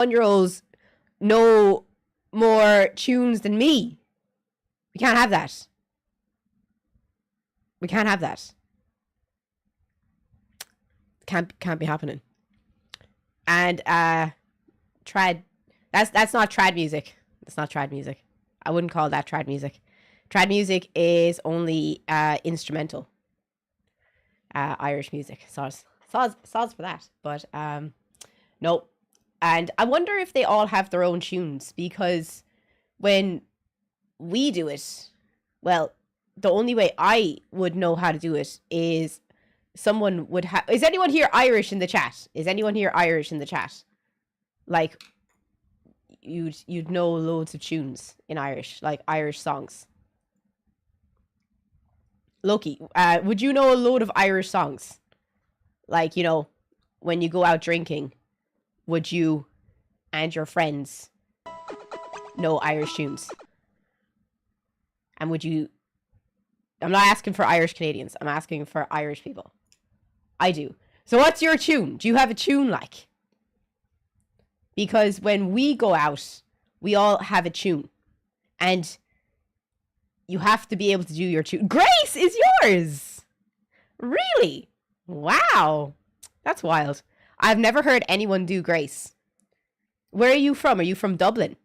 1-year-olds know more tunes than me. We can't have that. We can't have that. Can't be happening. And trad, that's not trad music. That's not trad music. I wouldn't call that trad music. Trad music is only instrumental Irish music. Soz for that. But no. And I wonder if they all have their own tunes, because when we do it, well, the only way I would know how to do it is someone would have... Is anyone here Irish in the chat? Is anyone here Irish in the chat? Like, you'd know loads of tunes in Irish, like Irish songs. Loki, would you know a load of Irish songs? Like, you know, when you go out drinking, would you and your friends know Irish tunes? And would you... I'm not asking for Irish Canadians. I'm asking for Irish people. I do. So what's your tune? Do you have a tune like? Because when we go out, we all have a tune. And you have to be able to do your tune. Grace is yours! Really? Wow. That's wild. I've never heard anyone do Grace. Where are you from? Are you from Dublin?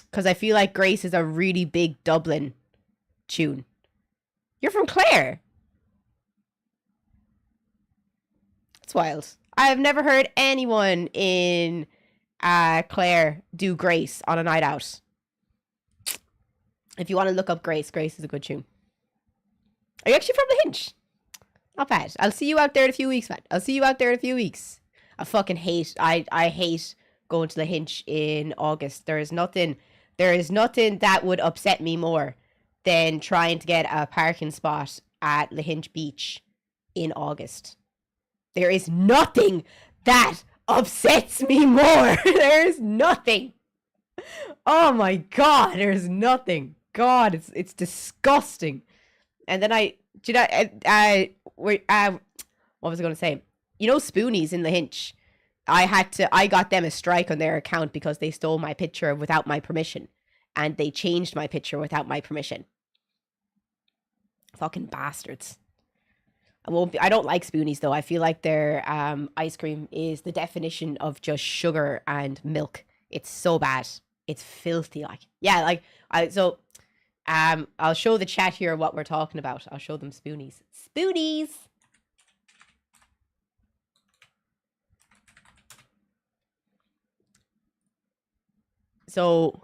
Because I feel like Grace is a really big Dublin tune. You're from Clare. It's wild. I've never heard anyone in Clare do Grace on a night out. If you want to look up Grace, Grace is a good tune. Are you actually from the Hinch? Not bad. I'll see you out there in a few weeks, man. I'll see you out there in a few weeks. I fucking hate... I hate going to the Hinch in August. There is nothing that would upset me more than trying to get a parking spot at Lahinch Beach in August. There is nothing that upsets me more. There's nothing. Oh my God, there's nothing. God, it's disgusting. And then what was I going to say? You know Spoonies in Lahinch? I got them a strike on their account because they stole my picture without my permission. And they changed my picture without my permission. Fucking bastards. I don't like Spoonies though. I feel like their ice cream is the definition of just sugar and milk. It's so bad. It's filthy. Like, yeah, like I'll show the chat here what we're talking about. I'll show them Spoonies. Spoonies. So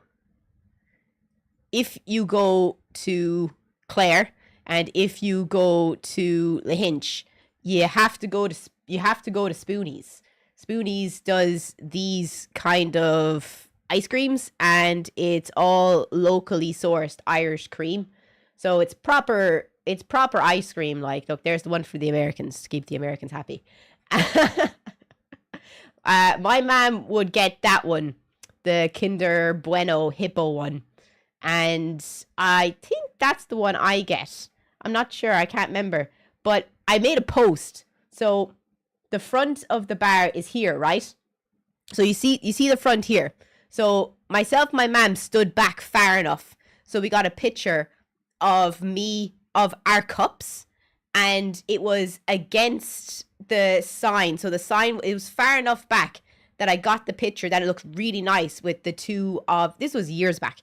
if you go to Clare and if you go to Lahinch, you have to go to Spoonies. Spoonies does these kind of ice creams, and it's all locally sourced Irish cream. So it's proper ice cream. Like, look, there's the one for the Americans to keep the Americans happy. My mom would get that one, the Kinder Bueno Hippo one. And I think that's the one I get. I'm not sure. I can't remember. But I made a post. So the front of the bar is here, right? So you see the front here. So myself and my mum stood back far enough. So we got a picture of our cups. And it was against the sign. So the sign, it was far enough back that I got the picture that it looked really nice with the two of, this was years back,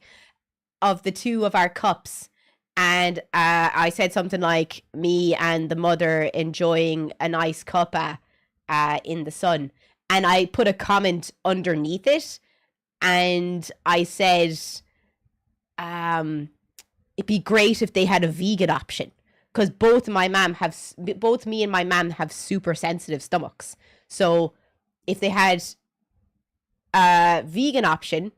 of the two of our cups. And I said something like, me and the mother enjoying a nice cuppa in the sun. And I put a comment underneath it. And I said, it'd be great if they had a vegan option. Because both me and my mum have super sensitive stomachs. So if they had a vegan option,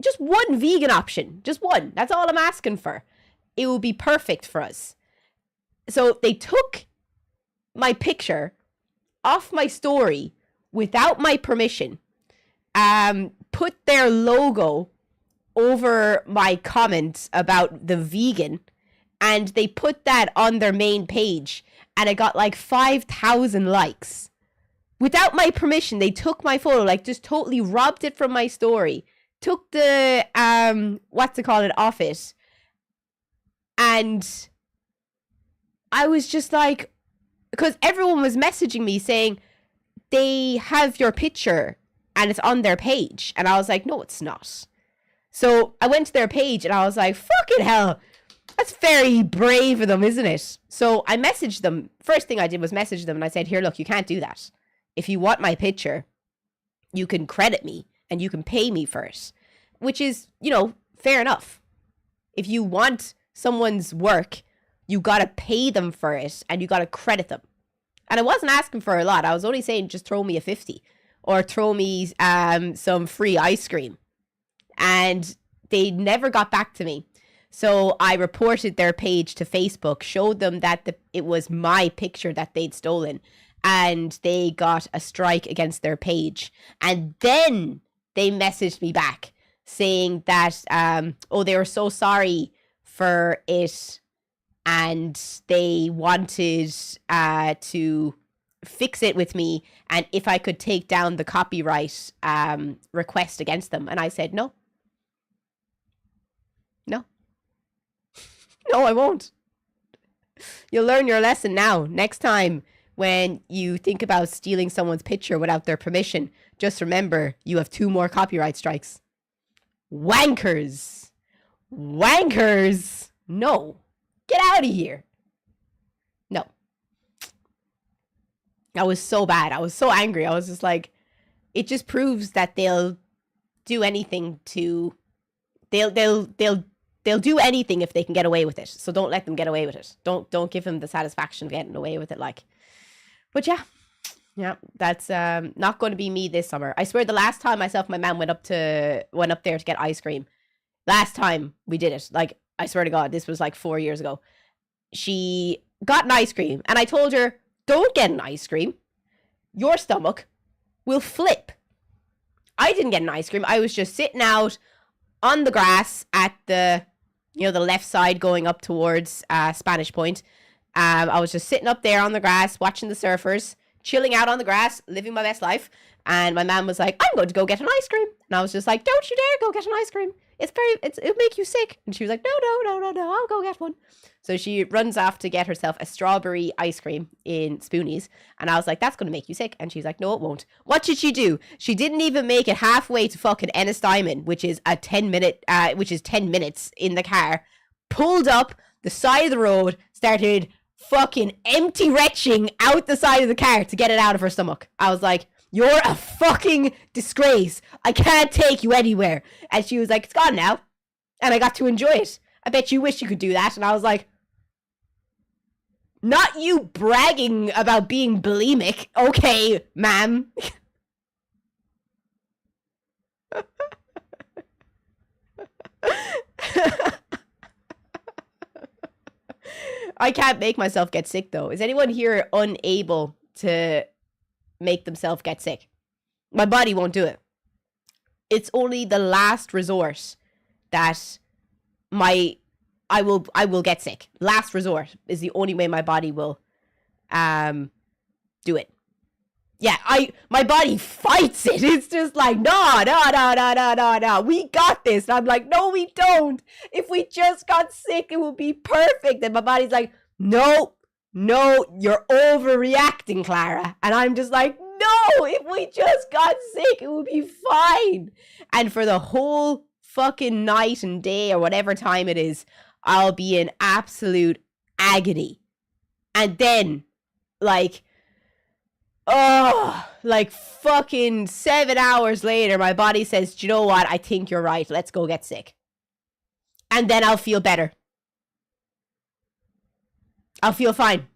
just one vegan option, just one, that's all I'm asking for, it would be perfect for us. So they took my picture off my story without my permission, put their logo over my comment about the vegan, and they put that on their main page, and I got like 5,000 likes. without my permission, they took my photo, like just totally robbed it from my story, took the, off it. And I was just like, because everyone was messaging me saying they have your picture and it's on their page. And I was like, no, it's not. So I went to their page and I was like, fucking hell, that's very brave of them, isn't it? So I messaged them. First thing I did was message them and I said, here, look, you can't do that. If you want my picture, you can credit me and you can pay me for it, which is, you know, fair enough. If you want someone's work, you got to pay them for it and you got to credit them. And I wasn't asking for a lot. I was only saying just throw me a 50 or throw me some free ice cream. And they never got back to me. So I reported their page to Facebook, showed them that it was my picture that they'd stolen, and they got a strike against their page. And then they messaged me back saying that, they were so sorry for it and they wanted to fix it with me and if I could take down the copyright request against them. And I said, no. No, I won't. You'll learn your lesson now. Next time when you think about stealing someone's picture without their permission, just remember you have 2 more copyright strikes. Wankers. Wankers. No. Get out of here. No. I was so bad. I was so angry. I was just like, it just proves that they'll do anything to... They'll do anything if they can get away with it. So don't let them get away with it. Don't give them the satisfaction of getting away with it. Like, but yeah, that's not going to be me this summer. I swear, the last time myself and my mum went up there to get ice cream. Last time we did it, like I swear to God, this was like 4 years ago. She got an ice cream, and I told her, "Don't get an ice cream. Your stomach will flip." I didn't get an ice cream. I was just sitting out on the grass at the left side going up towards Spanish Point. I was just sitting up there on the grass, watching the surfers, chilling out on the grass, living my best life. And my mom was like, I'm going to go get an ice cream. And I was just like, don't you dare go get an ice cream. It'll make you sick. And she was like, no, I'll go get one. So she runs off to get herself a strawberry ice cream in Spoonies. And I was like, that's going to make you sick. And she's like, no, it won't. What did she do? She didn't even make it halfway to fucking Ennis Diamond, which is 10 minutes in the car. Pulled up the side of the road, started fucking empty retching out the side of the car to get it out of her stomach. I was like, you're a fucking disgrace. I can't take you anywhere. And she was like, it's gone now. And I got to enjoy it. I bet you wish you could do that. And I was like, not you bragging about being bulimic. Okay, ma'am. I can't make myself get sick, though. Is anyone here unable to make themselves get sick? My body won't do it. It's only the last resort that I will get sick. Last resort is the only way my body will do it. Yeah, my body fights it. It's just like, no. We got this. And I'm like, no, we don't. If we just got sick, it would be perfect. And my body's like, no, you're overreacting, Clara. And I'm just like, no, if we just got sick, it would be fine. And for the whole fucking night and day or whatever time it is, I'll be in absolute agony. And then, like fucking 7 hours later, my body says, do you know what? I think you're right. Let's go get sick. And then I'll feel better. I'll feel fine.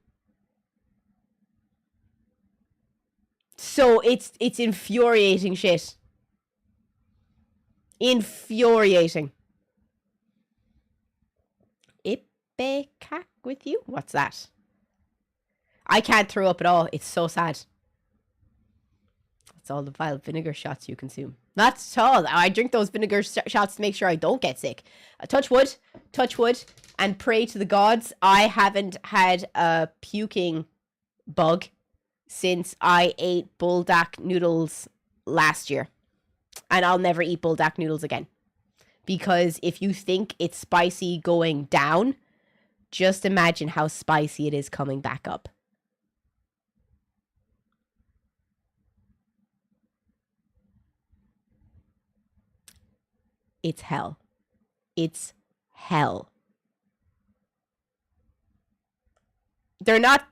So it's infuriating shit. Infuriating. Ipecac with you? What's that? I can't throw up at all. It's so sad. That's all the vile vinegar shots you consume. Not at all. I drink those vinegar shots to make sure I don't get sick. Touch wood, and pray to the gods. I haven't had a puking bug since I ate buldak noodles last year. And I'll never eat buldak noodles again. Because if you think it's spicy going down, just imagine how spicy it is coming back up. It's hell. It's hell. They're not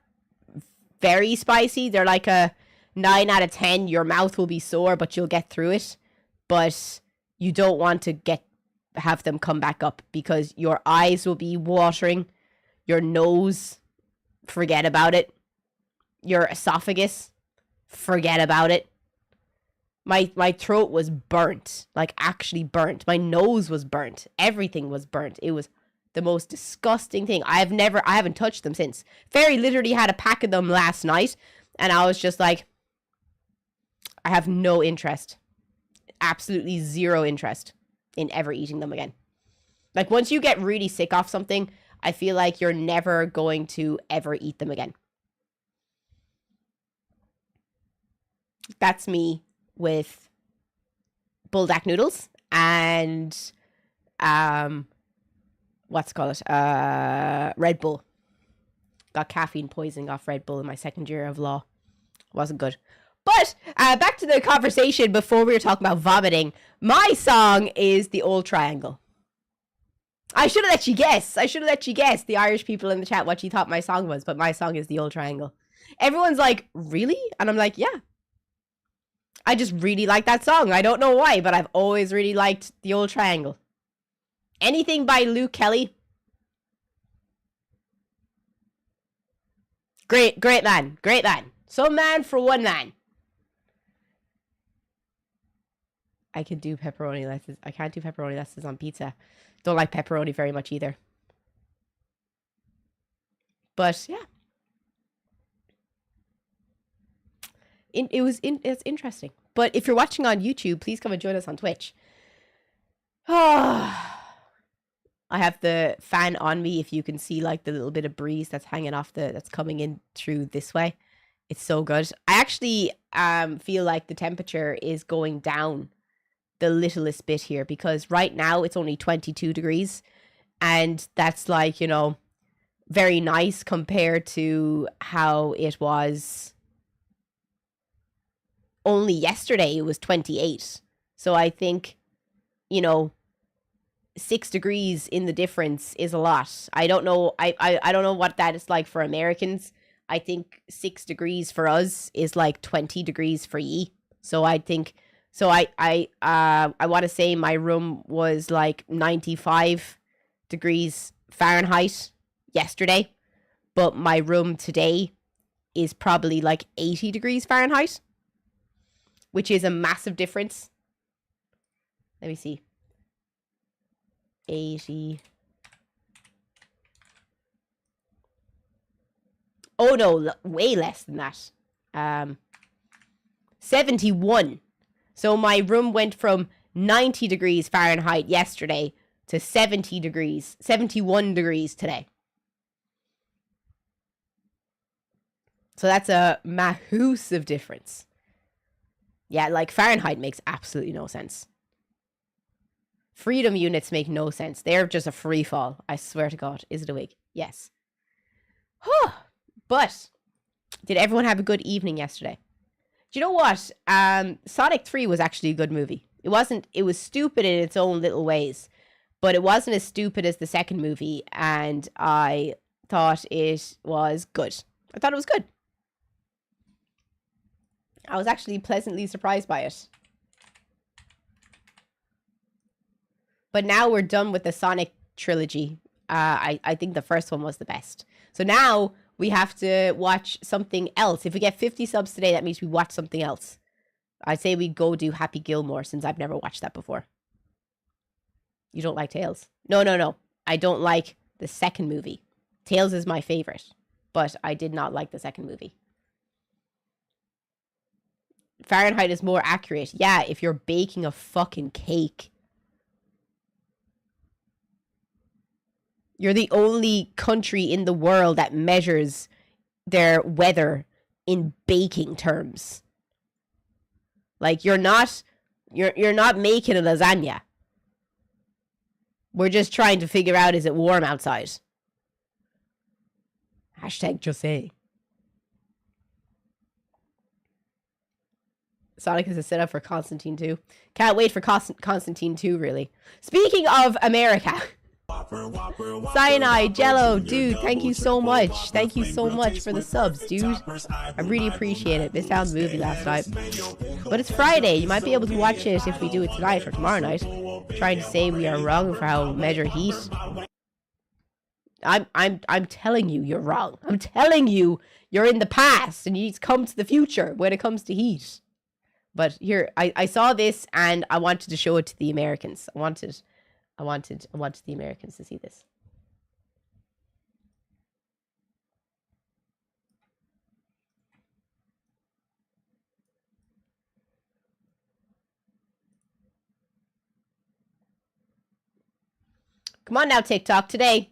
very spicy. They're like a 9 out of 10. Your mouth will be sore, but you'll get through it. But you don't want to have them come back up because your eyes will be watering. Your nose, forget about it. Your esophagus, forget about it. My throat was burnt, like actually burnt. My nose was burnt. Everything was burnt. It was the most disgusting thing. I haven't touched them since. Fairy literally had a pack of them last night, and I was just like, I have no interest. Absolutely zero interest in ever eating them again. Like, once you get really sick off something, I feel like you're never going to ever eat them again. That's me with buldak noodles and Red Bull. Got caffeine poisoning off Red Bull in my second year of law. Wasn't good. But back to the conversation before we were talking about vomiting. My song is The Old Triangle. I should have let you guess. The Irish people in the chat what you thought my song was, but my song is The Old Triangle. Everyone's like, really? And I'm like, yeah. I just really like that song. I don't know why, but I've always really liked The Old Triangle. Anything by Luke Kelly. Great man. Some man for one man. I can do pepperoni lessons. I can't do pepperoni lessons on pizza. Don't like pepperoni very much either. But yeah. It's interesting. But if you're watching on YouTube, please come and join us on Twitch. I have the fan on me. If you can see like the little bit of breeze that's hanging off that's coming in through this way. It's so good. I actually feel like the temperature is going down the littlest bit here because right now it's only 22 degrees and that's like, you know, very nice compared to how it was only yesterday. It was 28. So I think, you know, 6 degrees in the difference is a lot. I don't know. I don't know what that is like for Americans. I think 6 degrees for us is like 20 degrees for ye. So I think, so I want to say my room was like 95 degrees Fahrenheit yesterday, but my room today is probably like 80 degrees Fahrenheit, which is a massive difference. Let me see. 80. Oh no, way less than that. 71. So my room went from 90 degrees Fahrenheit yesterday to 71 degrees today. So that's a massive difference. Yeah, like Fahrenheit makes absolutely no sense. Freedom units make no sense. They're just a free fall. I swear to God. Is it a wig? Yes. But did everyone have a good evening yesterday? Do you know what? Sonic 3 was actually a good movie. It was stupid in its own little ways, but it wasn't as stupid as the second movie, and I thought it was good. I thought it was good. I was actually pleasantly surprised by it. But now we're done with the Sonic trilogy. I think the first one was the best. So now we have to watch something else. If we get 50 subs today, that means we watch something else. I'd say we go do Happy Gilmore since I've never watched that before. You don't like Tails? No. I don't like the second movie. Tails is my favorite, but I did not like the second movie. Fahrenheit is more accurate. Yeah, if you're baking a fucking cake. You're the only country in the world that measures their weather in baking terms. Like, you're not making a lasagna. We're just trying to figure out, is it warm outside? Hashtag just say. Sonic is a setup for Constantine 2. Can't wait for Constantine 2, really. Speaking of America. Cyanide, Jello, dude, thank you so much. Thank you so much for the subs, dude. I really appreciate it. Missed out on the movie last night. But it's Friday. You might be able to watch it if we do it tonight or tomorrow night. Trying to say we are wrong for how we measure heat. I'm telling you, you're wrong. I'm telling you, you're in the past and you need to come to the future when it comes to heat. But here, I saw this and I wanted to show it to the Americans. I wanted the Americans to see this. Come on now, TikTok, today.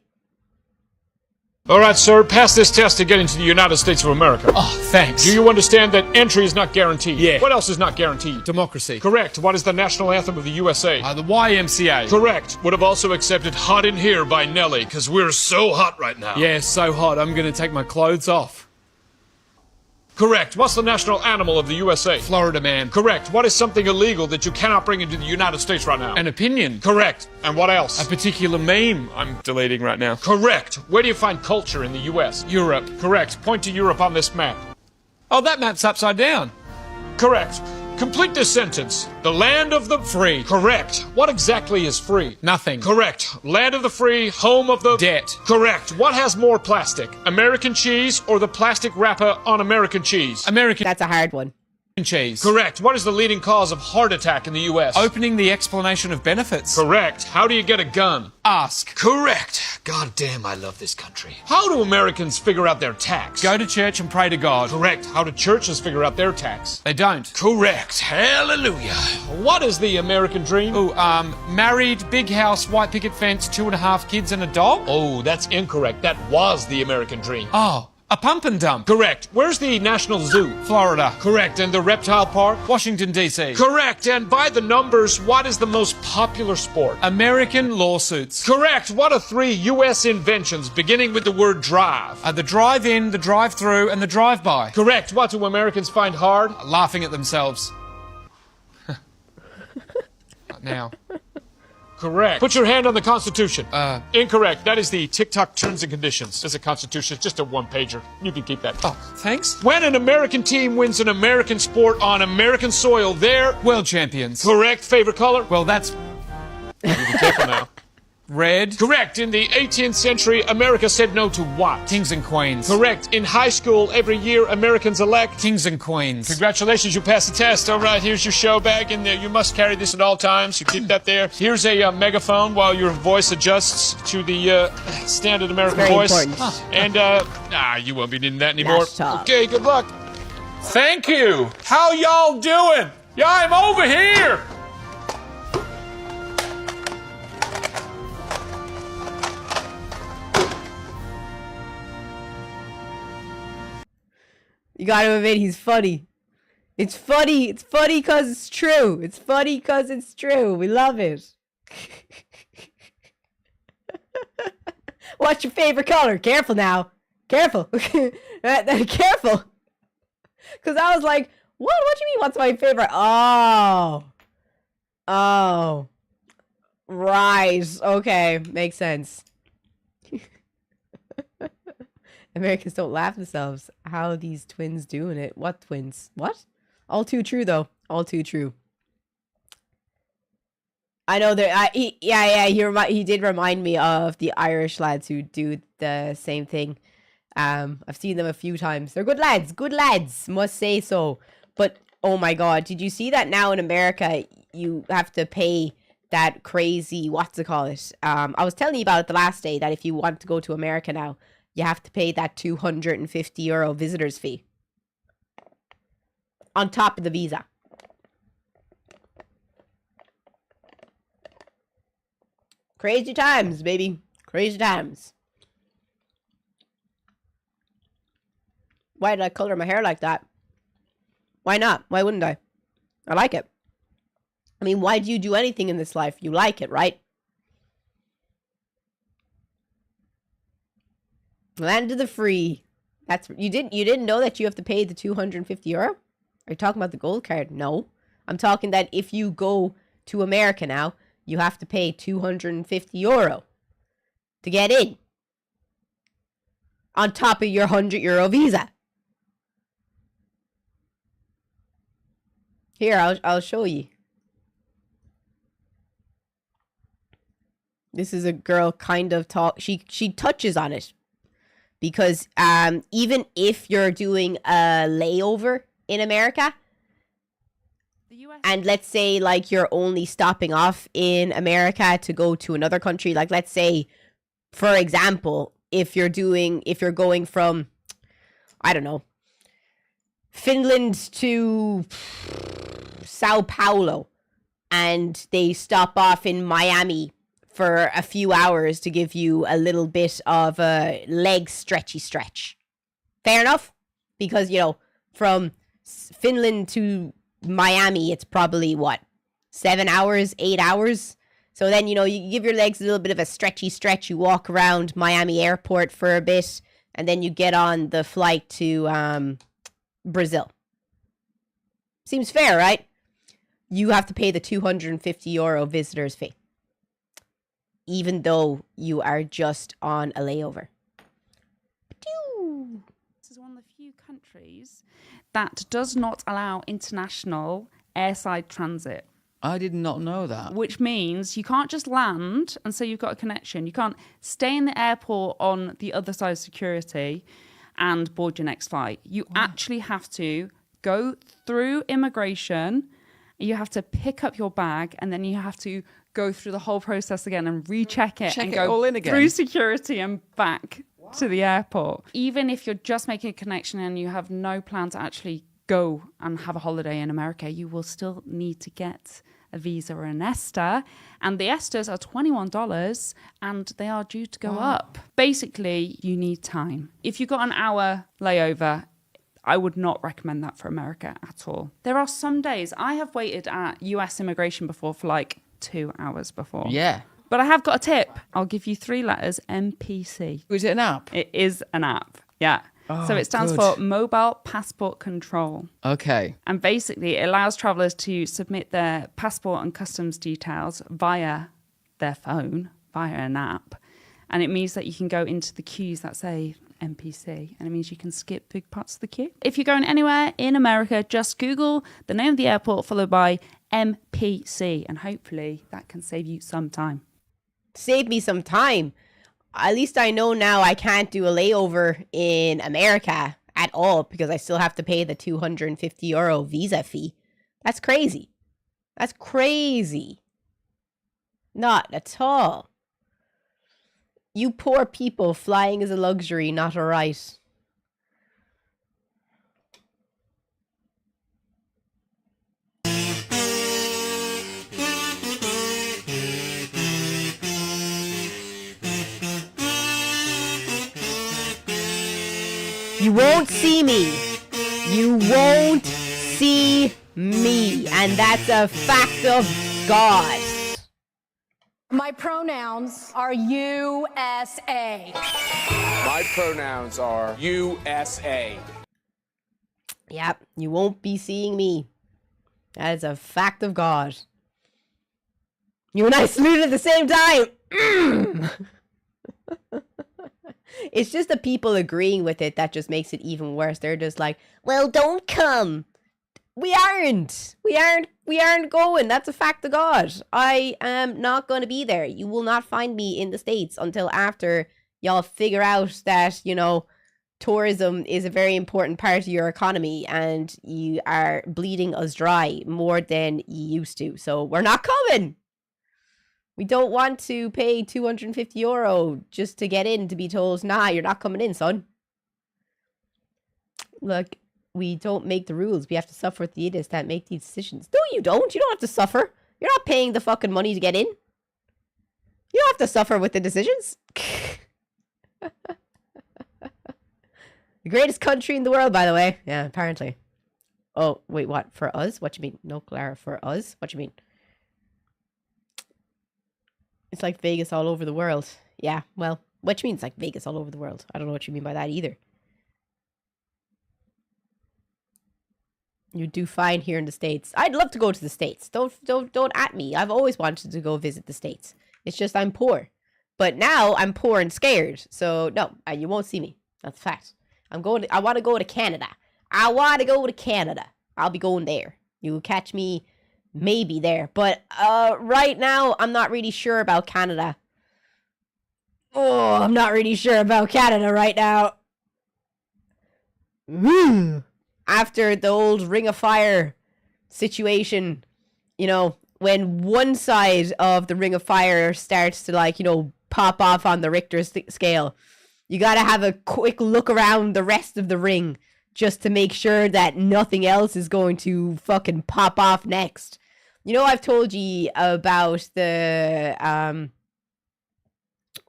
All right, sir, pass this test to get into the United States of America. Oh, thanks. Do you understand that entry is not guaranteed? Yeah. What else is not guaranteed? Democracy. Correct. What is the national anthem of the USA? The YMCA. Correct. Would have also accepted Hot in Here by Nelly, because we're so hot right now. Yeah, so hot, I'm gonna take my clothes off. Correct. What's the national animal of the USA? Florida man. Correct. What is something illegal that you cannot bring into the United States right now? An opinion. Correct. And what else? A particular meme I'm deleting right now. Correct. Where do you find culture in the US? Europe. Correct. Point to Europe on this map. Oh, that map's upside down. Correct. Complete this sentence. The land of the Free. Correct. What exactly is free? Nothing. Correct. Land of the free, home of the Debt. Correct. What has more plastic? American cheese or the plastic wrapper on American cheese? American That's a hard one. cheese. Correct. What is the leading cause of heart attack in the US? Opening the explanation of benefits. Correct. How do you get a gun? Ask. Correct. God damn, I love this country. How do Americans figure out their tax? Go to church and pray to God. Correct. How do churches figure out their tax? They don't. Correct. Hallelujah. What is the American dream? Ooh, married, big house, white picket fence, 2.5 kids and a dog? Oh, that's incorrect. That was the American dream. Oh, a pump and dump. Correct. Where's the National Zoo? Florida. Correct. And the reptile park? Washington, D.C. Correct. And by the numbers, what is the most popular sport? American lawsuits. Correct. What are 3 U.S. inventions beginning with the word drive? The drive-in, the drive-through, and the drive-by. Correct. What do Americans find hard? Laughing at themselves. Now. Correct. Put your hand on the Constitution. Incorrect. That is the TikTok terms and conditions. It's a Constitution. It's just a one-pager. You can keep that. Oh, thanks. When an American team wins an American sport on American soil, they're World champions. correct. Favorite color? Well, that's You be careful now. red. Correct. In the 18th century, America said no to what? Kings and queens. Correct. In high school, every year, Americans elect. Kings and queens. Congratulations, you passed the test. All right, here's your show bag in there. You must carry this at all times. You keep that there. Here's a megaphone while your voice adjusts to the standard American Very voice. important. And, you won't be needing that anymore. That's tough. Okay, good luck. Thank you. How y'all doing? Yeah, I'm over here. You gotta admit, he's funny. It's funny. It's funny because it's true. It's funny because it's true. We love it. What's your favorite color? Careful now. Careful. Careful. Because I was like, what? What do you mean, what's my favorite? Oh. Oh. Right. Okay. Makes sense. Americans don't laugh themselves. How are these twins doing it? What twins? What? All too true, though. All too true. I know that. He did remind me of the Irish lads who do the same thing. I've seen them a few times. They're good lads. Good lads, must say so. But oh my God, did you see that now in America you have to pay that crazy what's it called? I was telling you about it the last day that if you want to go to America now, you have to pay that €250 visitor's fee on top of the visa. Crazy times, baby. Crazy times. Why did I color my hair like that? Why not? Why wouldn't I? I like it. I mean, why do you do anything in this life? You like it, right? Land of the free. That's you didn't know that you have to pay the €250? Are you talking about the gold card? No. I'm talking that if you go to America now, you have to pay €250 to get in. On top of your €100 visa. Here, I'll show you. This is a girl kind of talk. She touches on it. Because even if you're doing a layover in America, and let's say like you're only stopping off in America to go to another country, like let's say, for example, if you're going from, I don't know, Finland to Sao Paulo, and they stop off in Miami for a few hours to give you a little bit of a leg stretch. Fair enough? Because, you know, from Finland to Miami, it's probably, 7 hours, 8 hours? So then, you know, you give your legs a little bit of a stretchy stretch. You walk around Miami airport for a bit, and then you get on the flight to Brazil. Seems fair, right? You have to pay the €250 visitor's fee, even though you are just on a layover. This is one of the few countries that does not allow international airside transit. I did not know that. Which means you can't just land and say you've got a connection. You can't stay in the airport on the other side of security and board your next flight. You actually have to go through immigration. You have to pick up your bag, and then you have to go through the whole process again and recheck it and go all in again. through security and back to the airport. Even if you're just making a connection and you have no plan to actually go and have a holiday in America, you will still need to get a visa or an ESTA. And the ESTAs are $21 and they are due to go up. Basically, you need time. If you've got an hour layover, I would not recommend that for America at all. There are some days I have waited at US immigration before for like 2 hours before. Yeah. But I have got a tip. I'll give you 3 letters, MPC. Is it an app? It is an app, yeah. So it stands good. for Mobile Passport Control. Okay. And basically it allows travellers to submit their passport and customs details via their phone, via an app. And it means that you can go into the queues that say MPC, and it means you can skip big parts of the queue. If you're going anywhere in America, just Google the name of the airport followed by MPC, and hopefully that can save you some time. Save me some time. At least I know now I can't do a layover in America at all because I still have to pay the €250 visa fee. That's crazy. That's crazy. Not at all. You poor people, flying is a luxury, not a right. You won't see me. You won't see me. And that's a fact of God. My pronouns are USA. My pronouns are USA. Yep, you won't be seeing me. That is a fact of God. You and I saluted at the same time. It's just the people agreeing with it that just makes it even worse. They're just like, well, don't come. We aren't going. That's a fact of God. I am not going to be there. You will not find me in the States until after y'all figure out that, you know, tourism is a very important part of your economy and you are bleeding us dry more than you used to. So we're not coming. We don't want to pay €250 just to get in to be told, nah, you're not coming in, son. Look, we don't make the rules. We have to suffer with the idiots that make these decisions. No, you don't. You don't have to suffer. You're not paying the fucking money to get in. You don't have to suffer with the decisions. The greatest country in the world, by the way. Yeah, apparently. Oh, wait, what? For us? What you mean? No, Clara, for us? What you mean? It's like Vegas all over the world. Yeah, well, what you mean it's like Vegas all over the world? I don't know what you mean by that either. You do fine here in the States. I'd love to go to the States. Don't at me. I've always wanted to go visit the States. It's just I'm poor. But now I'm poor and scared. So no, you won't see me. That's a fact. I want to go to Canada. I want to go to Canada. I'll be going there. You'll catch me maybe there. But right now I'm not really sure about Canada. Oh, I'm not really sure about Canada right now. After the old Ring of Fire situation, you know, when one side of the Ring of Fire starts to, like, you know, pop off on the Richter scale, you gotta have a quick look around the rest of the ring just to make sure that nothing else is going to fucking pop off next. You know, I've told you about the,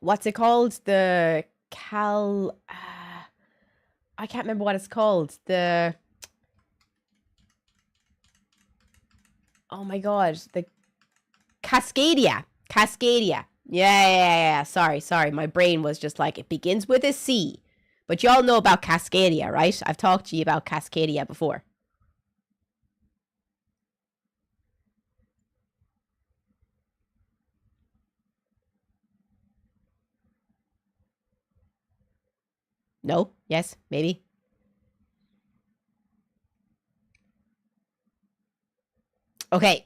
what's it called? The I can't remember what it's called. Oh my god, the Cascadia. Cascadia. Yeah. Sorry. My brain was just like, it begins with a C. But y'all know about Cascadia, right? I've talked to you about Cascadia before. No? Yes? Maybe? Okay.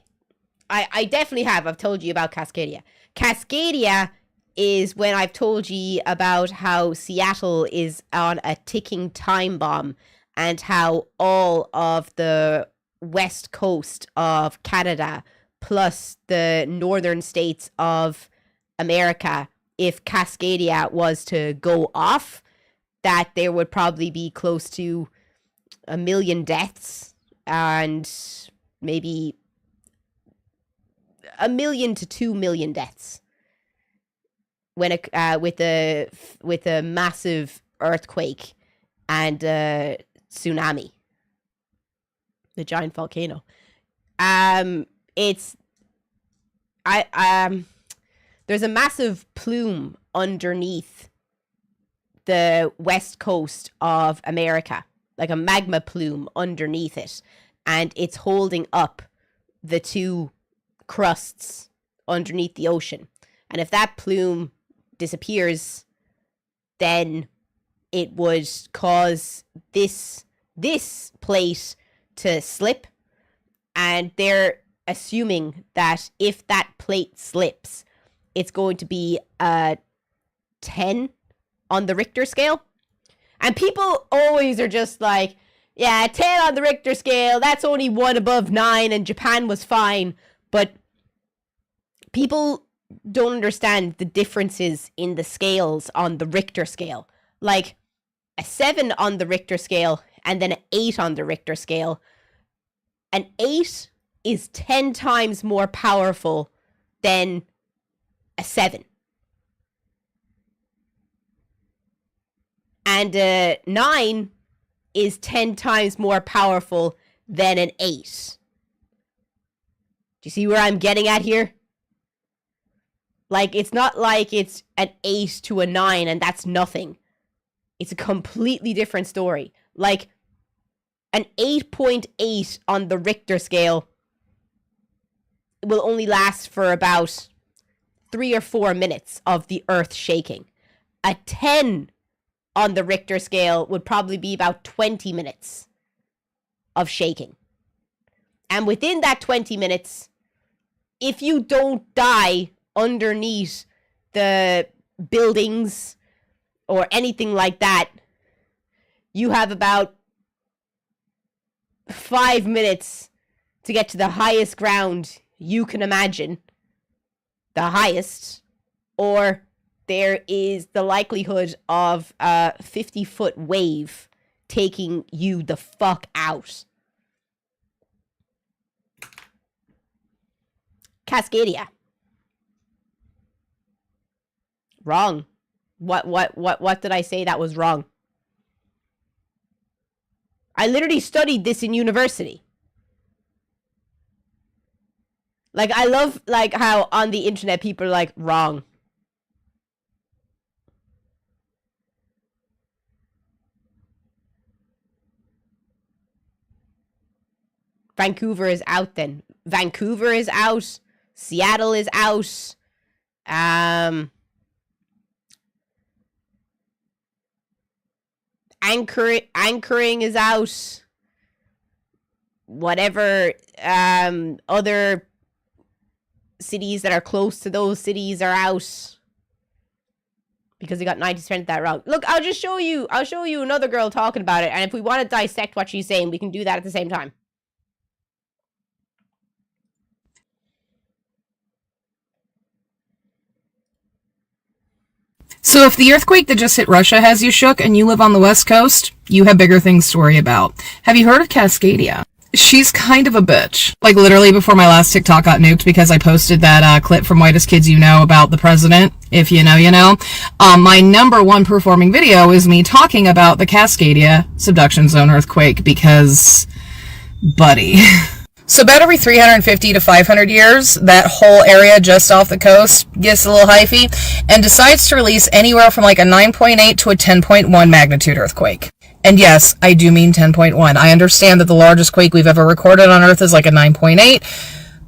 I definitely have. I've told you about Cascadia. Cascadia is when I've told you about how Seattle is on a ticking time bomb and how all of the west coast of Canada plus the northern states of America, if Cascadia was to go off, that there would probably be close to 1 million deaths and maybe 1 million to 2 million deaths when with a massive earthquake and tsunami, the giant volcano. There's a massive plume underneath the west coast of America, like a magma plume underneath it, and it's holding up the two crusts underneath the ocean. And if that plume disappears, then it would cause this plate to slip, and they're assuming that if that plate slips, it's going to be a 10 on the Richter scale. And people always are just like, yeah, 10 on the Richter scale, that's only one above 9, and Japan was fine. But people don't understand the differences in the scales on the Richter scale. Like, a 7 on the Richter scale and then an 8 on the Richter scale. An 8 is 10 times more powerful than a 7. And a 9 is 10 times more powerful than an 8. Do you see where I'm getting at here? Like, it's not like it's an 8 to a 9 and that's nothing. It's a completely different story. Like, an 8.8 on the Richter scale will only last for about 3 or 4 minutes of the earth shaking. A 10 on the Richter scale would probably be about 20 minutes of shaking. And within that 20 minutes, if you don't die underneath the buildings or anything like that, you have about 5 minutes to get to the highest ground you can imagine. The highest. Or there is the likelihood of a 50-foot wave taking you the fuck out. Cascadia. Wrong. What did I say that was wrong? I literally studied this in university. Like, I love, like, how on the internet people are like, wrong. Vancouver is out then. Vancouver is out. Seattle is out. Anchoring is out. Whatever other cities that are close to those cities are out. Because we got 90% of that wrong. Look, I'll show you another girl talking about it, and if we want to dissect what she's saying, we can do that at the same time. So if the earthquake that just hit Russia has you shook and you live on the West Coast, you have bigger things to worry about. Have you heard of Cascadia? She's kind of a bitch. Like, literally before my last TikTok got nuked because I posted that clip from Whitest Kids You Know about the president. If you know, you know. My #1 performing video is me talking about the Cascadia subduction zone earthquake because, buddy. So about every 350 to 500 years, that whole area just off the coast gets a little hyphy and decides to release anywhere from like a 9.8 to a 10.1 magnitude earthquake. And yes, I do mean 10.1. I understand that the largest quake we've ever recorded on Earth is like a 9.8,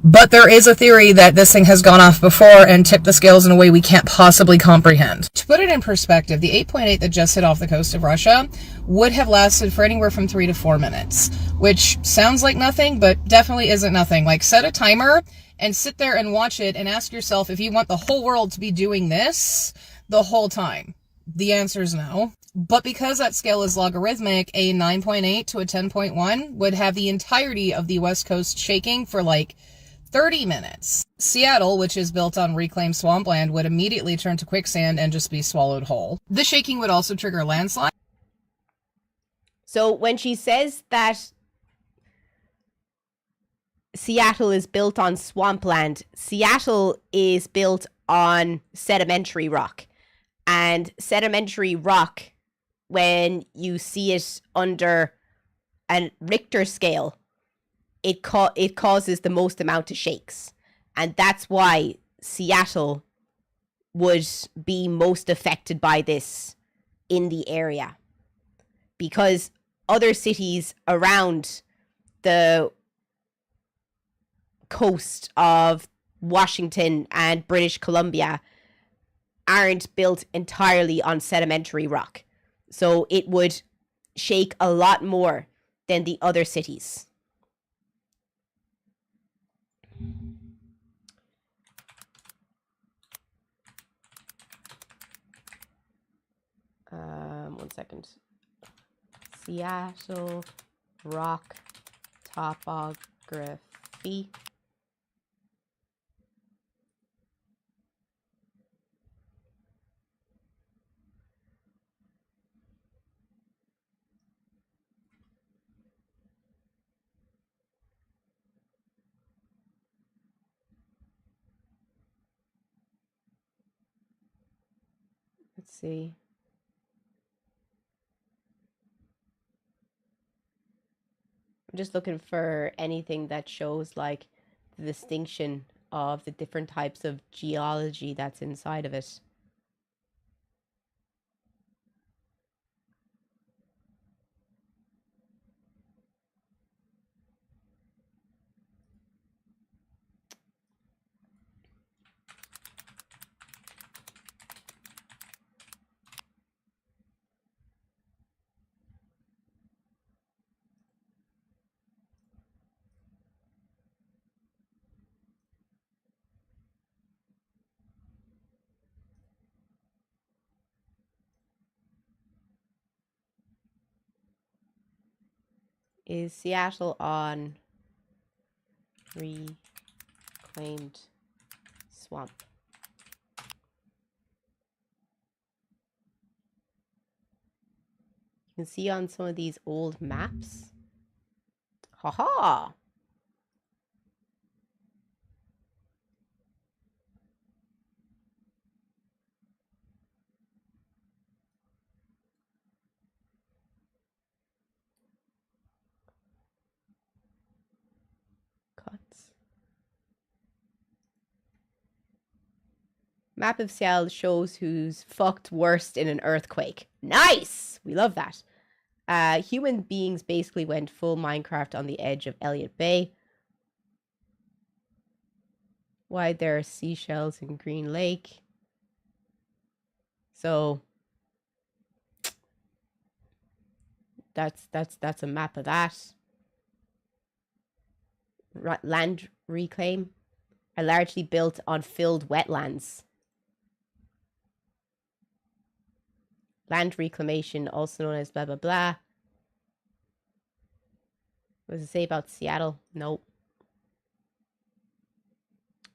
but there is a theory that this thing has gone off before and tipped the scales in a way we can't possibly comprehend. To put it in perspective, the 8.8 that just hit off the coast of Russia would have lasted for anywhere from 3 to 4 minutes, which sounds like nothing, but definitely isn't nothing. Like, set a timer and sit there and watch it and ask yourself if you want the whole world to be doing this the whole time. The answer is no. But because that scale is logarithmic, a 9.8 to a 10.1 would have the entirety of the West Coast shaking for like 30 minutes. Seattle, which is built on reclaimed swampland, would immediately turn to quicksand and just be swallowed whole. The shaking would also trigger a landslide. So when she says that Seattle is built on swampland, Seattle is built on sedimentary rock. And sedimentary rock, when you see it under a Richter scale, it causes the most amount of shakes. And that's why Seattle would be most affected by this in the area. Because other cities around the coast of Washington and British Columbia aren't built entirely on sedimentary rock. So it would shake a lot more than the other cities. One second. Seattle rock topography. Let's see. I'm just looking for anything that shows like the distinction of the different types of geology that's inside of it. Is Seattle on reclaimed swamp? You can see on some of these old maps. Haha! Map of Seattle shows who's fucked worst in an earthquake. Nice! We love that. Human beings basically went full Minecraft on the edge of Elliott Bay. Why there are seashells in Green Lake. So that's a map of that. Land reclaim are largely built on filled wetlands. Land reclamation, also known as blah, blah, blah. What does it say about Seattle? Nope.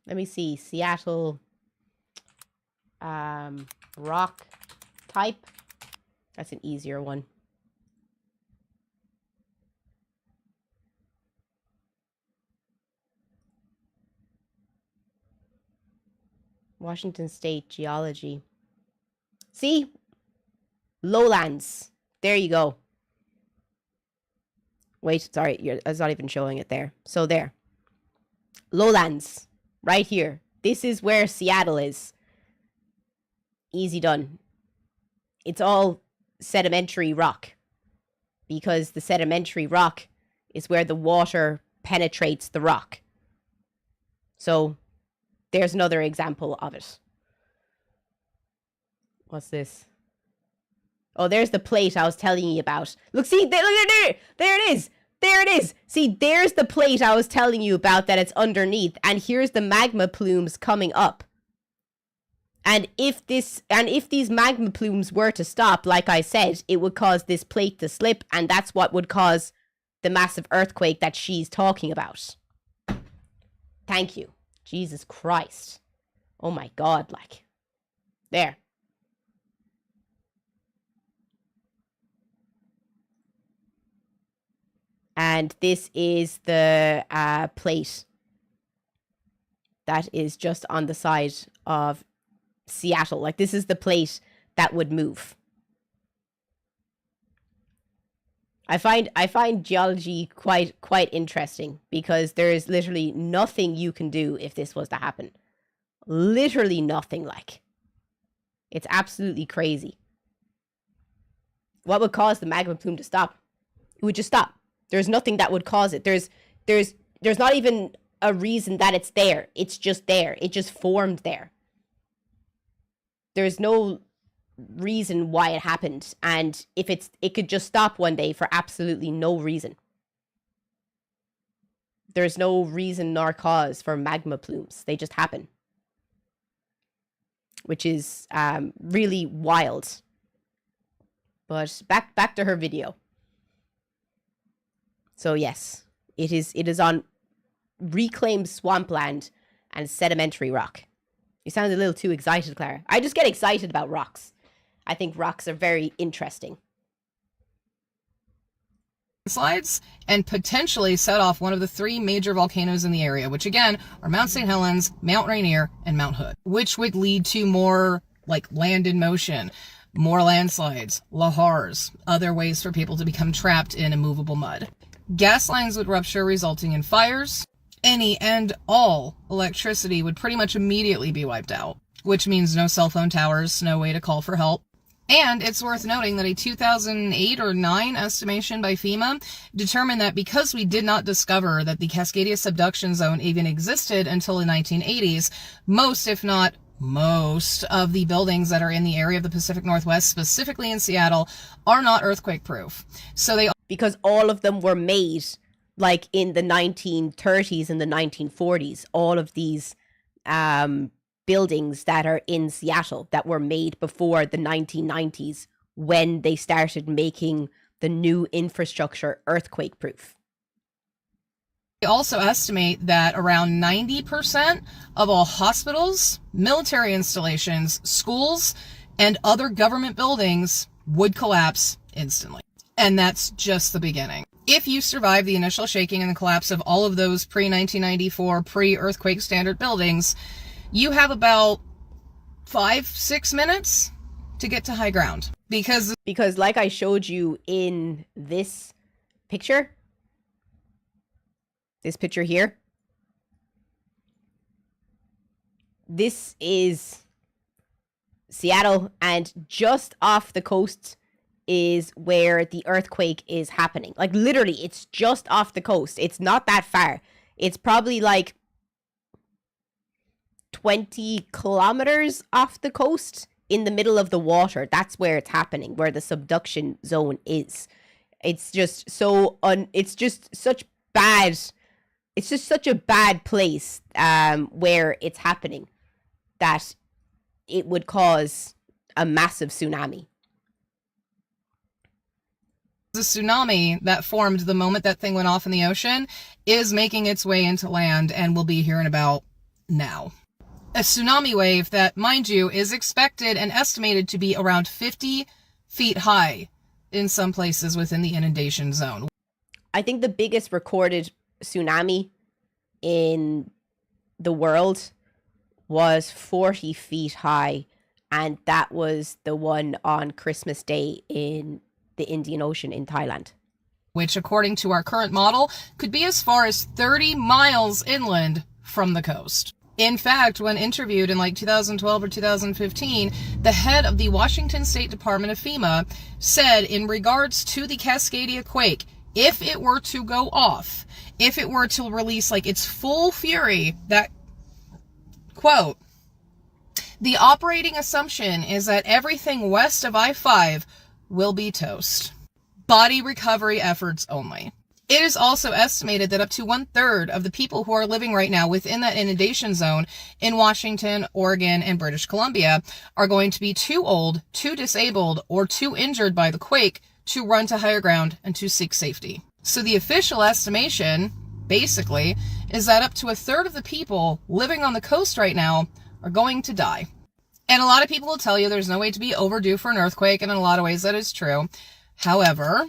Let me see. Seattle rock type. That's an easier one. Washington State geology. See? Lowlands. There you go. Wait, sorry, I was not even showing it there. So there. Lowlands. Right here. This is where Seattle is. Easy done. It's all sedimentary rock. Because the sedimentary rock is where the water penetrates the rock. So, there's another example of it. What's this? Oh, there's the plate I was telling you about. Look, see, there it is. There it is. See, there's the plate I was telling you about that it's underneath. And here's the magma plumes coming up. And if these magma plumes were to stop, like I said, it would cause this plate to slip. And that's what would cause the massive earthquake that she's talking about. Thank you. Jesus Christ. Oh my God, like. There. And this is the plate that is just on the side of Seattle. Like, this is the plate that would move. I find geology quite interesting because there is literally nothing you can do if this was to happen. Literally nothing, like. It's absolutely crazy. What would cause the magma plume to stop? It would just stop. There's nothing that would cause it. There's not even a reason that it's there. It's just there. It just formed there. There's no reason why it happened. And if it could just stop one day for absolutely no reason. There's no reason nor cause for magma plumes. They just happen. Which is really wild. But back to her video. So yes, it is on reclaimed swampland and sedimentary rock. You sound a little too excited, Clara. I just get excited about rocks. I think rocks are very interesting. Slides and potentially set off one of the 3 major volcanoes in the area, which again are Mount St. Helens, Mount Rainier, and Mount Hood, which would lead to more like land in motion, more landslides, lahars, other ways for people to become trapped in immovable mud. Gas lines would rupture, resulting in fires. Any and all electricity would pretty much immediately be wiped out, which means no cell phone towers, no way to call for help. And it's worth noting that a 2008 or 9 estimation by FEMA determined that because we did not discover that the Cascadia subduction zone even existed until the 1980s, most, if not most, of the buildings that are in the area of the Pacific Northwest, specifically in Seattle, are not earthquake proof. So they because all of them were made like in the 1930s and the 1940s. All of these buildings that are in Seattle that were made before the 1990s when they started making the new infrastructure earthquake proof. They also estimate that around 90% of all hospitals, military installations, schools, and other government buildings would collapse instantly. And that's just the beginning. If you survive the initial shaking and the collapse of all of those pre-1994, pre-earthquake standard buildings, you have about 5-6 minutes to get to high ground. Because like I showed you in this picture here, this is Seattle, and just off the coast is where the earthquake is happening. Like, literally, it's just off the coast. It's not that far. It's probably like 20 kilometers off the coast in the middle of the water. That's where it's happening, where the subduction zone is. It's just so it's just such a bad place where it's happening that it would cause a massive tsunami. The tsunami that formed the moment that thing went off in the ocean is making its way into land and will be here in about now. A tsunami wave that, mind you, is expected and estimated to be around 50 feet high in some places within the inundation zone. I think the biggest recorded tsunami in the world was 40 feet high, and that was the one on Christmas Day in the Indian Ocean in Thailand. Which, according to our current model, could be as far as 30 miles inland from the coast. In fact, when interviewed in like 2012 or 2015, the head of the Washington State Department of FEMA said in regards to the Cascadia quake, if it were to go off, if it were to release like its full fury, that, quote, the operating assumption is that everything west of I-5 will be toast. Body recovery efforts only. It is also estimated that up to 1/3 of the people who are living right now within that inundation zone in Washington, Oregon, and British Columbia are going to be too old, too disabled, or too injured by the quake to run to higher ground and to seek safety. So the official estimation, basically, is that up to 1/3 of the people living on the coast right now are going to die. And a lot of people will tell you there's no way to be overdue for an earthquake, and in a lot of ways that is true. However,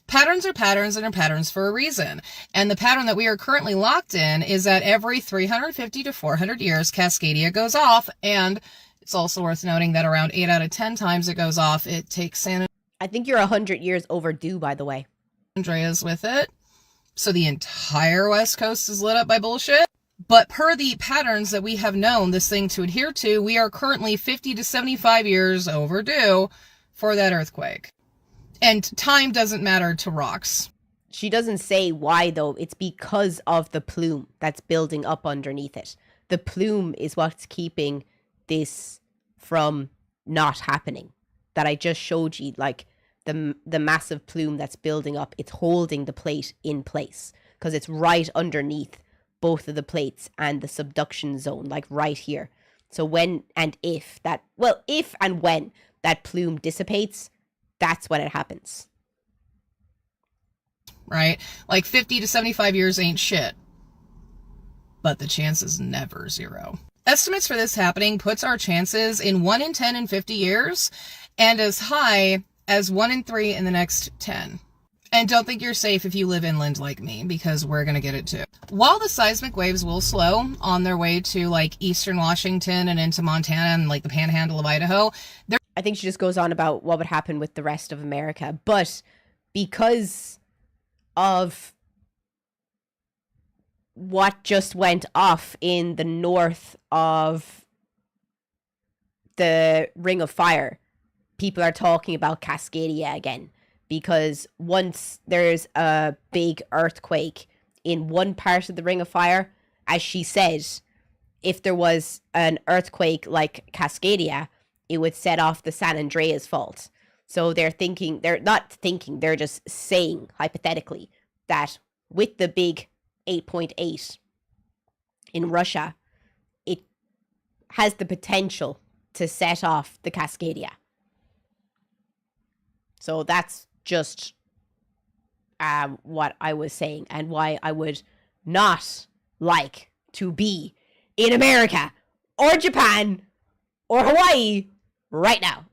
patterns are patterns and are patterns for a reason. And the pattern that we are currently locked in is that every 350 to 400 years, Cascadia goes off. And it's also worth noting that around 8 out of 10 times it goes off, it takes San I think you're 100 years overdue, by the way. Andreas with it. So the entire West Coast is lit up by bullshit. But per the patterns that we have known this thing to adhere to, we are currently 50 to 75 years overdue for that earthquake. And time doesn't matter to rocks. She doesn't say why, though. It's because of the plume that's building up underneath it. The plume is what's keeping this from not happening. That I just showed you, like the massive plume that's building up. It's holding the plate in place because it's right underneath both of the plates and the subduction zone, like right here. So when and if and when that plume dissipates, that's when it happens. Right? Like 50 to 75 years ain't shit. But the chance is never zero. Estimates for this happening puts our chances in 1 in 10 in 50 years and as high as 1 in 3 in the next 10. And don't think you're safe if you live inland like me, because we're going to get it too. While the seismic waves will slow on their way to like eastern Washington and into Montana and like the panhandle of Idaho, I think she just goes on about what would happen with the rest of America. But because of what just went off in the north of the Ring of Fire, people are talking about Cascadia again. Because once there's a big earthquake in one part of the Ring of Fire, as she said, if there was an earthquake like Cascadia, it would set off the San Andreas fault. So they're just saying, hypothetically, that with the big 8.8 in Russia, it has the potential to set off the Cascadia. So that's just what I was saying and why I would not like to be in America or Japan or Hawaii right now.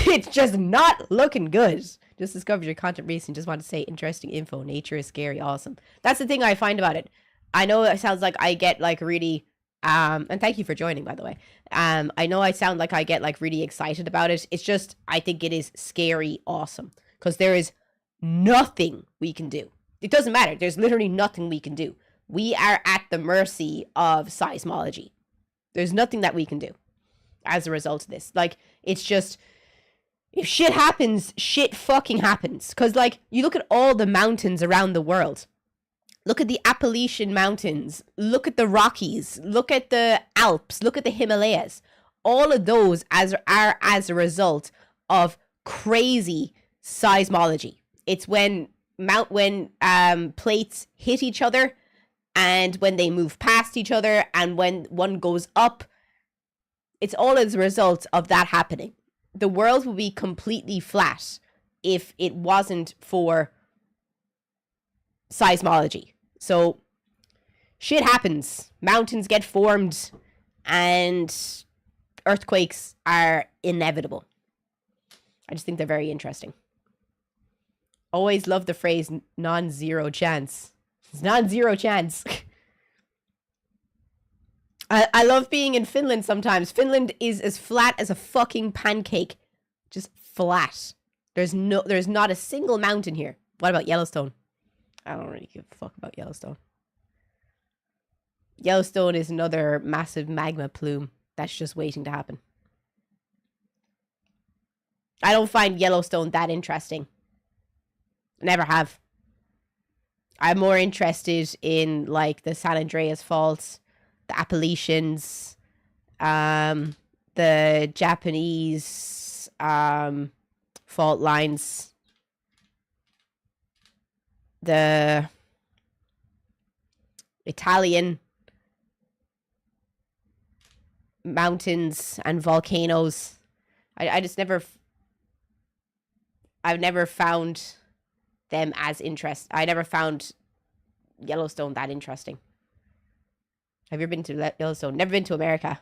It's just not looking good. Just discovered your content recently. Just want to say interesting info. Nature is scary. Awesome. That's the thing I find about it. I know it sounds like I get like really and thank you for joining, by the way. I know I sound like I get like really excited about it. It's just I think it is scary awesome. Because there is nothing we can do. It doesn't matter. There's literally nothing we can do. We are at the mercy of seismology. There's nothing that we can do. as a result of this. Like, it's just, if shit happens, shit fucking happens. Because, like, you look at all the mountains around the world. Look at the Appalachian Mountains. Look at the Rockies. Look at the Alps. Look at the Himalayas. All of those are as a result of crazy seismology. It's when plates hit each other, and when they move past each other, and when one goes up. It's all as a result of that happening. The world would be completely flat if it wasn't for seismology. So shit happens. Mountains get formed, and earthquakes are inevitable. I just think they're very interesting. Always love the phrase non-zero chance. It's non-zero chance. I love being in Finland sometimes. Finland is as flat as a fucking pancake. Just flat. There's not a single mountain here. What about Yellowstone? I don't really give a fuck about Yellowstone. Yellowstone is another massive magma plume that's just waiting to happen. I don't find Yellowstone that interesting. Never have. I'm more interested in, like, the San Andreas Fault, the Appalachians, the Japanese fault lines, the Italian mountains and volcanoes. I've never found them as interesting. I never found Yellowstone that interesting. Have you ever been to Yellowstone? Never been to America.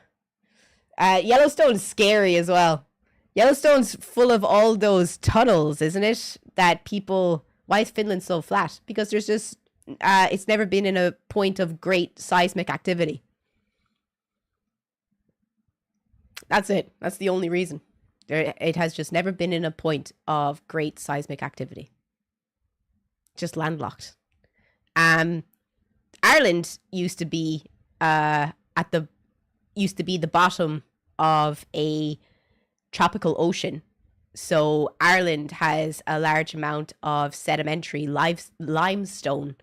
Yellowstone's scary as well. Yellowstone's full of all those tunnels, isn't it? That people... Why is Finland so flat? Because there's just... it's never been in a point of great seismic activity. That's it. That's the only reason. It has just never been in a point of great seismic activity. Just landlocked. Ireland used to be the bottom of a tropical ocean. So Ireland has a large amount of sedimentary limestone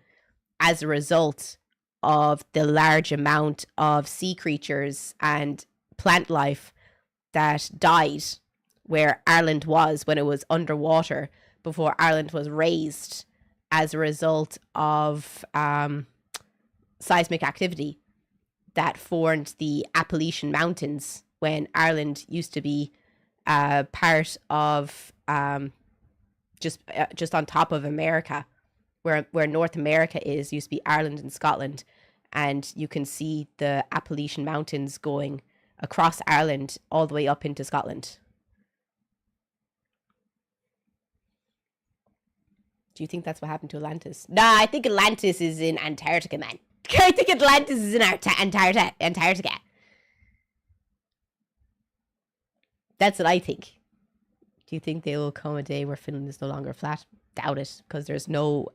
as a result of the large amount of sea creatures and plant life that died where Ireland was when it was underwater before Ireland was raised as a result of seismic activity that formed the Appalachian Mountains when Ireland used to be part of just on top of America, where North America used to be Ireland and Scotland, and you can see the Appalachian Mountains going across Ireland all the way up into Scotland. Do you think that's what happened to Atlantis? Nah, I think Atlantis is in Antarctica, man. I think Atlantis is in Antarctica. That's what I think. Do you think there will come a day where Finland is no longer flat? Doubt it, because there's no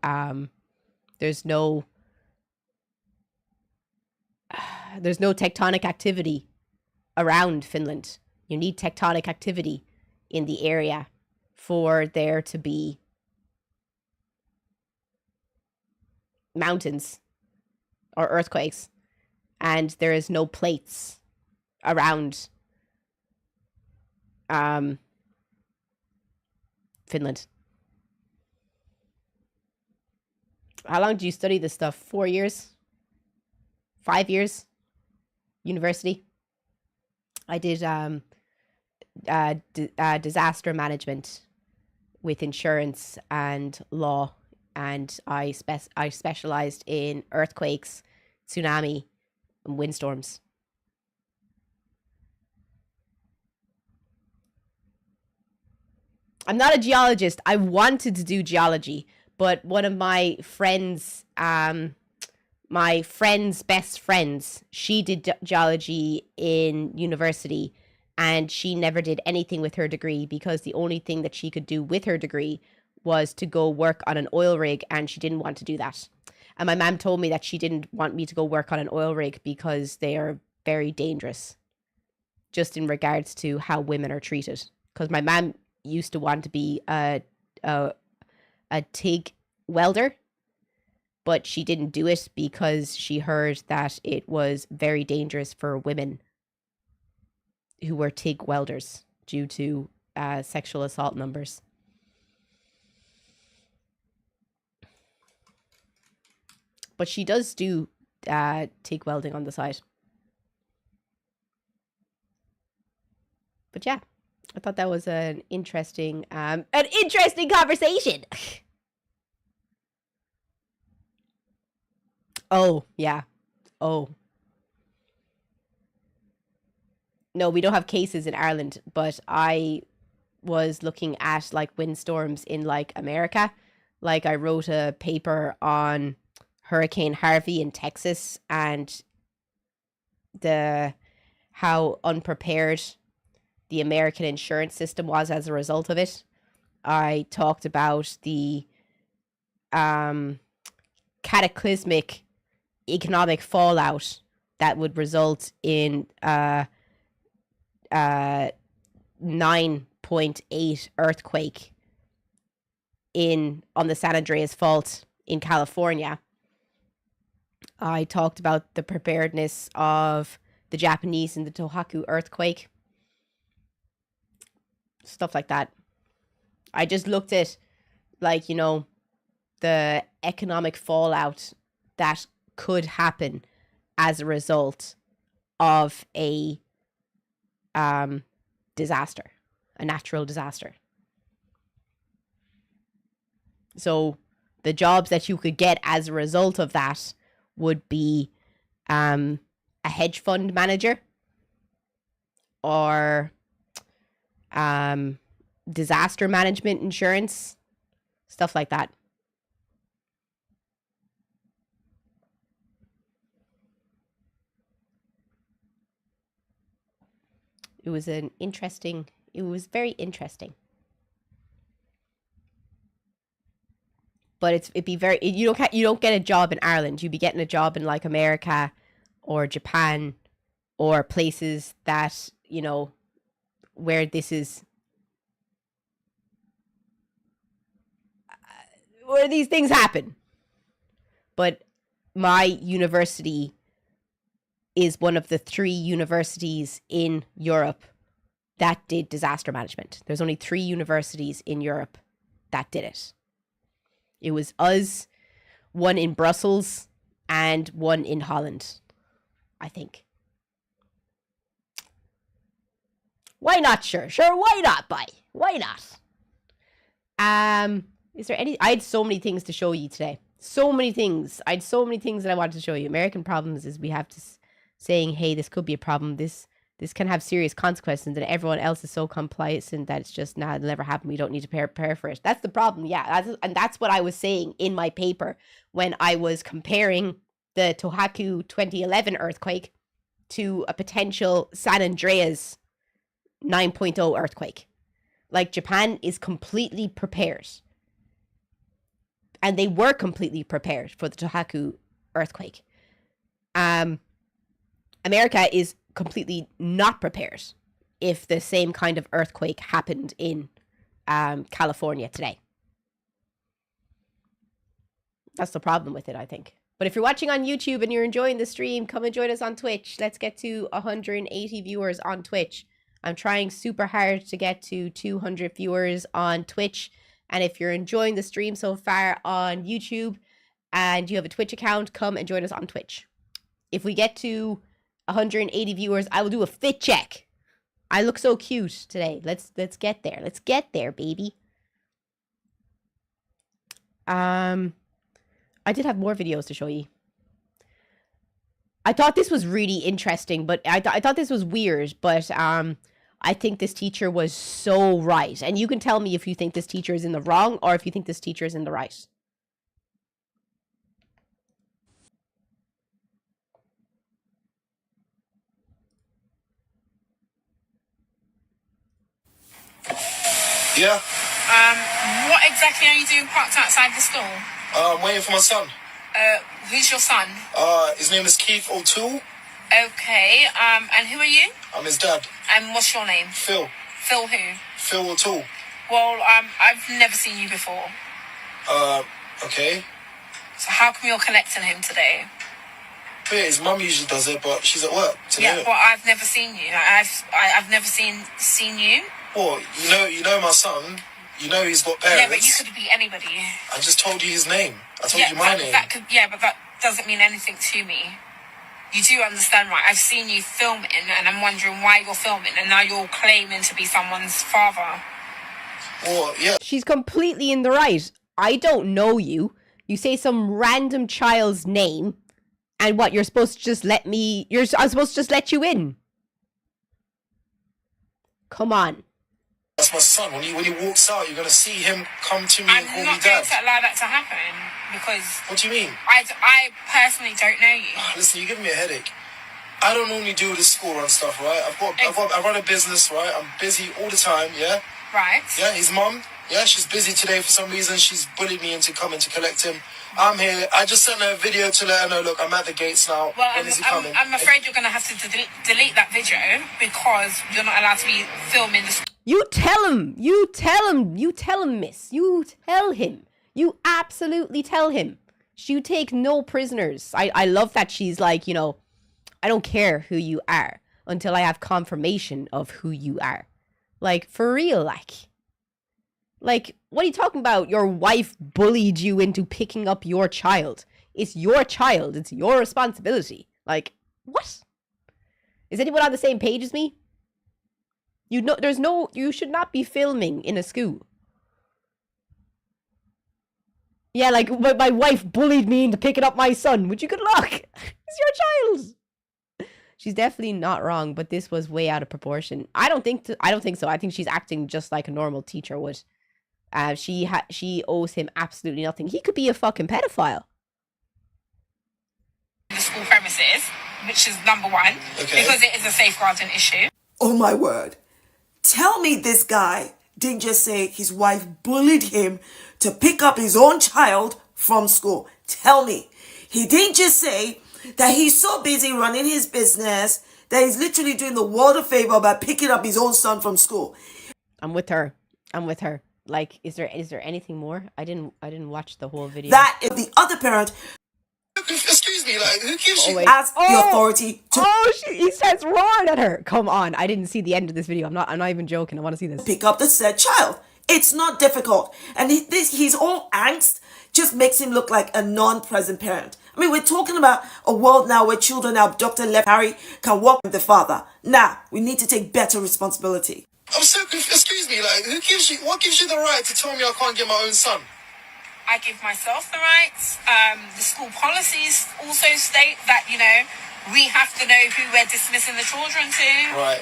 tectonic activity around Finland. You need tectonic activity in the area for there to be mountains or earthquakes, and there is no plates around Finland. How long do you study this stuff? 4 years? 5 years? University? I did disaster management with insurance and law, and I specialized in earthquakes, tsunami, and windstorms. I'm not a geologist. I wanted to do geology, but one of my friends, best friends, she did geology in university, and she never did anything with her degree because the only thing that she could do with her degree was to go work on an oil rig, and she didn't want to do that. And my mom told me that she didn't want me to go work on an oil rig because they are very dangerous. just in regards to how women are treated. Because my mom used to want to be a TIG welder, but she didn't do it because she heard that it was very dangerous for women who were TIG welders due to sexual assault numbers. But she does do TIG welding on the side. But yeah, I thought that was an interesting conversation. Oh, yeah. Oh. No, we don't have cases in Ireland, but I was looking at like windstorms in like America. Like I wrote a paper on Hurricane Harvey in Texas and how unprepared the American insurance system was as a result of it. I talked about the cataclysmic economic fallout that would result in 9.8 earthquake on the San Andreas Fault in California. I talked about the preparedness of the Japanese in the Tohoku earthquake. Stuff like that. I just looked at, like, you know, the economic fallout that could happen as a result of a disaster, a natural disaster. So the jobs that you could get as a result of that would be a hedge fund manager or disaster management insurance, stuff like that. It was very interesting. But you don't get a job in Ireland. You'd be getting a job in like America or Japan or places that, you know, where this is where these things happen. But my university is one of the 3 universities in Europe that did disaster management. There's only 3 universities in Europe that did it. It was us, one in Brussels, and one in Holland, I think. Why not? Sure, why not, bye? Why not? Is there any... I had so many things to show you today. So many things. I had so many things that I wanted to show you. American problems is we have to... saying, hey, this could be a problem. This can have serious consequences, and everyone else is so complacent that it's just, nah, it'll never happen. We don't need to prepare for it. That's the problem. Yeah. That's what I was saying in my paper when I was comparing the Tohoku 2011 earthquake to a potential San Andreas 9.0 earthquake. Like, Japan is completely prepared. And they were completely prepared for the Tohoku earthquake. America is completely not prepared if the same kind of earthquake happened in California today. That's the problem with it, I think. But if you're watching on YouTube and you're enjoying the stream, come and join us on Twitch. Let's get to 180 viewers on Twitch. I'm trying super hard to get to 200 viewers on Twitch. And if you're enjoying the stream so far on YouTube and you have a Twitch account, come and join us on Twitch. If we get to 180 viewers, I will do a fit check. I look so cute today. Let's get there. Let's get there, baby. I did have more videos to show you. I thought this was really interesting, but I thought this was weird, but I think this teacher was so right. And you can tell me if you think this teacher is in the wrong or if you think this teacher is in the right. Yeah. What exactly are you doing parked outside the store? I'm waiting for my son. Who's your son? His name is Keith O'Toole. Okay. And who are you? I'm his dad. And what's your name? Phil. Phil who? Phil O'Toole. Well, I've never seen you before. Okay. So how come you're collecting him today? But yeah, his mum usually does it, but she's at work today. Yeah, but I've never seen you. I've never seen you. Well, you know my son. You know he's got parents. Yeah, but you could be anybody. I just told you his name. I told you my name. But that doesn't mean anything to me. You do understand, right? I've seen you filming, and I'm wondering why you're filming, and now you're claiming to be someone's father. Well, yeah. She's completely in the right. I don't know you. You say some random child's name, and what, you're supposed to just let me... I'm supposed to just let you in. Come on. That's my son. When he walks out, you're going to see him come to me and call me I'm not dad. going to allow that to happen, because... What do you mean? I personally don't know you. Listen, you're giving me a headache. I don't normally do this school run stuff, right? I run a business, right? I'm busy all the time, yeah? Right. Yeah, his mum, yeah, she's busy today for some reason. She's bullied me into coming to collect him. I'm here. I just sent her a video to let her know, look, I'm at the gates now. Well, when is he coming? I'm afraid you're going to have to delete that video, because you're not allowed to be filming the... You tell him. You tell him. You tell him, miss. You tell him. You absolutely tell him. You take no prisoners. I love that she's like, you know, I don't care who you are until I have confirmation of who you are. Like, for real, like. Like, what are you talking about? Your wife bullied you into picking up your child. It's your child. It's your responsibility. Like, what? Is anyone on the same page as me? You know, you should not be filming in a school. Yeah, like, my wife bullied me into picking up my son. Would you good luck? It's your child. She's definitely not wrong, but this was way out of proportion. I don't think so. I think she's acting just like a normal teacher would. She owes him absolutely nothing. He could be a fucking pedophile. The school premises, which is number one, because it is a safeguarding issue. Oh my word. Tell me this guy didn't just say his wife bullied him to pick up his own child from school. Tell me. He didn't just say that he's so busy running his business that he's literally doing the world a favor by picking up his own son from school. I'm with her. Like, is there anything more? I didn't watch the whole video. That is the other parent. Excuse me, like, who gives you... Has the authority to... he starts roaring at her. Come on, I didn't see the end of this video. I'm not even joking. I want to see this. Pick up the said child. It's not difficult. And his whole angst just makes him look like a non-present parent. I mean, we're talking about a world now where children are abducted, left, Harry can walk with the father. Now, we need to take better responsibility. I'm so confused. Excuse me, like, what gives you the right to tell me I can't get my own son? I give myself the rights. The school policies also state that, you know, we have to know who we're dismissing the children to. Right.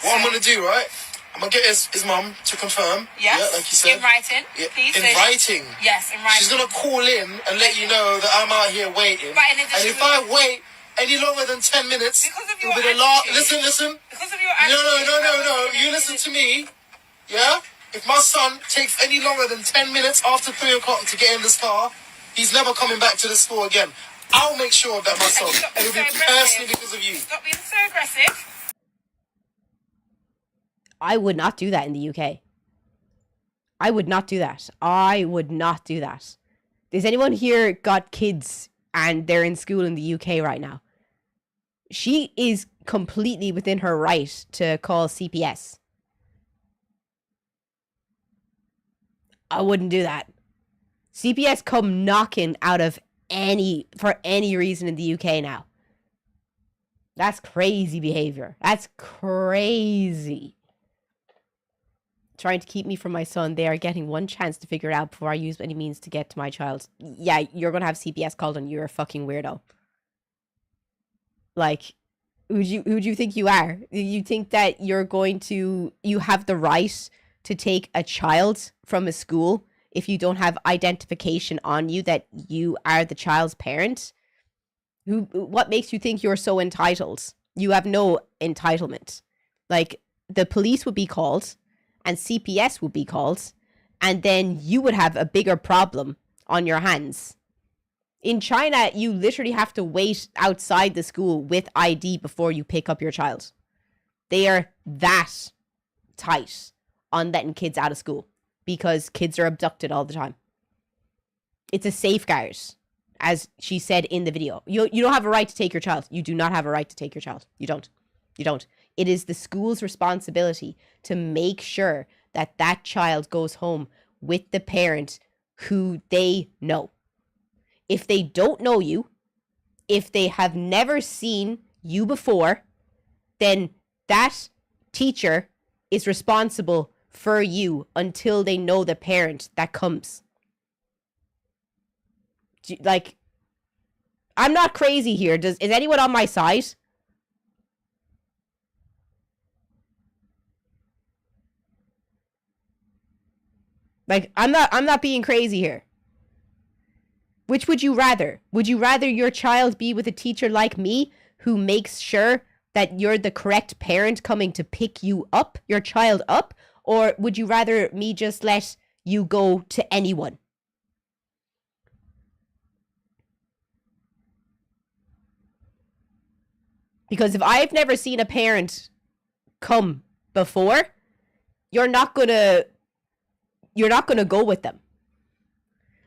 What I'm going to do, right? I'm going to get his mum to confirm. Yes. Yeah, like you said. In writing, yeah, please. In writing? Yes, in writing. She's going to call in and let you know that I'm out here waiting. But in and if I wait any longer than 10 minutes, because of your it'll be the last... attitude. Listen. Because of your attitude. No. You listen to me. Yeah? If my son takes any longer than 10 minutes after 3 o'clock to get in this car, he's never coming back to the school again. I'll make sure of that myself. And it'll be personally because of you. Stop being so aggressive. I would not do that in the UK. I would not do that. Does anyone here got kids and they're in school in the UK right now? She is completely within her right to call CPS. I wouldn't do that. CPS come knocking out of for any reason in the UK now. That's crazy behavior. That's crazy. Trying to keep me from my son. They are getting one chance to figure it out before I use any means to get to my child. Yeah, you're going to have CPS called on you. You're a fucking weirdo. Like, who do you think you are? You think that you have the right to take a child from a school if you don't have identification on you that you are the child's parent? What makes you think you're so entitled? You have no entitlement. Like, the police would be called and CPS would be called, and then you would have a bigger problem on your hands. In China, you literally have to wait outside the school with ID before you pick up your child. They are that tight on letting kids out of school because kids are abducted all the time. It's a safeguard, as she said in the video. You don't have a right to take your child. You do not have a right to take your child. You don't. It is the school's responsibility to make sure that that child goes home with the parent who they know. If they don't know you, if they have never seen you before, then that teacher is responsible for you until they know the parent that comes. Like, I'm not crazy here. Is anyone on my side? Like, I'm not being crazy here. Which would you rather? Would you rather your child be with a teacher like me who makes sure that you're the correct parent coming to pick you up, your child up? Or would you rather me just let you go to anyone? Because if I've never seen a parent come before, you're not gonna go with them.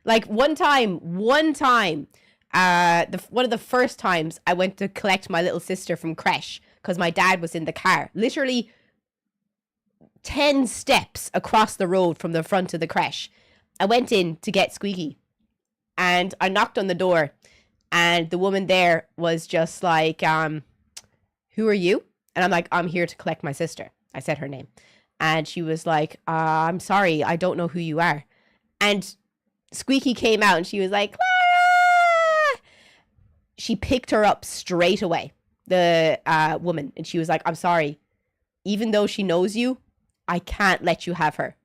Like one time, one of the first times I went to collect my little sister from creche because my dad was in the car, literally 10 steps across the road from the front of the creche. I went in to get Squeaky and I knocked on the door and the woman there was just like, who are you? And I'm like, I'm here to collect my sister. I said her name. And she was like, I'm sorry, I don't know who you are. And Squeaky came out and she was like, Clara! She picked her up straight away, the woman. And she was like, I'm sorry. Even though she knows you, I can't let you have her.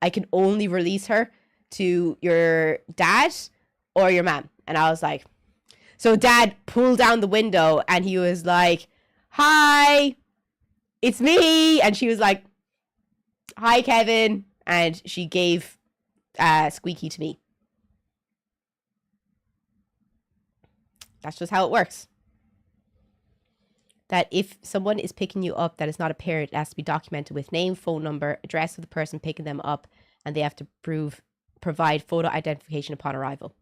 I can only release her to your dad or your mom. And I was like, so dad pulled down the window and he was like, hi, it's me. And she was like, hi, Kevin. And she gave Squeaky to me. That's just how it works. That if someone is picking you up that is not a parent, it has to be documented with name, phone number, address of the person picking them up, and they have to provide photo identification upon arrival.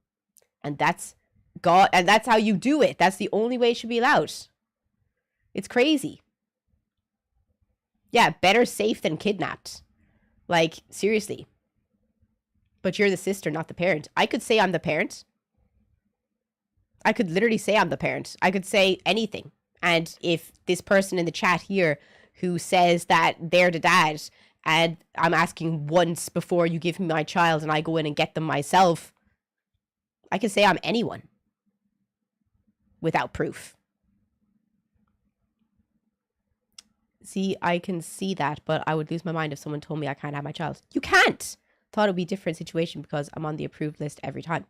And that's how you do it. That's the only way it should be allowed. It's crazy. Yeah, better safe than kidnapped. Like, seriously. But you're the sister, not the parent. I could say I'm the parent. I could literally say I'm the parent. I could say anything. And if this person in the chat here who says that they're the dad and I'm asking once before you give me my child and I go in and get them myself, I can say I'm anyone without proof. See, I can see that, but I would lose my mind if someone told me I can't have my child. You can't! Thought it would be a different situation because I'm on the approved list every time.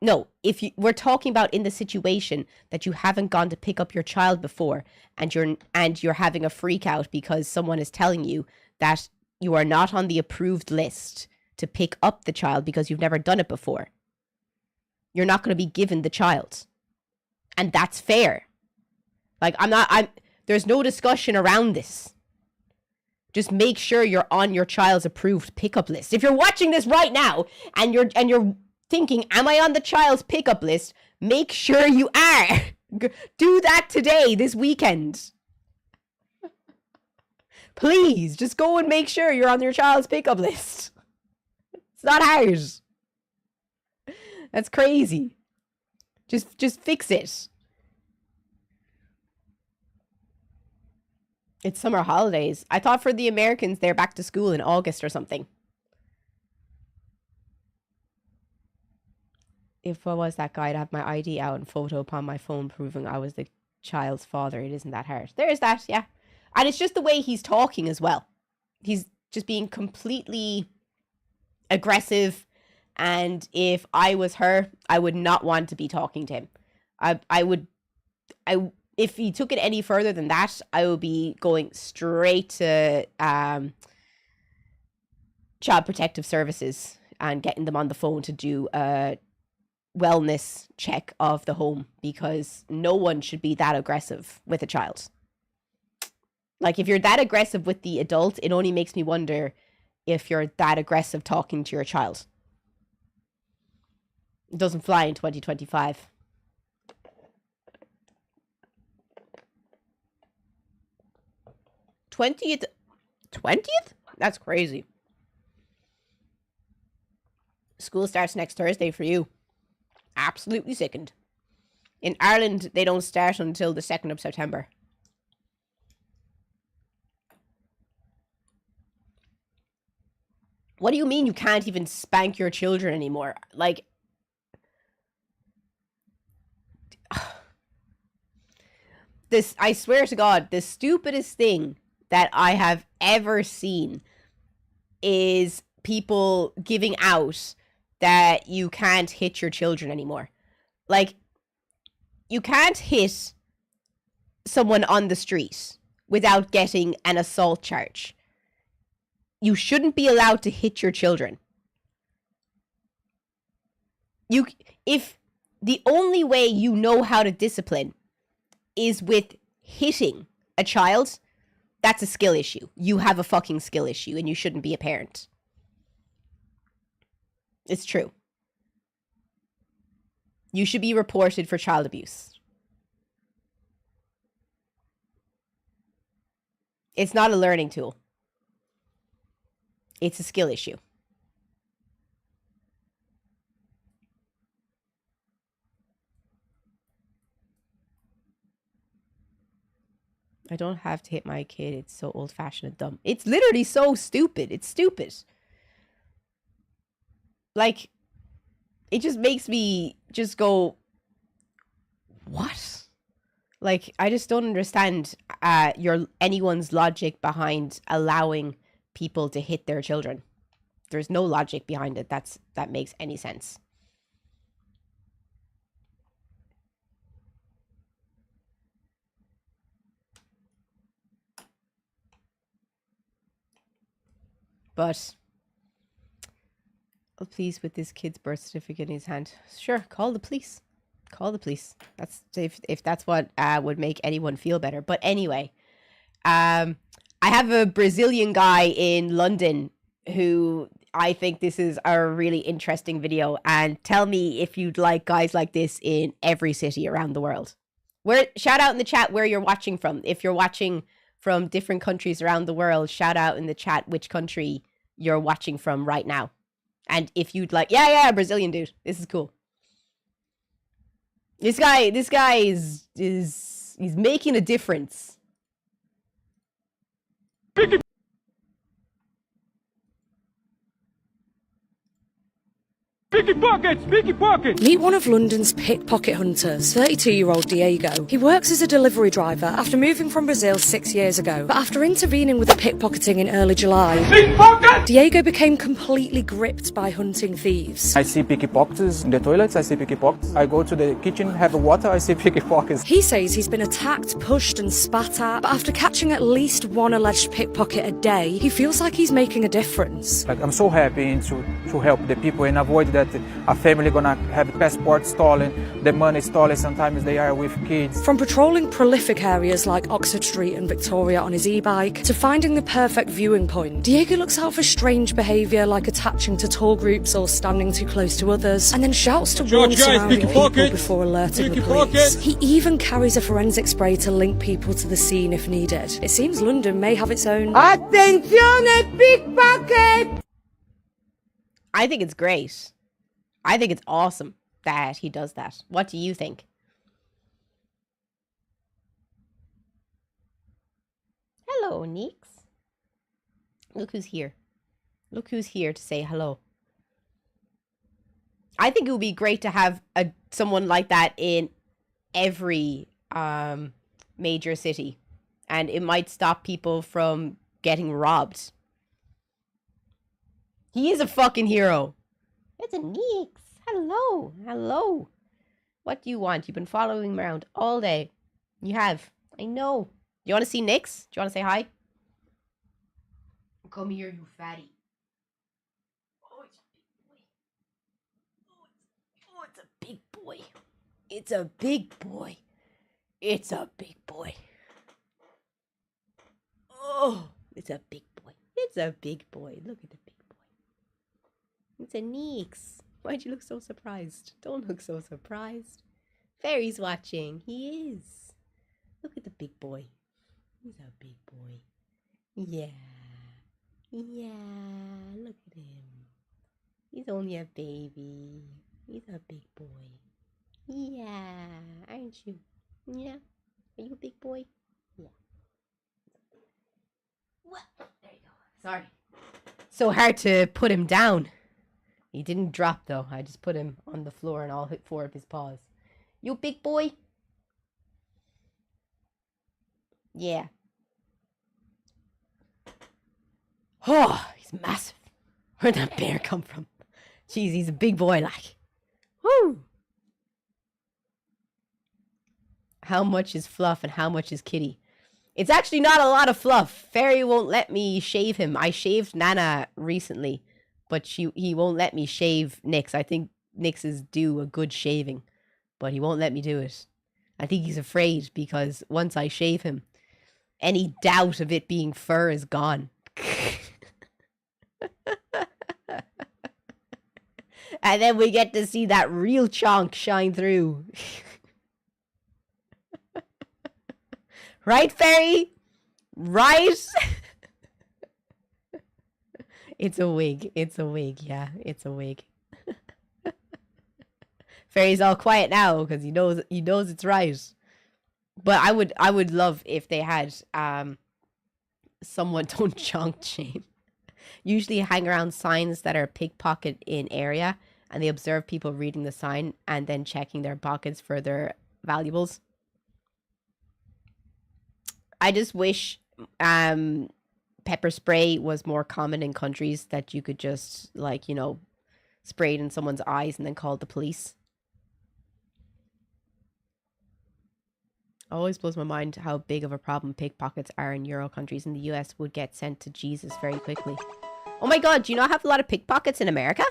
No, we're talking about in the situation that you haven't gone to pick up your child before and you're having a freak out because someone is telling you that you are not on the approved list to pick up the child because you've never done it before. You're not going to be given the child. And that's fair. Like, there's no discussion around this. Just make sure you're on your child's approved pickup list. If you're watching this right now and you're thinking, am I on the child's pickup list? Make sure you are. Do that today, this weekend. Please, just go and make sure you're on your child's pickup list. It's not hard. That's crazy. Just fix it. It's summer holidays. I thought for the Americans, they're back to school in August or something. If I was that guy, I'd have my ID out and photo upon my phone proving I was the child's father. It isn't that hard. There's that, yeah. And it's just the way he's talking as well. He's just being completely aggressive. And if I was her, I would not want to be talking to him. If he took it any further than that, I would be going straight to Child Protective Services and getting them on the phone to do a wellness check of the home, because no one should be that aggressive with a child. Like, if you're that aggressive with the adult, it only makes me wonder if you're that aggressive talking to your child. It doesn't fly in 2025. '20th? That's crazy. School starts next Thursday for you. Absolutely sickened. In Ireland, they don't start until the 2nd of September. What do you mean you can't even spank your children anymore? Like, this, I swear to God, the stupidest thing that I have ever seen is people giving out that you can't hit your children anymore. Like, you can't hit someone on the street without getting an assault charge. You shouldn't be allowed to hit your children. If the only way you know how to discipline is with hitting a child, that's a skill issue. You have a fucking skill issue and you shouldn't be a parent. It's true. You should be reported for child abuse. It's not a learning tool. It's a skill issue. I don't have to hit my kid. It's so old-fashioned and dumb. It's literally so stupid. It's stupid. Like, it just makes me just go, what? Like, I just don't understand anyone's logic behind allowing people to hit their children. There's no logic behind it that makes any sense. But, oh, please, with this kid's birth certificate in his hand. Sure, call the police. Call the police. That's if that's what would make anyone feel better. But anyway, I have a Brazilian guy in London who I think this is a really interesting video. And tell me if you'd like guys like this in every city around the world. Shout out in the chat where you're watching from. If you're watching from different countries around the world, shout out in the chat which country you're watching from right now. And if you'd like, yeah, Brazilian dude, this is cool. This guy is he's making a difference. Pickpocket! Meet one of London's pickpocket hunters, 32-year-old Diego. He works as a delivery driver after moving from Brazil 6 years ago. But after intervening with the pickpocketing in early July, Diego became completely gripped by hunting thieves. I see pickpockets in the toilets, I see pickpockets. I go to the kitchen, have water, I see pickpockets. He says he's been attacked, pushed and spat at, but after catching at least one alleged pickpocket a day, he feels like he's making a difference. Like, I'm so happy to help the people and avoid that a family gonna have passport stolen, the money stolen, sometimes they are with kids. From patrolling prolific areas like Oxford Street and Victoria on his e-bike, to finding the perfect viewing point, Diego looks out for strange behaviour like attaching to tall groups or standing too close to others, and then shouts to warn surrounding people before alerting the police. He even carries a forensic spray to link people to the scene if needed. It seems London may have its own... Attenzione, pickpocket! I think it's great. I think it's awesome that he does that. What do you think? Hello, Neeks. Look who's here. Look who's here to say hello. I think it would be great to have someone like that in every major city. And it might stop people from getting robbed. He is a fucking hero. It's a Neeks. Hello. Hello. What do you want? You've been following me around all day. You have. I know. Do you want to see Nix? Do you want to say hi? Come here, you fatty. Oh, it's a big boy. It's a big boy. It's a big boy. Oh, it's a big boy. It's a big boy. Look at the big boy. It's a Nix. Why'd you look so surprised? Don't look so surprised. Fairy's watching. He is. Look at the big boy. He's a big boy. Yeah. Yeah. Look at him. He's only a baby. He's a big boy. Yeah. Aren't you? Yeah. Are you a big boy? Yeah. What? There you go. Sorry. So hard to put him down. He didn't drop though. I just put him on the floor and all 4 of his paws. You big boy? Yeah. Oh, he's massive. Where'd that bear come from? Jeez, he's a big boy like. Woo! How much is Fluff and how much is Kitty? It's actually not a lot of fluff. Fairy won't let me shave him. I shaved Nana recently, but he won't let me shave Nyx. I think Nyx is due a good shaving, but he won't let me do it. I think he's afraid because once I shave him, any doubt of it being fur is gone. And then we get to see that real chonk shine through. Right, Fairy? Right? It's a wig. It's a wig. Yeah, it's a wig. Fairy's all quiet now because he knows it's right. But I would love if they had someone don't chonk shame. Usually hang around signs that are pickpocket in area and they observe people reading the sign and then checking their pockets for their valuables. I just wish pepper spray was more common in countries that you could just, like, you know, spray it in someone's eyes and then call the police. Always blows my mind how big of a problem pickpockets are in Euro countries. In the US would get sent to Jesus very quickly. Oh my god, do you not have a lot of pickpockets in America?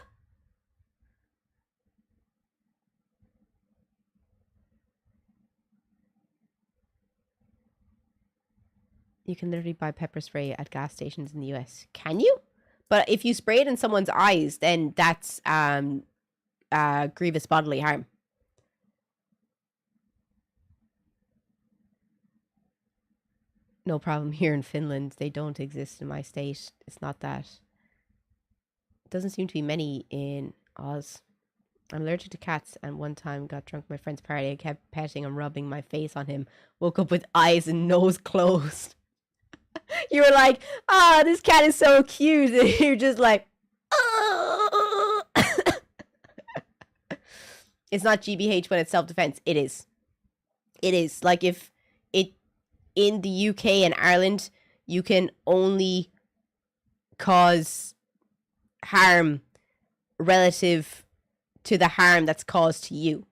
You can literally buy pepper spray at gas stations in the US. Can you? But if you spray it in someone's eyes, then that's grievous bodily harm. No problem here in Finland. They don't exist in my state. It's not that. Doesn't seem to be many in Oz. I'm allergic to cats and one time got drunk at my friend's party. I kept petting and rubbing my face on him. Woke up with eyes and nose closed. You were like, oh, this cat is so cute. And you're just like, oh. It's not GBH when it's self-defense. It is. It is. Like if it in the UK and Ireland, you can only cause harm relative to the harm that's caused to you.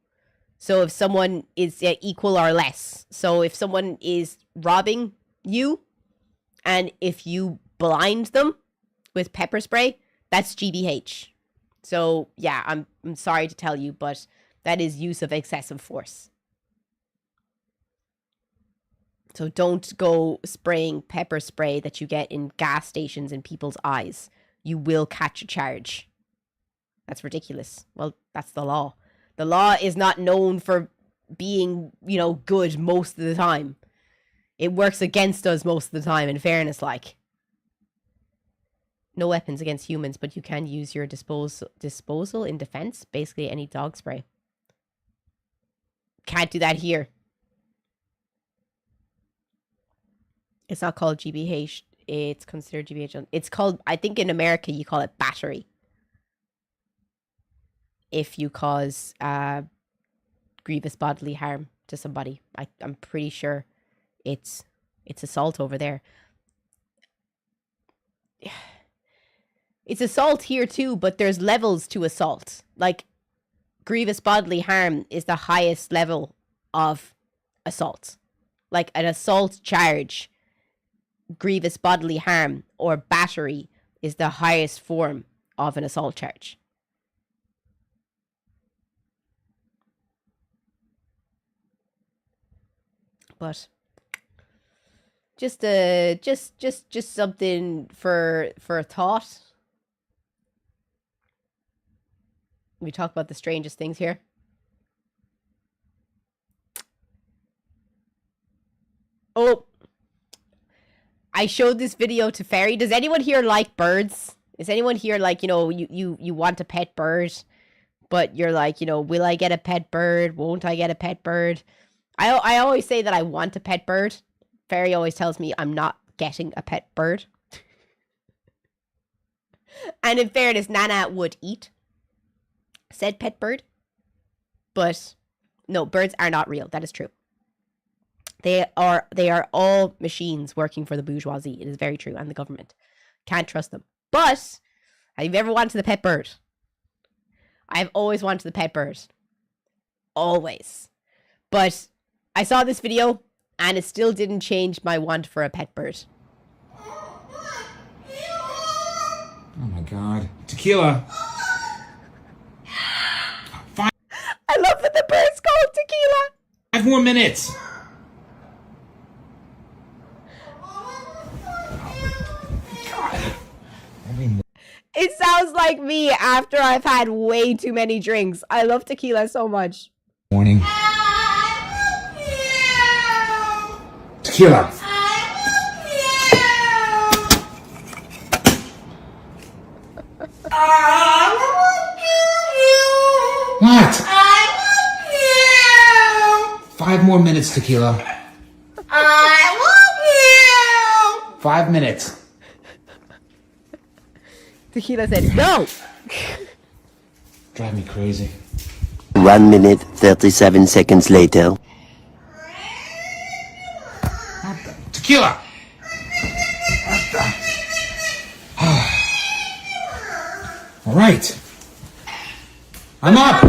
So if someone is equal or less. So if someone is robbing you, and if you blind them with pepper spray, that's GBH. So yeah, I'm sorry to tell you, but that is use of excessive force. So don't go spraying pepper spray that you get in gas stations in people's eyes. You will catch a charge. That's ridiculous. Well, that's the law. The law is not known for being, you know, good most of the time. It works against us most of the time, in fairness, No weapons against humans, but you can use your disposal in defense. Basically, any dog spray. Can't do that here. It's not called GBH. It's considered GBH. It's called, I think in America, you call it battery. If you cause grievous bodily harm to somebody. I'm pretty sure it's assault over there. It's assault here too, but there's levels to assault. Like, grievous bodily harm is the highest level of assault. Like an assault charge, grievous bodily harm, or battery is the highest form of an assault charge. But Just something for a thought. We talk about the strangest things here. Oh, I showed this video to Fairy. Does anyone here like birds? Is anyone here like, you know, you want a pet bird, but you're like, you know, will I get a pet bird? Won't I get a pet bird? I always say that I want a pet bird. Fairy always tells me I'm not getting a pet bird. And in fairness, Nana would eat said pet bird. But no, birds are not real. That is true. They are all machines working for the bourgeoisie. It is very true. And the government. Can't trust them. But have you ever wanted the pet bird? I've always wanted the pet bird. Always. But I saw this video and it still didn't change my want for a pet bird. Oh my god. Tequila. I love that the bird's called Tequila. 5 more minutes. It sounds like me after I've had way too many drinks. I love tequila so much. Morning. Tequila. What? 5 more minutes, Tequila. 5 minutes. Tequila said, no! Drive me crazy. 1 minute, 37 seconds later. Tequila! All right. I'm up.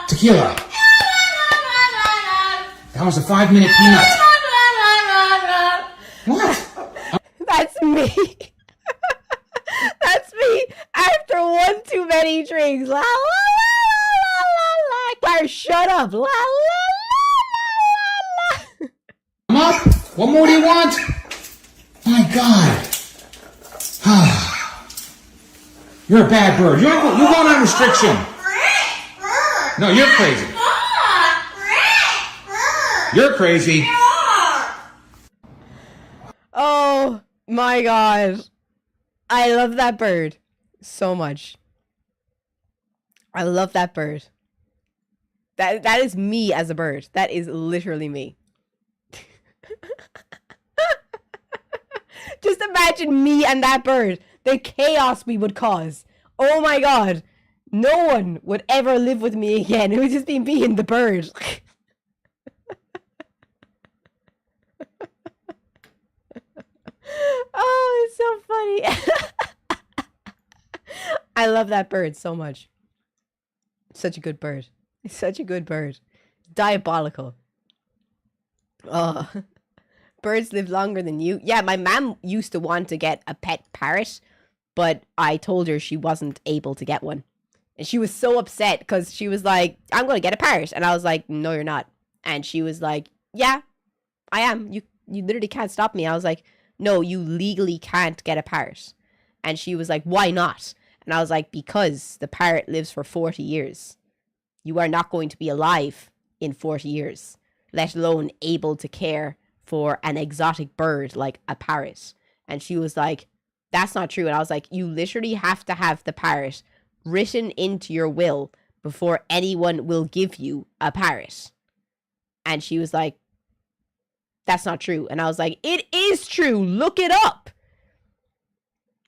Tequila. That was a 5-minute peanut. What? That's me. That's me after one too many drinks. La la la la la la. Clara, shut up. La la la la la. I'm up. What more do you want? My God. You're a bad bird. You're going on restriction. No, you're crazy. You're crazy. Oh my God. I love that bird so much. I love that bird. That is me as a bird. That is literally me. Just imagine me and that bird. The chaos we would cause. Oh my God. No one would ever live with me again. It would just be me and the bird. Oh, it's so funny. I love that bird so much. Such a good bird. It's such a good bird. Diabolical. Oh. Birds live longer than you. Yeah, my mom used to want to get a pet parrot, but I told her she wasn't able to get one. And she was so upset because she was like, I'm going to get a parrot. And I was like, no, you're not. And she was like, yeah, I am. You literally can't stop me. I was like, no, you legally can't get a parrot. And she was like, why not? And I was like, because the parrot lives for 40 years. You are not going to be alive in 40 years, let alone able to care for an exotic bird like a parrot. And she was like, that's not true. And I was like, you literally have to have the parrot written into your will before anyone will give you a parrot. And she was like, that's not true. And I was like, it is true. Look it up.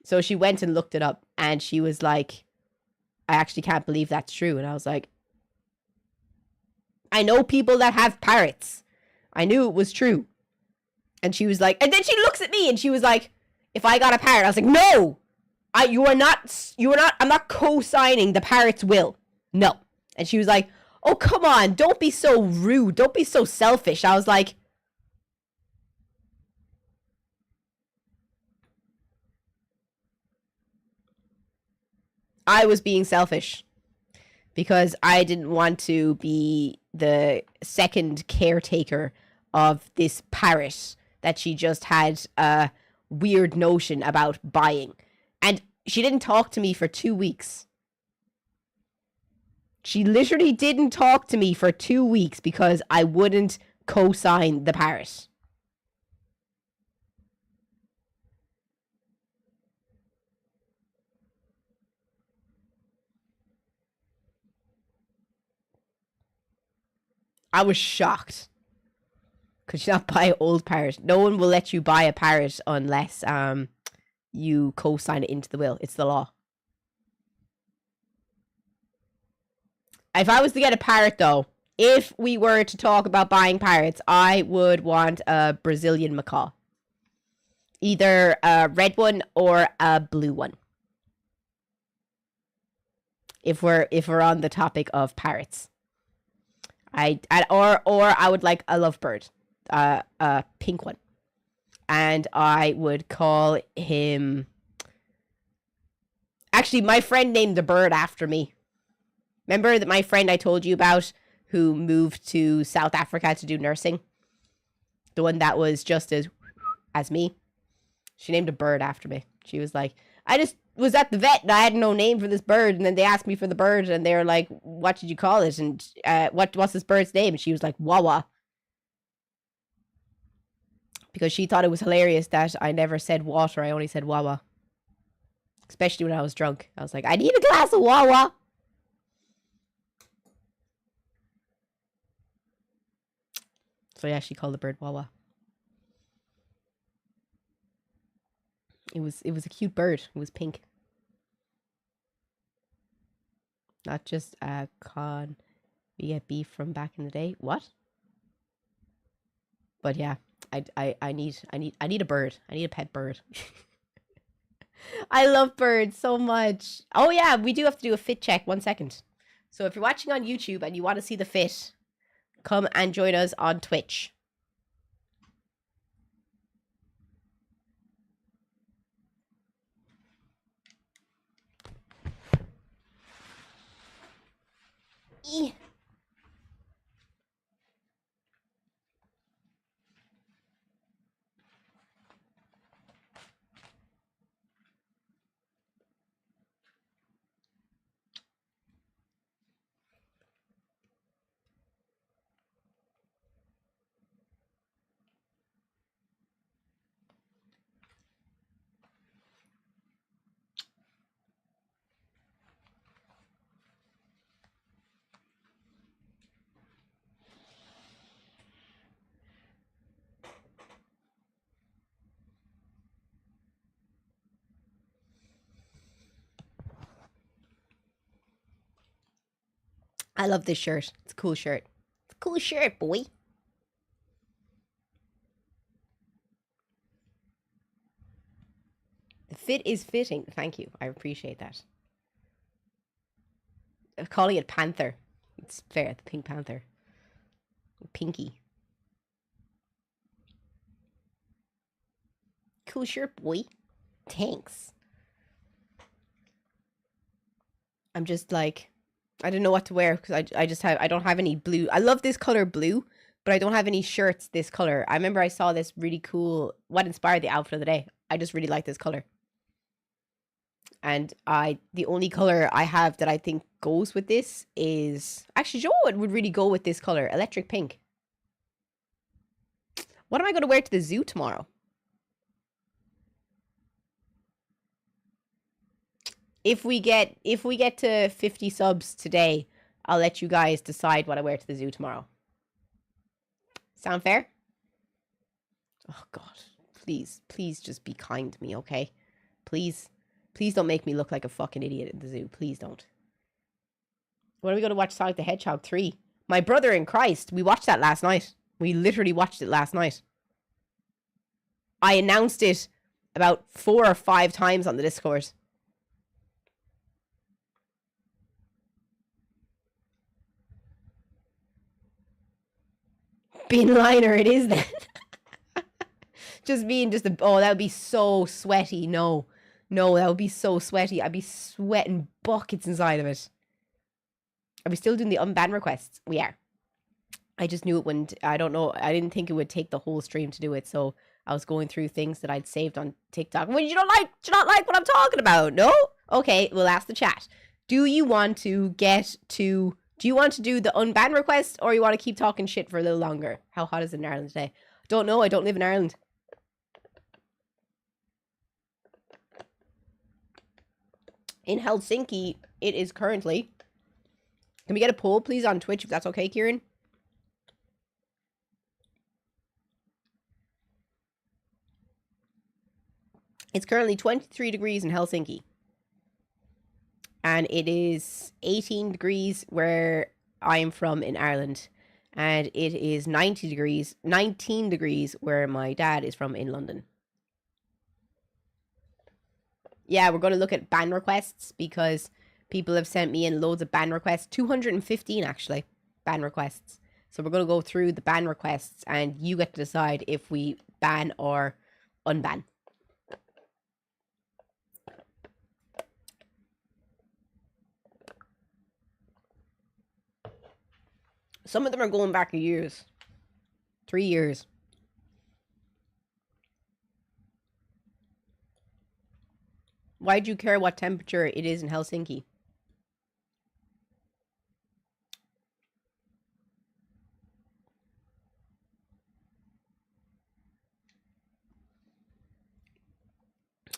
So she went and looked it up and she was like, I actually can't believe that's true. And I was like, I know people that have parrots. I knew it was true. And she was like, and then she looks at me and she was like, if I got a parrot, I was like, no, I'm not co-signing the parrot's will. No. And she was like, oh, come on. Don't be so rude. Don't be so selfish. I was like, I was being selfish because I didn't want to be the second caretaker of this parrot that she just had a weird notion about buying. And she didn't talk to me for 2 weeks. She literally didn't talk to me for 2 weeks because I wouldn't co-sign the parrot. I was shocked. Could you not buy an old parrot? No one will let you buy a parrot unless you co-sign it into the will. It's the law. If I was to get a parrot, though, if we were to talk about buying parrots, I would want a Brazilian macaw. Either a red one or a blue one. If we're on the topic of parrots. Or I would like a lovebird. A pink one. And I would call him... Actually, my friend named the bird after me. Remember that my friend I told you about who moved to South Africa to do nursing? The one that was just as me? She named a bird after me. She was like, I just was at the vet and I had no name for this bird. And then they asked me for the bird and they were like, what did you call it? And what's this bird's name? And she was like, Wawa. Because she thought it was hilarious that I never said water. I only said Wawa. Especially when I was drunk. I was like, I need a glass of Wawa. So yeah, she called the bird Wawa. It was a cute bird. It was pink. Not just a con. We get beef from back in the day. What? But yeah, I need a bird. I need a pet bird. I love birds so much. Oh yeah, we do have to do a fit check. 1 second. So if you're watching on YouTube and you want to see the fit, come and join us on Twitch. I love this shirt. It's a cool shirt. It's a cool shirt, boy. The fit is fitting. Thank you. I appreciate that. I'm calling it Panther. It's fair. The Pink Panther. Pinky. Cool shirt, boy. Thanks. I'm just like... I don't know what to wear because I don't have any blue. I love this color blue, but I don't have any shirts this color. I remember I saw this really cool, what inspired the outfit of the day. I just really like this color. And the only color I have that I think goes with this is, actually, you know what would really go with this color? Electric pink. What am I going to wear to the zoo tomorrow? If we get to 50 subs today, I'll let you guys decide what I wear to the zoo tomorrow. Sound fair? Oh God, please just be kind to me, okay? Please don't make me look like a fucking idiot at the zoo. Please don't. When are we going to watch Sonic the Hedgehog 3? My brother in Christ, we watched that last night. We literally watched it last night. I announced it about 4 or 5 times on the Discord. Bin liner it is then. Just being just oh, that would be so sweaty. No, that would be so sweaty. I'd be sweating buckets inside of it. Are we still doing the unban requests? We are. I just knew it wouldn't. I don't know. I didn't think it would take the whole stream to do it. So I was going through things that I'd saved on TikTok. Well, you don't like? Do you not like what I'm talking about? No? Okay, we'll ask the chat. Do you want to get to? Do you want to do the unban request, or you want to keep talking shit for a little longer? How hot is it in Ireland today? Don't know. I don't live in Ireland. In Helsinki, it is currently. Can we get a poll, please, on Twitch, if that's okay, Kieran? It's currently 23 degrees in Helsinki. And it is 18 degrees where I am from in Ireland. And it is 19 degrees where my dad is from in London. Yeah, we're going to look at ban requests because people have sent me in loads of ban requests. 215, actually, ban requests. So we're going to go through the ban requests and you get to decide if we ban or unban. Some of them are going back years. 3 years. Why do you care what temperature it is in Helsinki?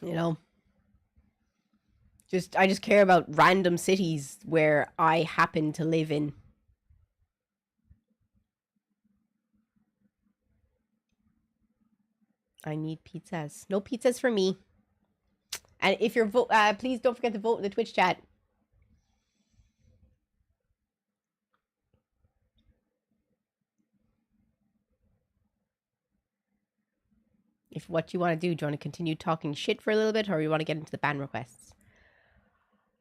You know, I just care about random cities where I happen to live in. I need pizzas. No pizzas for me. And if you're please don't forget to vote in the Twitch chat. If what you want to do you want to continue talking shit for a little bit, or you want to get into the ban requests?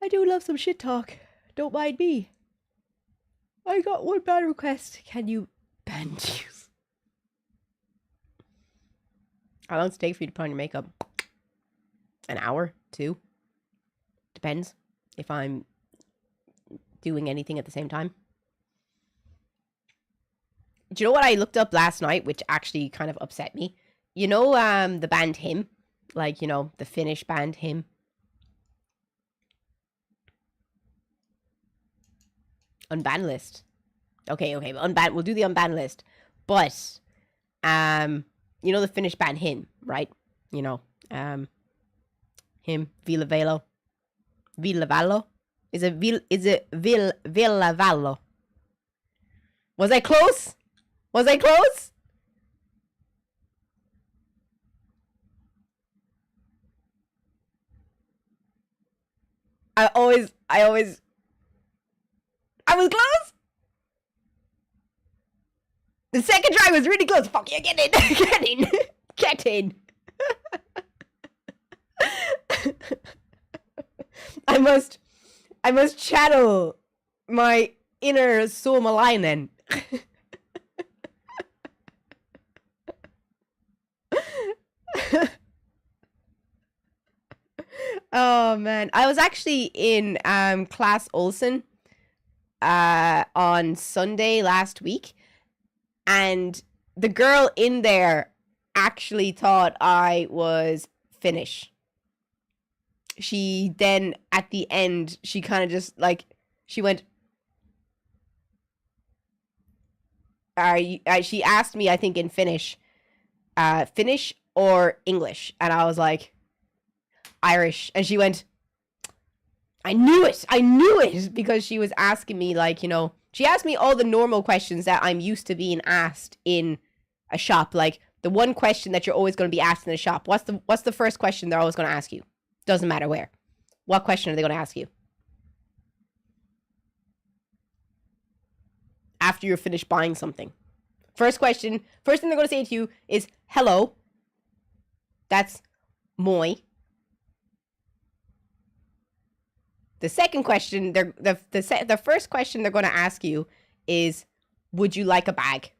I do love some shit talk. Don't mind me. I got one ban request. Can you ban juice? How long does it take for you to put on your makeup? An hour? 2? Depends if I'm doing anything at the same time. Do you know what I looked up last night, which actually kind of upset me? You know the band Him? Like, you know, the Finnish band Him. Unban list. Okay, unban. We'll do the unban list. But, you know the Finnish band Him, right? You know, Him, Villavallo. Villavallo? Is it Villavallo? Was I close? Was I close? I was close. The second try was really close. Fuck yeah, get in. Get in. Get in. I must channel my inner Suomalainen. Oh man, I was actually in Class Olsen on Sunday last week, and the girl in there actually thought I was Finnish. She then at the end she kind of just like she went she asked me, I think in Finnish or English, and I was like Irish, and she went, I knew it, because she was asking me, like, you know, she asked me all the normal questions that I'm used to being asked in a shop, like the one question that you're always going to be asked in a shop. What's the first question they're always going to ask you? Doesn't matter where. What question are they going to ask you? After you're finished buying something. First thing they're going to say to you is, hello. That's moi. The second question, the first question they're going to ask you is, would you like a bag?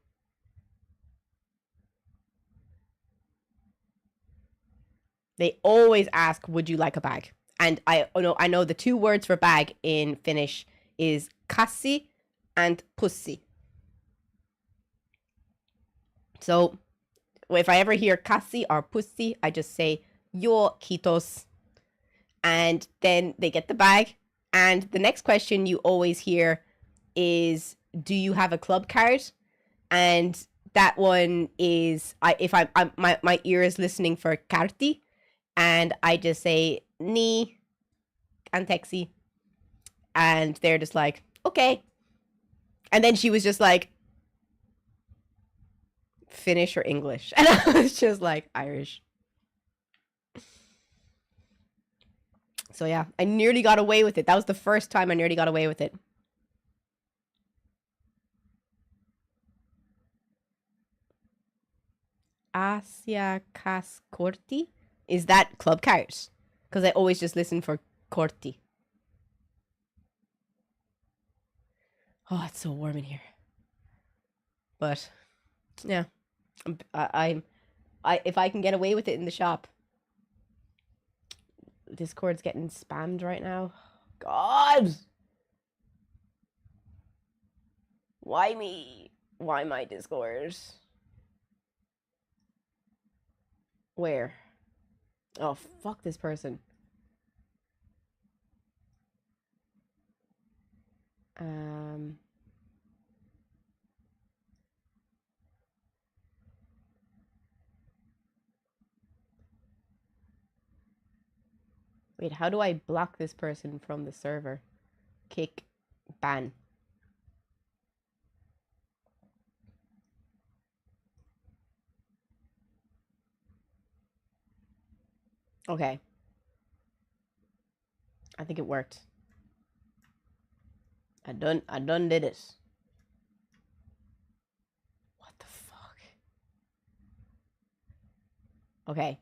They always ask, would you like a bag? And I know the two words for bag in Finnish is kassi and pussi. So if I ever hear casi or pussy, I just say yo quitos. And then they get the bag. And the next question you always hear is, do you have a club card? And that one is, my ear is listening for carti, and I just say ni and texi, and they're just like, okay. And then she was just like, Finnish or English? And I was just like, Irish. So yeah, I nearly got away with it. That was the first time I nearly got away with it. Asia Cascorti? Is that club cards? Because I always just listen for Corti. Oh, it's so warm in here. But yeah, if I can get away with it in the shop. Discord's getting spammed right now. God! Why me? Why my Discord? Where? Oh, fuck this person. Wait, how do I block this person from the server? Kick, ban. Okay. I think it worked. I done did it. What the fuck? Okay.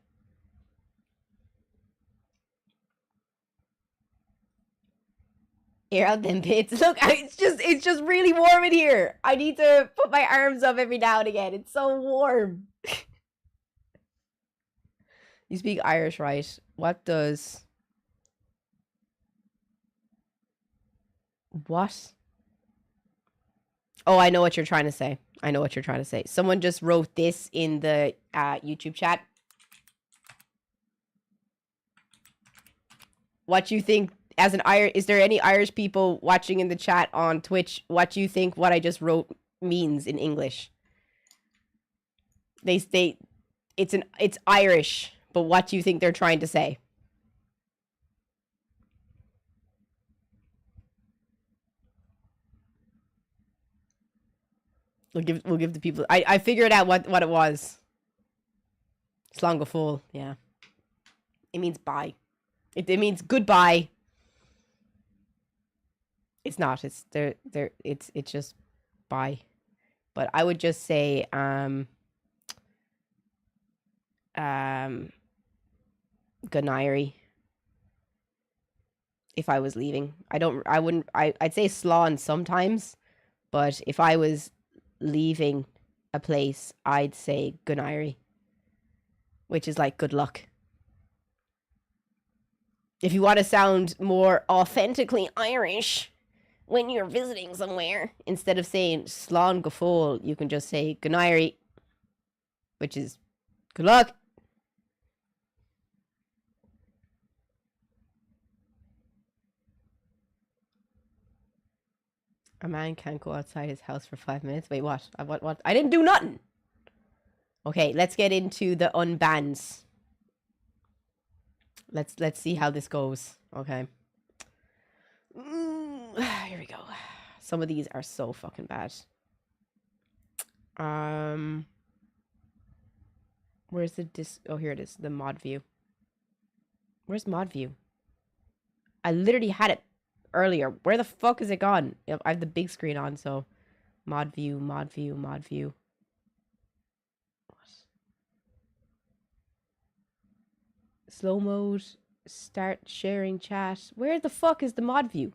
Air out them pits. Look, it's just really warm in here. I need to put my arms up every now and again. It's so warm. You speak Irish, right? What does... What? Oh, I know what you're trying to say. I know what you're trying to say. Someone just wrote this in the YouTube chat. What you think as an Irish... Is there any Irish people watching in the chat on Twitch? What do you think what I just wrote means in English? It's Irish, but what do you think they're trying to say? We'll give the people... I figured out what it was. Slangafol, yeah. It means bye. It means goodbye. It's not. It's it's just bye. But I would just say Gunairy if I was leaving. I'd say Slán sometimes, but if I was leaving a place, I'd say Gunairy, which is like good luck. If you want to sound more authentically Irish when you're visiting somewhere, instead of saying Slán go fóill, you can just say Gunairy, which is good luck. A man can't go outside his house for 5 minutes. Wait, what? What? I didn't do nothing. Okay, let's get into the unbans. Let's see how this goes. Okay. Here we go. Some of these are so fucking bad. Where's the oh, here it is. The mod view. Where's mod view? I literally had it earlier. Where the fuck is it gone? I have the big screen on, so mod view, mod view, mod view. What? Slow mode, start sharing chat. Where the fuck is the mod view?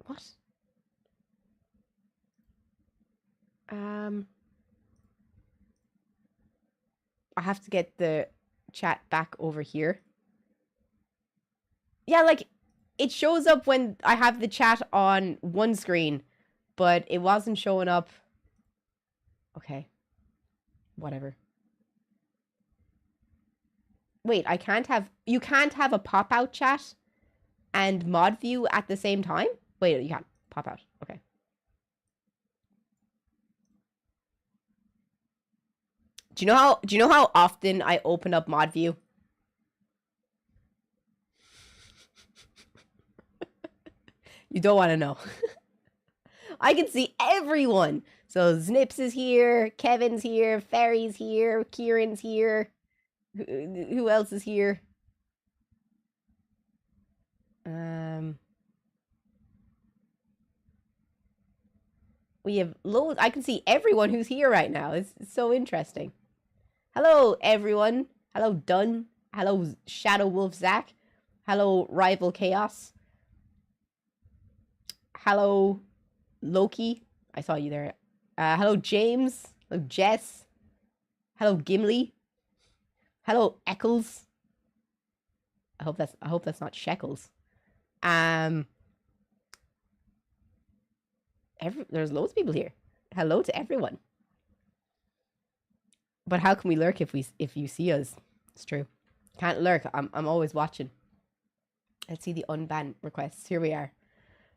What? I have to get the chat back over here. Yeah, like, it shows up when I have the chat on one screen, but it wasn't showing up. Okay. Whatever. Wait, you can't have a pop-out chat and mod view at the same time? Wait, you can't. Pop out. Okay. Do you know how often I open up mod view? You don't want to know. I can see everyone. So Snips is here, Kevin's here, Ferry's here, Kieran's here. Who else is here? We have loads. I can see everyone who's here right now. It's so interesting. Hello, everyone. Hello, Dunn. Hello, Shadow Wolf Zach. Hello, Rival Chaos. Hello, Loki. I saw you there. Hello, James. Hello, Jess. Hello, Gimli. Hello, Eccles. I hope that's not Shekels. There's loads of people here. Hello to everyone. But how can we lurk if you see us? It's true. Can't lurk. I'm always watching. Let's see the unban requests. Here we are.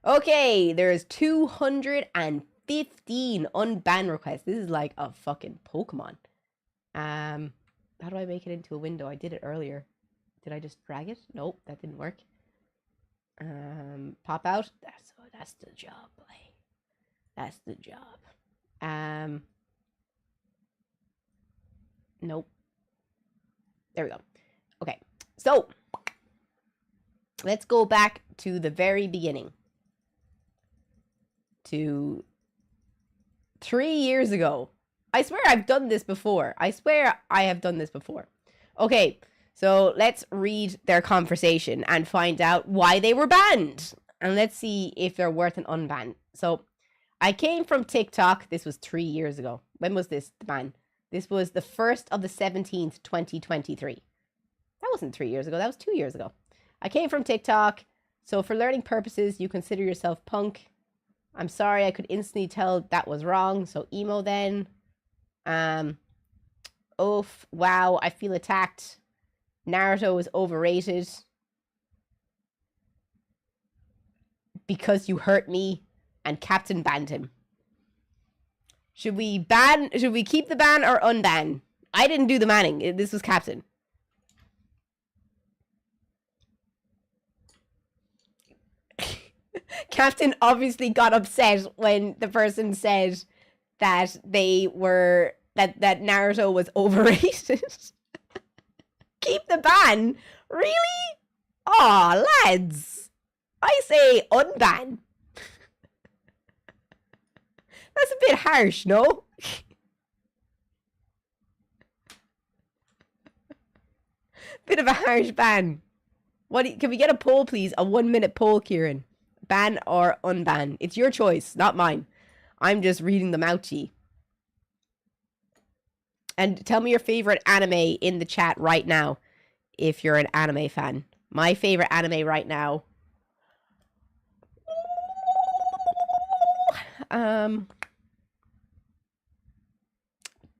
Okay, there's 215 unban requests. This is like a fucking Pokemon. How do I make it into a window? I did it earlier. Did I just drag it? Nope, that didn't work. Pop out. That's the job, boy. That's the job. Nope. There we go. Okay, so let's go back to the very beginning. To 3 years ago. I swear I've done this before. I swear I have done this before. Okay, so let's read their conversation and find out why they were banned. And let's see if they're worth an unban. So, I came from TikTok. This was 3 years ago. When was this ban? This was the 1st of the 17th, 2023. That wasn't 3 years ago. That was 2 years ago. I came from TikTok. So, for learning purposes, you consider yourself punk. I'm sorry, I could instantly tell that was wrong. So, emo then. Oof, wow, I feel attacked. Naruto is overrated. Because you hurt me. And Captain banned him. Should we keep the ban or unban? I didn't do the manning. This was Captain. Captain obviously got upset when the person said that that Naruto was overrated. Keep the ban? Really? Aw, lads. I say unban. That's a bit harsh, no? Bit of a harsh ban. Can we get a poll, please? A 1 minute poll, Kieran. Ban or unban? It's your choice, not mine. I'm just reading them out to you. And tell me your favorite anime in the chat right now, if you're an anime fan. My favorite anime right now.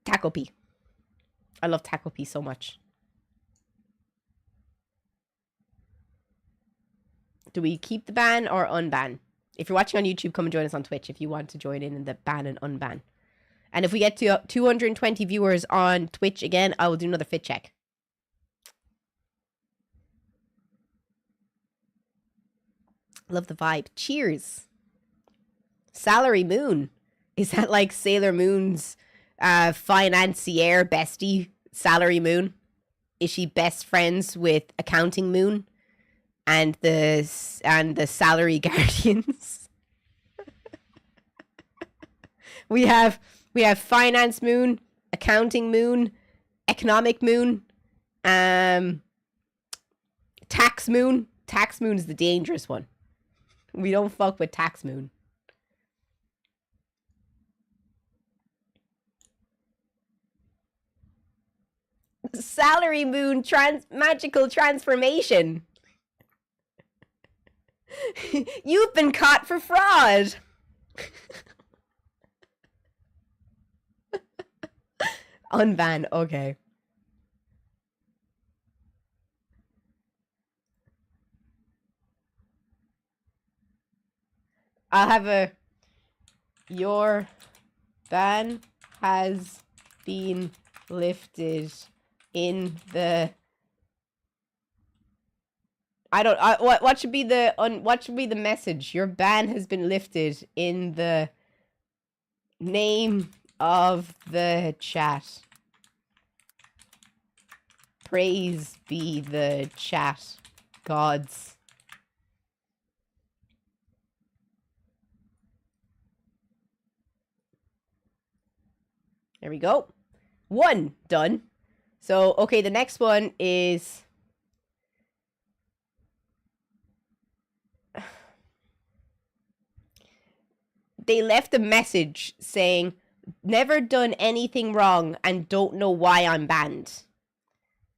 Taco P. I love Taco P so much. Do we keep the ban or unban? If you're watching on YouTube, come and join us on Twitch if you want to join in the ban and unban. And if we get to 220 viewers on Twitch again, I will do another fit check. Love the vibe. Cheers. Salary Moon. Is that like Sailor Moon's financier bestie, Salary Moon? Is she best friends with Accounting Moon and the Salary Guardians? we have Finance Moon, Accounting Moon, Economic Moon, Tax Moon. Tax Moon is the dangerous one. We don't fuck with Tax Moon. Salary Moon magical transformation. You've been caught for fraud. Unban, okay. I'll have a... Your ban has been lifted in the... what should be the message? Your ban has been lifted in the name of the chat. Praise be the chat gods. There we go. 1 done. So, okay, the next one is... They left a message saying, never done anything wrong and don't know why I'm banned.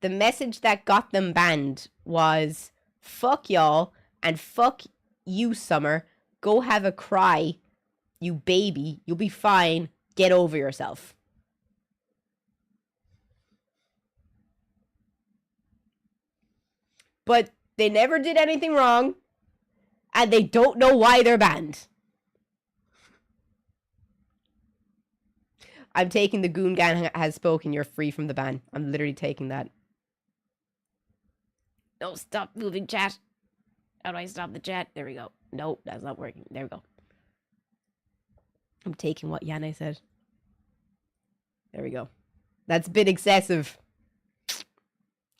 The message that got them banned was, fuck y'all and fuck you, Summer. Go have a cry, you baby. You'll be fine. Get over yourself. But they never did anything wrong and they don't know why they're banned. I'm taking the Goon Gang has spoken. You're free from the ban. I'm literally taking that. No, stop moving, chat. How do I stop the chat? There we go. No, that's not working. There we go. I'm taking what Yanne said. There we go. That's a bit excessive.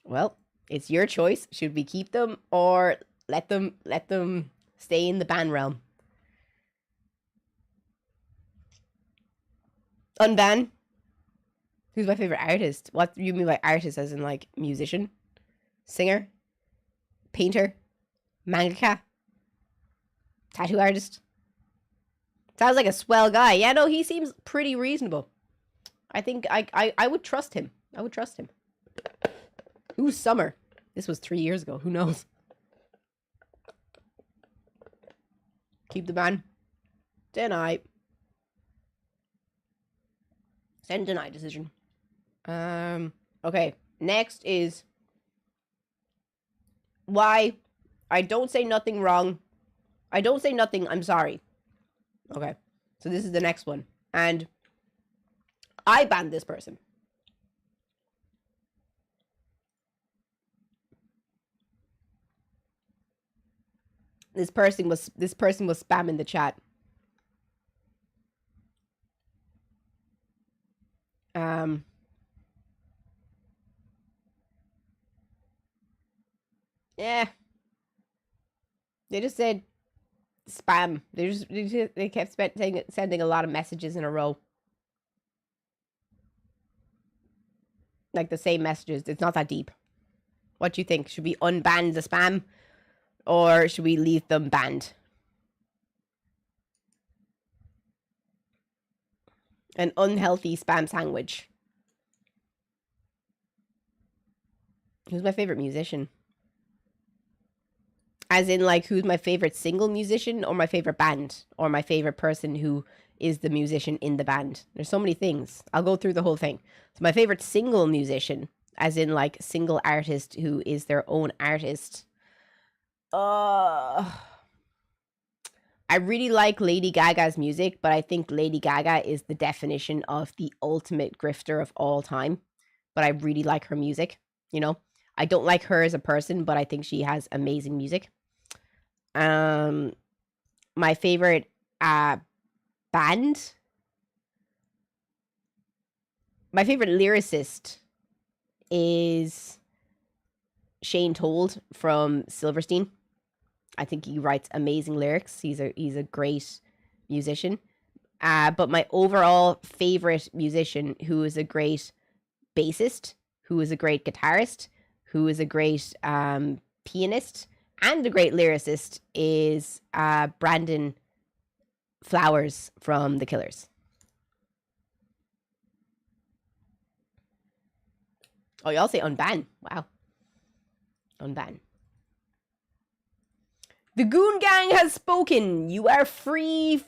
Well, it's your choice. Should we keep them or let them stay in the ban realm? Unban. Who's my favorite artist? What do you mean by artist? As in like musician, singer, painter, mangaka, tattoo artist? Sounds like a swell guy. Yeah, no, he seems pretty reasonable. I think I would trust him. I would trust him. Who's Summer? This was 3 years ago. Who knows? Keep the ban. Deny. Send deny decision. Okay. Next is why I don't say nothing wrong. I don't say nothing. I'm sorry. Okay. So this is the next one. And I banned this person. This person was spamming the chat. Yeah. They just said spam. They kept sending a lot of messages in a row. Like the same messages. It's not that deep. What do you think? Should we unban the spam? Or should we leave them banned? An unhealthy spam sandwich. Who's my favorite musician? As in, like, who's my favorite single musician or my favorite band? Or my favorite person who is the musician in the band? There's so many things. I'll go through the whole thing. So my favorite single musician, as in, like, single artist who is their own artist. I really like Lady Gaga's music, but I think Lady Gaga is the definition of the ultimate grifter of all time. But I really like her music, you know? I don't like her as a person, but I think she has amazing music. My favorite band. My favorite lyricist is Shane Told from Silverstein. I think he writes amazing lyrics. He's a great musician. But my overall favorite musician, who is a great bassist, who is a great guitarist, who is a great pianist, and a great lyricist, is Brandon Flowers from The Killers. Oh, y'all say unban. Wow. Unban. The Goon Gang has spoken. You are free.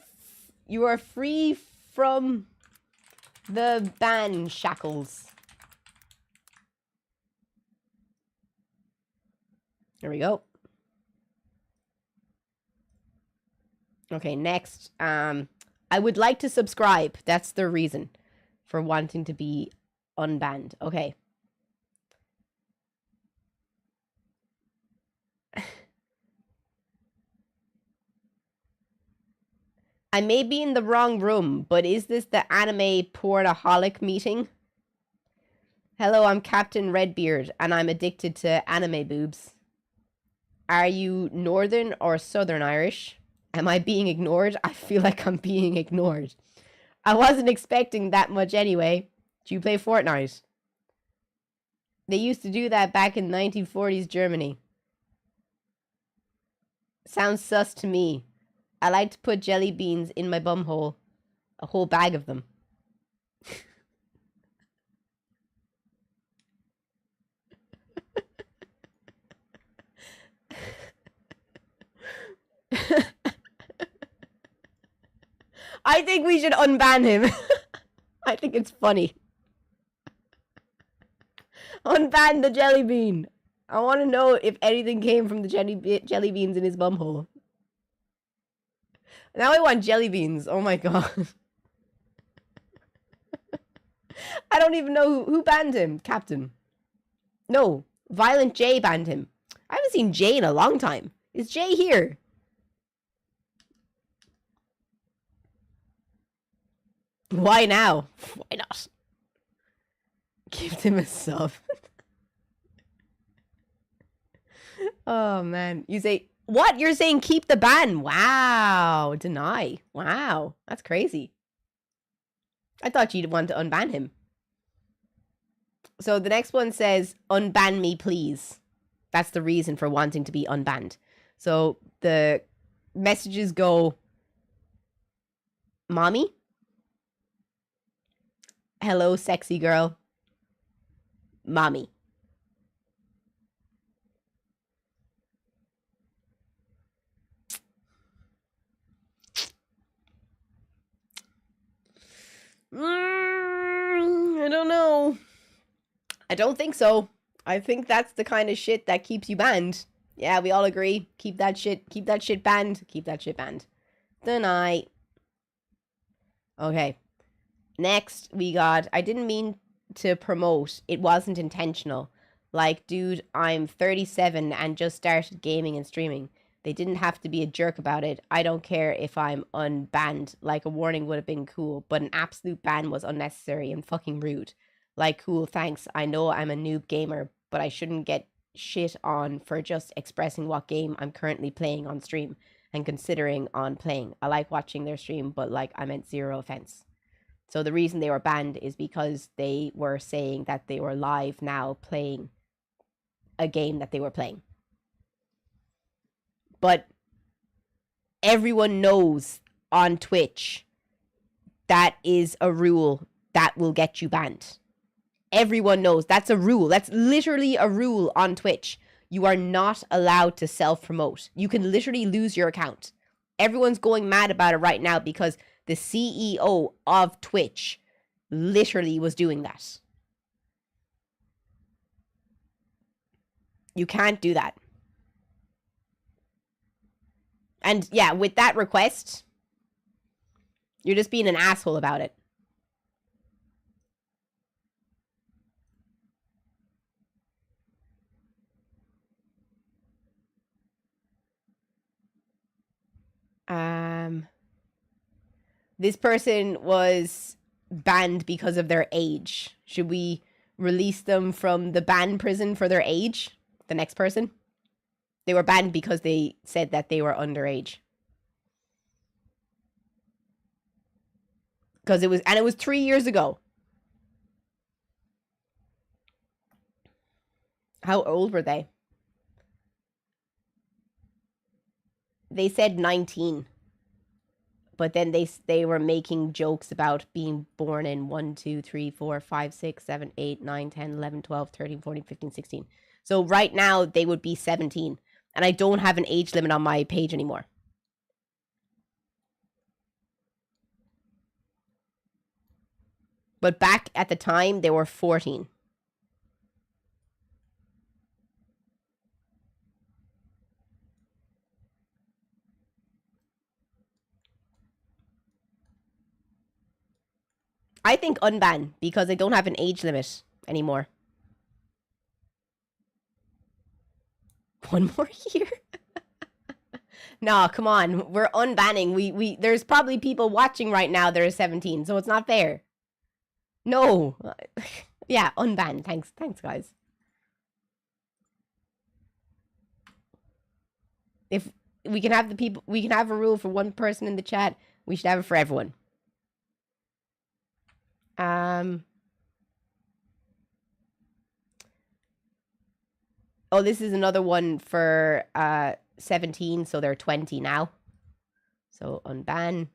You are free from The ban shackles. There we go. Okay, next. I would like to subscribe. That's the reason for wanting to be unbanned. Okay. I may be in the wrong room, but is this the anime pornaholic meeting? Hello, I'm Captain Redbeard, and I'm addicted to anime boobs. Are you Northern or Southern Irish? Am I being ignored? I feel like I'm being ignored. I wasn't expecting that much anyway. Do you play Fortnite? They used to do that back in 1940s Germany. Sounds sus to me. I like to put jelly beans in my bumhole. A whole bag of them. I think we should unban him. I think it's funny. Unban the jelly bean. I want to know if anything came from the jelly beans in his bumhole. Now I want jelly beans. Oh my god. I don't even know who banned him. Captain. No. Violent J banned him. I haven't seen Jay in a long time. Is Jay here? Why now? Why not? Give him a sub. Oh man. You say, what? You're saying keep the ban? Wow. Deny. Wow. That's crazy. I thought you'd want to unban him. So the next one says, unban me, please. That's the reason for wanting to be unbanned. So the messages go, Mommy? Hello, sexy girl. Mommy. I don't know. I don't think so. I think that's the kind of shit that keeps you banned. Yeah, we all agree. Keep that shit banned. Keep that shit banned. Deny. Okay. Next, we got, I didn't mean to promote. It wasn't intentional. Like, dude, I'm 37 and just started gaming and streaming. They didn't have to be a jerk about it. I don't care if I'm unbanned. Like, a warning would have been cool, but an absolute ban was unnecessary and fucking rude. Like, cool, thanks. I know I'm a noob gamer, but I shouldn't get shit on for just expressing what game I'm currently playing on stream and considering on playing. I like watching their stream, but like, I meant zero offense. So the reason they were banned is because they were saying that they were live now playing a game that they were playing. But everyone knows on Twitch that is a rule that will get you banned. Everyone knows that's a rule. That's literally a rule on Twitch. You are not allowed to self-promote. You can literally lose your account. Everyone's going mad about it right now because the CEO of Twitch literally was doing that. You can't do that. And yeah, with that request, you're just being an asshole about it. This person was banned because of their age. Should we release them from the ban prison for their age? The next person? They were banned because they said that they were underage. Because it was 3 years ago. How old were they? They said 19. But then they were making jokes about being born in 1, 2, 3, 4, 5, 6, 7, 8, 9, 10, 11, 12, 13, 14, 15, 16. So right now they would be 17. And I don't have an age limit on my page anymore. But back at the time, they were 14. I think unban, because they don't have an age limit anymore. One more year? No, come on. We're unbanning. We there's probably people watching right now that are 17, so it's not fair. No. Yeah, unban. Thanks, guys. If we can have we can have a rule for one person in the chat, we should have it for everyone. Oh, this is another one for 17, so they're 20 now. So unban.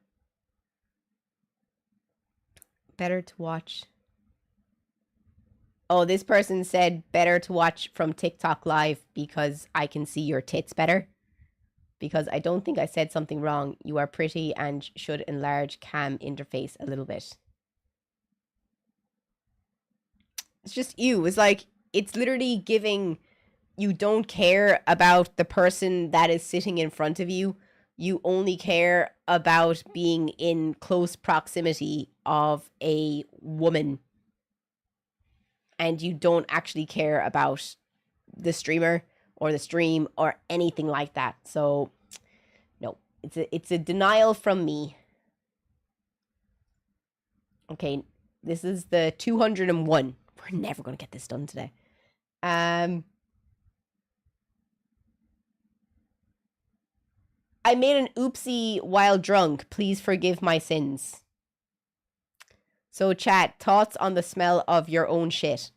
Better to watch. Oh, this person said better to watch from TikTok live because I can see your tits better. Because I don't think I said something wrong. You are pretty and should enlarge cam interface a little bit. It's just you. It's like, it's literally giving, you don't care about the person that is sitting in front of you. You only care about being in close proximity of a woman. And you don't actually care about the streamer or the stream or anything like that. So, no, it's a denial from me. Okay, this is the 201. We're never going to get this done today. I made an oopsie while drunk. Please forgive my sins. So chat, thoughts on the smell of your own shit?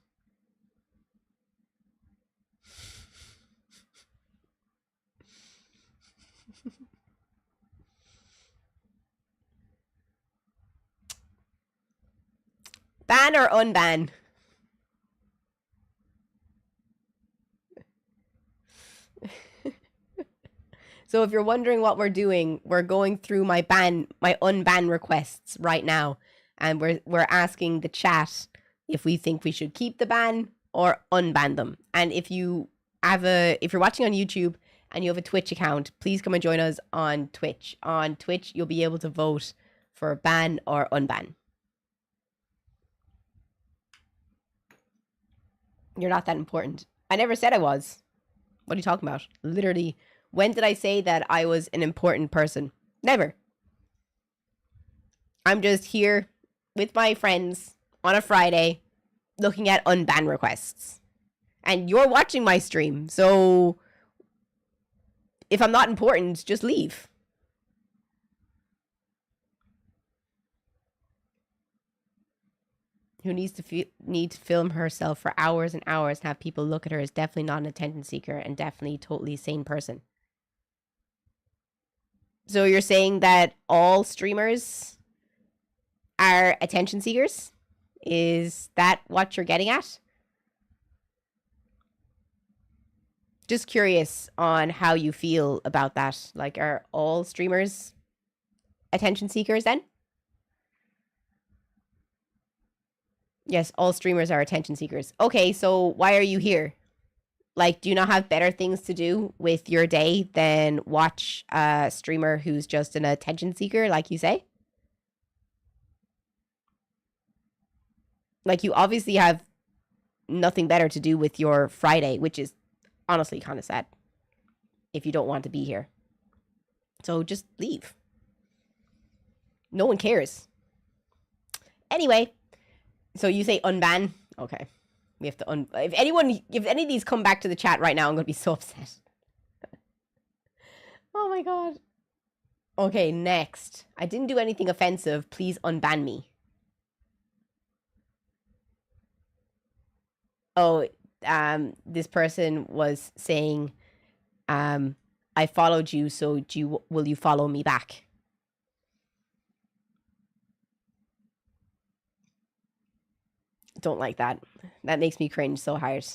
Ban or unban? So if you're wondering what we're doing, we're going through my unban requests right now, and we're asking the chat if we think we should keep the ban or unban them. And if you're watching on YouTube and you have a Twitch account, please come and join us on Twitch. On Twitch, you'll be able to vote for ban or unban. You're not that important. I never said I was. What are you talking about? Literally, when did I say that I was an important person? Never. I'm just here with my friends on a Friday looking at unban requests. And you're watching my stream, so if I'm not important, just leave. Who needs to film herself for hours and hours and have people look at her is definitely not an attention seeker and definitely a totally sane person. So you're saying that all streamers are attention seekers? Is that what you're getting at? Just curious on how you feel about that. Like, are all streamers attention seekers then? Yes, all streamers are attention seekers. Okay, so why are you here? Like, do you not have better things to do with your day than watch a streamer who's just an attention seeker, like you say? Like, you obviously have nothing better to do with your Friday, which is honestly kind of sad if you don't want to be here. So just leave. No one cares. Anyway. So you say unban? Okay. We have to if any of these come back to the chat right now, I'm going to be so upset. Oh my god. Okay, next. I didn't do anything offensive. Please unban me. Oh, this person was saying, I followed you, so will you follow me back? Don't like that. That makes me cringe so hard.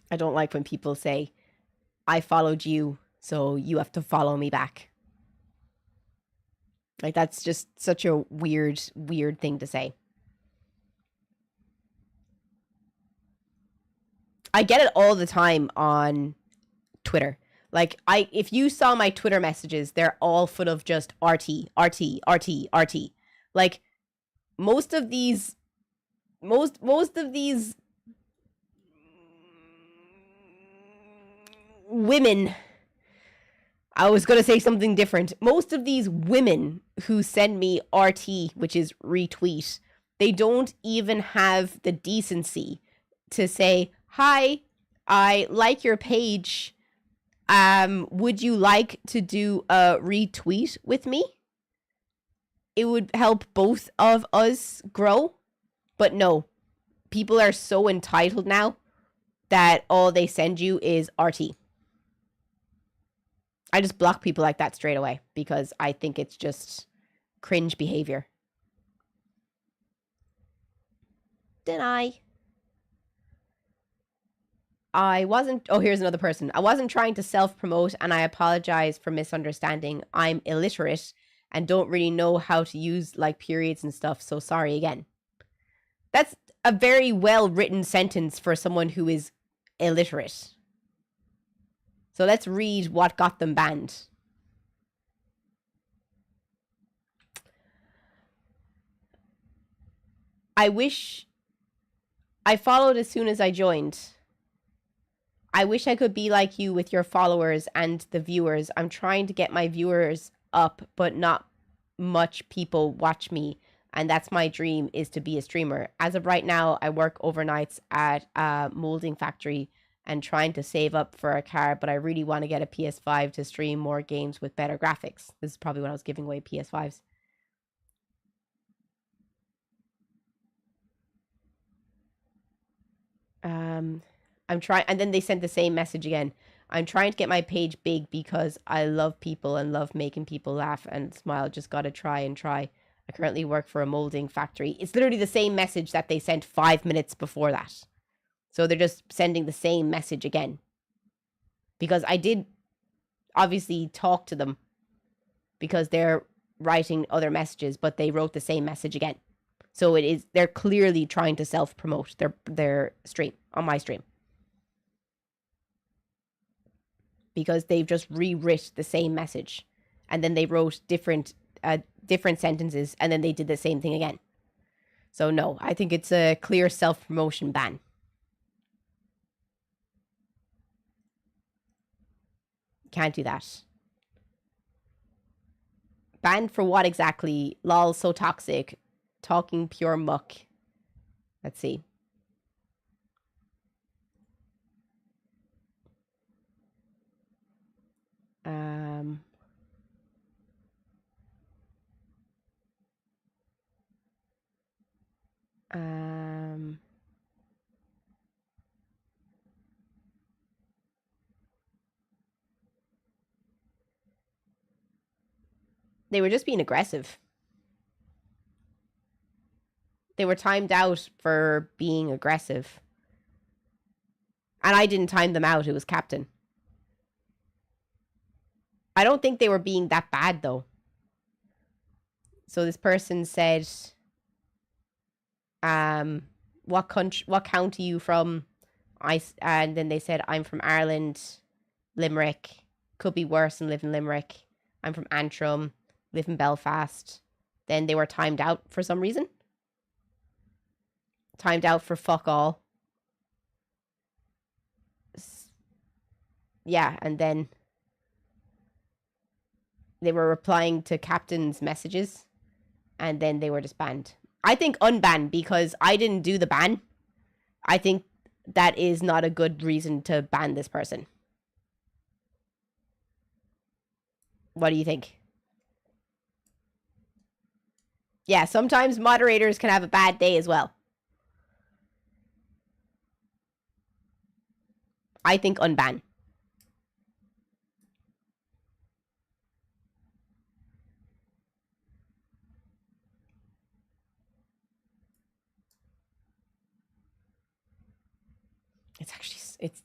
I don't like when people say, I followed you, so you have to follow me back. Like, that's just such a weird thing to say. I get it all the time on Twitter. Like, if you saw my Twitter messages, they're all full of just RT. Like, most of these women, I was going to say something different. Most of these women who send me RT, which is retweet, they don't even have the decency to say, "Hi, I like your page. Would you like to do a retweet with me? It would help both of us grow." But no, people are so entitled now that all they send you is RT. I just block people like that straight away because I think it's just cringe behavior. Deny. Here's another person. I wasn't trying to self-promote and I apologize for misunderstanding. I'm illiterate and don't really know how to use like periods and stuff, so sorry again. That's a very well-written sentence for someone who is illiterate. So let's read what got them banned. I wish I followed as soon as I joined. I wish I could be like you with your followers and the viewers. I'm trying to get my viewers up, but not much people watch me. And that's my dream, is to be a streamer. As of right now, I work overnights at a molding factory and trying to save up for a car, but I really want to get a PS5 to stream more games with better graphics. This is probably when I was giving away PS5s. I'm trying, and then they sent the same message again. I'm trying to get my page big because I love people and love making people laugh and smile. Just gotta try and try. I currently work for a molding factory. It's literally the same message that they sent 5 minutes before that. So they're just sending the same message again. Because I did obviously talk to them because they're writing other messages, but they wrote the same message again. So they're clearly trying to self-promote their stream, on my stream. Because they've just rewrit the same message. And then they wrote different sentences, and then they did the same thing again. So no, I think it's a clear self-promotion ban. Can't do that. Banned for what exactly? Lol, so toxic. Talking pure muck. Let's see. They were just being aggressive. They were timed out for being aggressive. And I didn't time them out. It was Captain. I don't think they were being that bad, though. So this person said, what county are you from? And then they said, I'm from Ireland, Limerick. Could be worse and live in Limerick. I'm from Antrim, live in Belfast. Then they were timed out for some reason. Timed out for fuck all. Yeah, and then they were replying to Captain's messages, and then they were just banned. I think unban, because I didn't do the ban. I think that is not a good reason to ban this person. What do you think? Yeah, sometimes moderators can have a bad day as well. I think unban.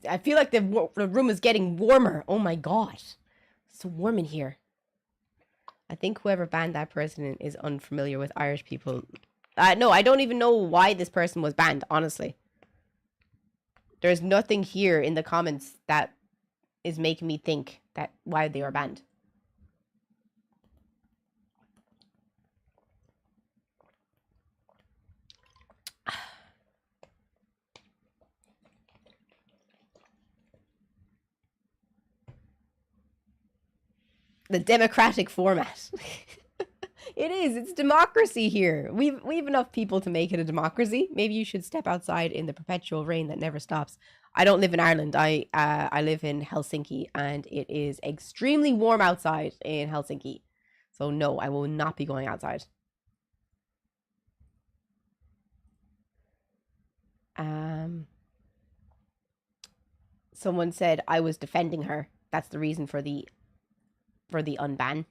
I feel like the room is getting warmer. Oh my god. It's so warm in here. I think whoever banned that person is unfamiliar with Irish people. No, I don't even know why this person was banned, honestly. There's nothing here in the comments that is making me think that why they were banned. The democratic format. It is. It's democracy here. We've enough people to make it a democracy. Maybe you should step outside in the perpetual rain that never stops. I don't live in Ireland. I live in Helsinki, and it is extremely warm outside in Helsinki. So no, I will not be going outside. Someone said I was defending her. That's the reason for the unban.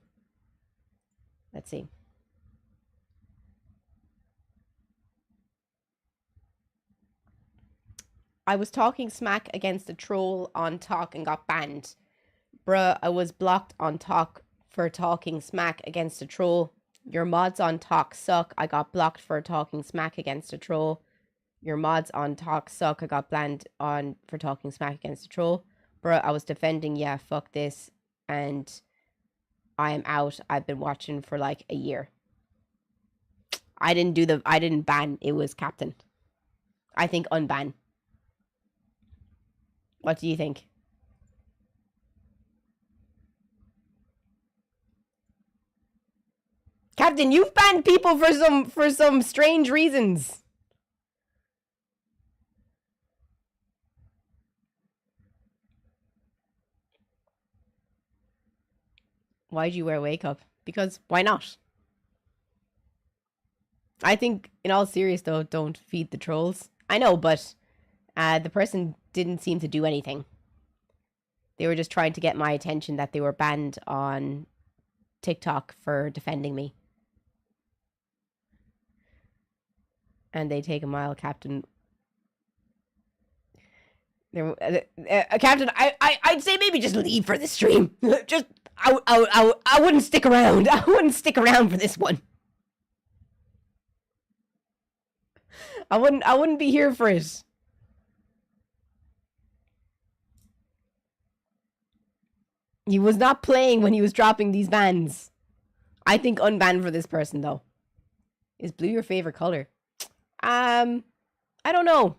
Let's see. I was talking smack against a troll on Talk and got banned. Bruh, I was blocked on Talk for talking smack against a troll. Your mods on Talk suck. I got blocked for talking smack against a troll. Your mods on Talk suck. I got banned for talking smack against a troll. Bruh, I was defending, yeah, fuck this. And I am out. I've been watching for like a year. I didn't ban. It was Captain. I think unban. What do you think? Captain, you've banned people for some strange reasons. Why'd you wear wake up? Because why not? I think, in all seriousness though, don't feed the trolls. I know, but the person didn't seem to do anything. They were just trying to get my attention that they were banned on TikTok for defending me. And they take a mile, Captain. Captain, I'd say maybe just leave for the stream. Just I wouldn't stick around. I wouldn't stick around for this one. I wouldn't be here for it. He was not playing when he was dropping these bans. I think unban for this person though. Is blue your favorite color? I don't know.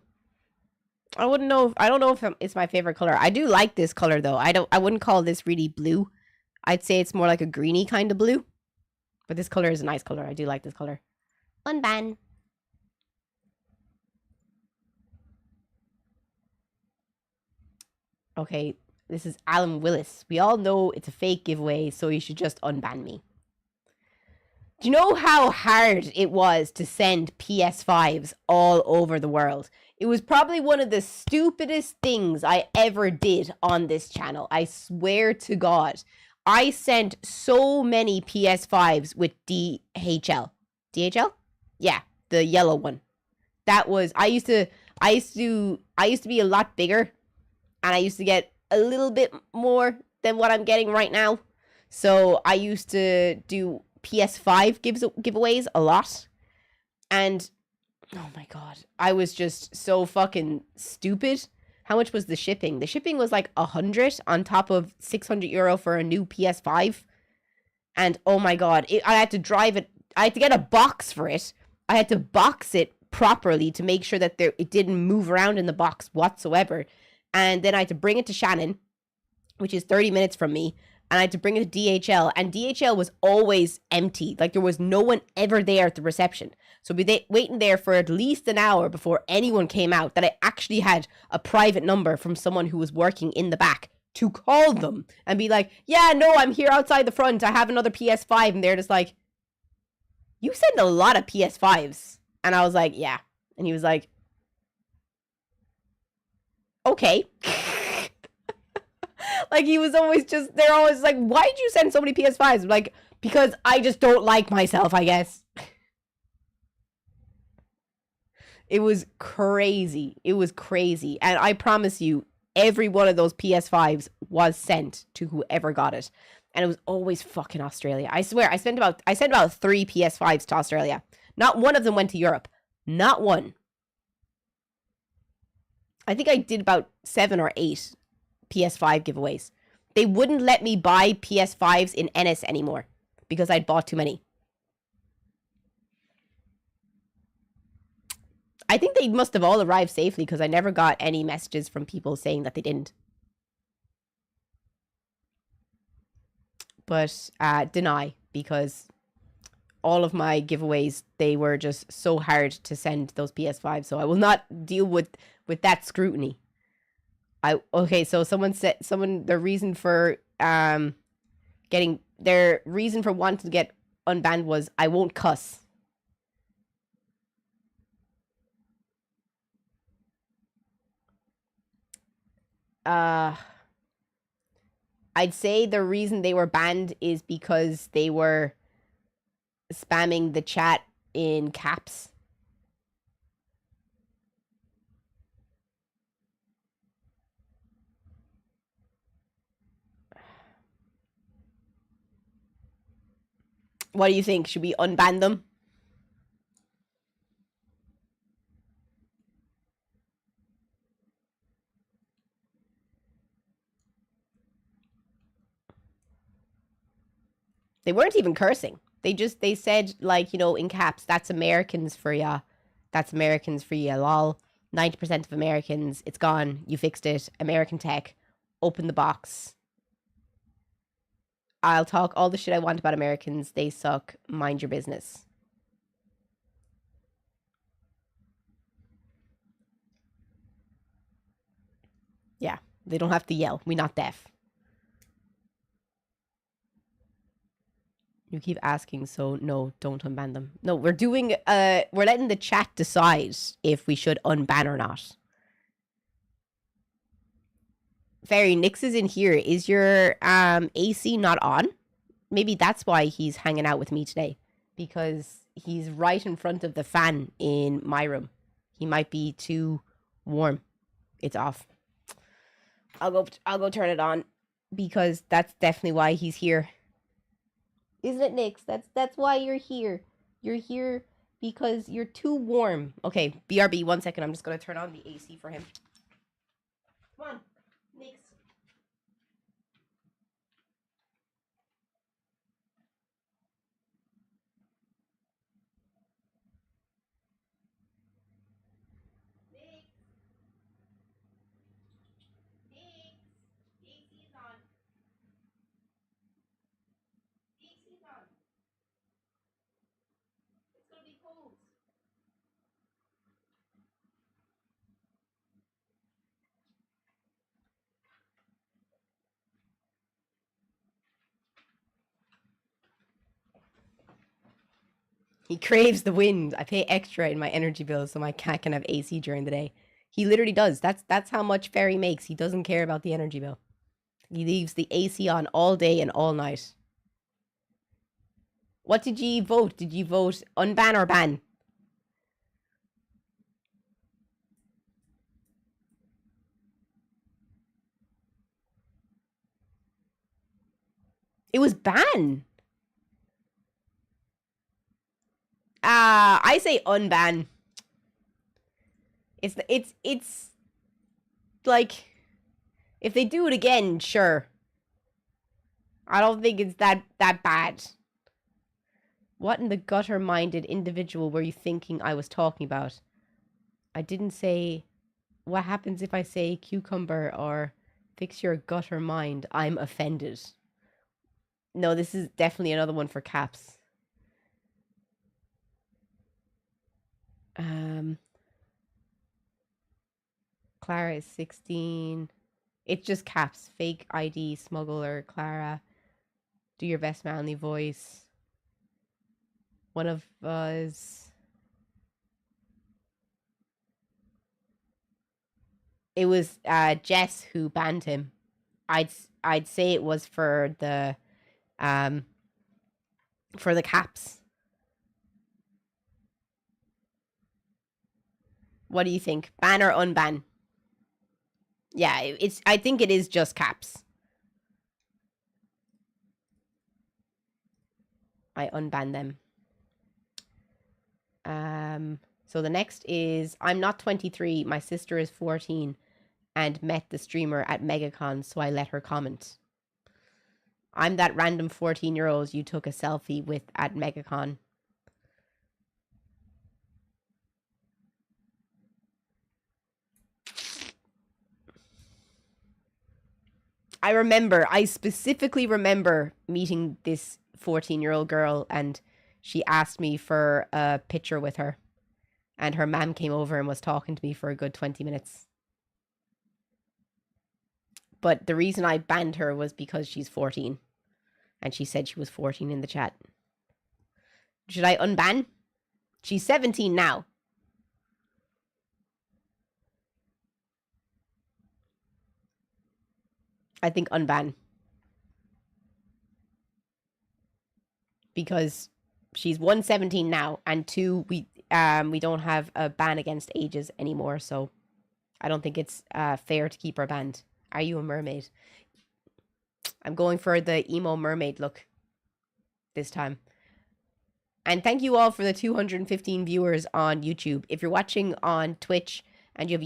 I don't know if it's my favorite color. I do like this color though. I wouldn't call this really blue. I'd say it's more like a greeny kind of blue. But this color is a nice color. I do like this color. Unban. Okay, this is Alan Willis. We all know it's a fake giveaway, so you should just unban me. Do you know how hard it was to send PS5s all over the world? It was probably one of the stupidest things I ever did on this channel. I swear to God. I sent so many PS5s with DHL. DHL? Yeah, the yellow one. That was I used to be a lot bigger, and I used to get a little bit more than what I'm getting right now. So I used to do PS5 giveaways a lot. And oh my God, I was just so fucking stupid. How much was the shipping? The shipping was like 100 on top of 600 euro for a new PS5. And oh my God, I had to drive it. I had to get a box for it. I had to box it properly to make sure that it didn't move around in the box whatsoever. And then I had to bring it to Shannon, which is 30 minutes from me. And I had to bring it to DHL. And DHL was always empty. Like there was no one ever there at the reception. So we'd be waiting there for at least an hour before anyone came out. That I actually had a private number from someone who was working in the back to call them and be like, yeah, no, I'm here outside the front. I have another PS5. And they're just like, you send a lot of PS5s. And I was like, yeah. And he was like, okay. Like he was always they're always like, why did you send so many PS5s? I'm like, because I just don't like myself, I guess. It was crazy. It was crazy. And I promise you, every one of those PS5s was sent to whoever got it. And it was always fucking Australia. I swear, I sent about 3 PS5s to Australia. Not one of them went to Europe. Not one. I think I did about 7 or 8 PS5 giveaways. They wouldn't let me buy PS5s in Ennis anymore because I'd bought too many. I think they must have all arrived safely because I never got any messages from people saying that they didn't. But deny, because all of my giveaways, they were just so hard to send those PS5s, so I will not deal with that scrutiny. Okay, so their reason for wanting to get unbanned was I won't cuss. I'd say the reason they were banned is because they were spamming the chat in caps. What do you think? Should we unban them? They weren't even cursing. They said, like, you know, in caps, that's Americans for ya. That's Americans for ya, lol. 90% of Americans, it's gone. You fixed it. American tech. Open the box. I'll talk all the shit I want about Americans. They suck. Mind your business. Yeah, they don't have to yell. We're not deaf. You keep asking, so no, don't unban them. No, we're letting the chat decide if we should unban or not. Fairy, Nix is in here. Is your AC not on? Maybe that's why he's hanging out with me today. Because he's right in front of the fan in my room. He might be too warm. It's off. I'll go turn it on. Because that's definitely why he's here. Isn't it, Nix? That's why you're here. You're here because you're too warm. Okay, BRB, 1 second. I'm just going to turn on the AC for him. Come on, Nix. He craves the wind. I pay extra in my energy bill so my cat can have AC during the day. He literally does. That's how much Fairy makes. He doesn't care about the energy bill. He leaves the AC on all day and all night. What did you vote? Did you vote unban or ban? It was ban. I say unban. It's like, if they do it again, sure. I don't think it's that bad. What in the gutter-minded individual were you thinking I was talking about? I didn't say, what happens if I say cucumber or fix your gutter mind? I'm offended. No, this is definitely another one for caps. Clara is 16. It's just caps. Fake ID, smuggler, Clara. Do your best manly voice. One of us. It was Jess who banned him. I'd say it was for the caps. What do you think? Ban or unban? Yeah, I think it is just caps. I unban them. So the next is, I'm not 23, my sister is 14 and met the streamer at MegaCon, so I let her comment. I'm that random 14-year-old you took a selfie with at MegaCon. I specifically remember meeting this 14-year-old girl, and she asked me for a picture with her. And her mom came over and was talking to me for a good 20 minutes. But the reason I banned her was because she's 14. And she said she was 14 in the chat. Should I unban? She's 17 now. I think unban. Because she's 17 now, and 2, we don't have a ban against ages anymore, so I don't think it's fair to keep her banned. Are you a mermaid? I'm going for the emo mermaid look this time. And thank you all for the 215 viewers on YouTube. If you're watching on Twitch and you have a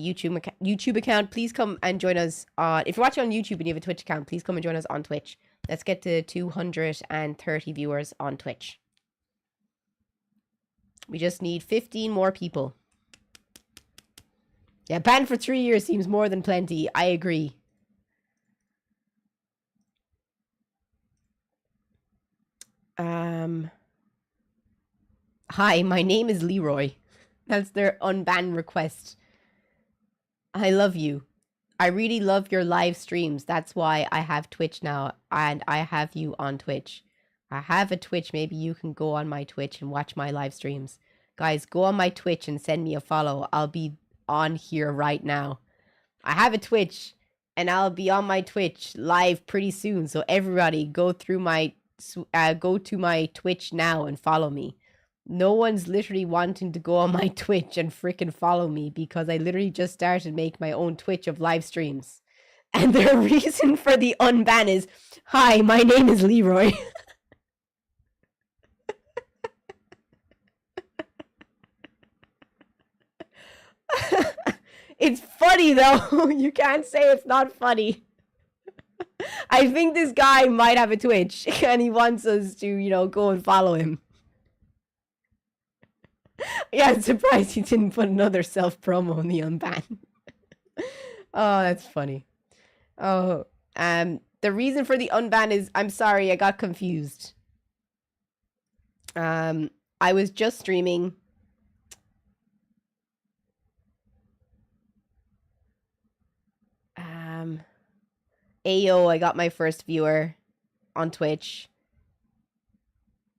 YouTube account, please come and join us on... If you're watching on YouTube and you have a Twitch account, please come and join us on Twitch. Let's get to 230 viewers on Twitch. We just need 15 more people. Yeah, banned for 3 years seems more than plenty. I agree. Hi, my name is Leroy. That's their unban request. I love you. I really love your live streams. That's why I have Twitch now, and I have you on Twitch. I have a Twitch. Maybe you can go on my Twitch and watch my live streams. Guys, go on my Twitch and send me a follow. I'll be on here right now. I have a Twitch, and I'll be on my Twitch live pretty soon. So everybody, go to my Twitch now and follow me. No one's literally wanting to go on my Twitch and freaking follow me because I literally just started making my own Twitch of live streams. And the reason for the unban is, hi, my name is Leroy. It's funny though. You can't say it's not funny. I think this guy might have a Twitch and he wants us to, you know, go and follow him. Yeah, I'm surprised he didn't put another self-promo in the unban. Oh, that's funny. Oh, the reason for the unban is, I'm sorry, I got confused. I was just streaming. Ayo, I got my first viewer on Twitch.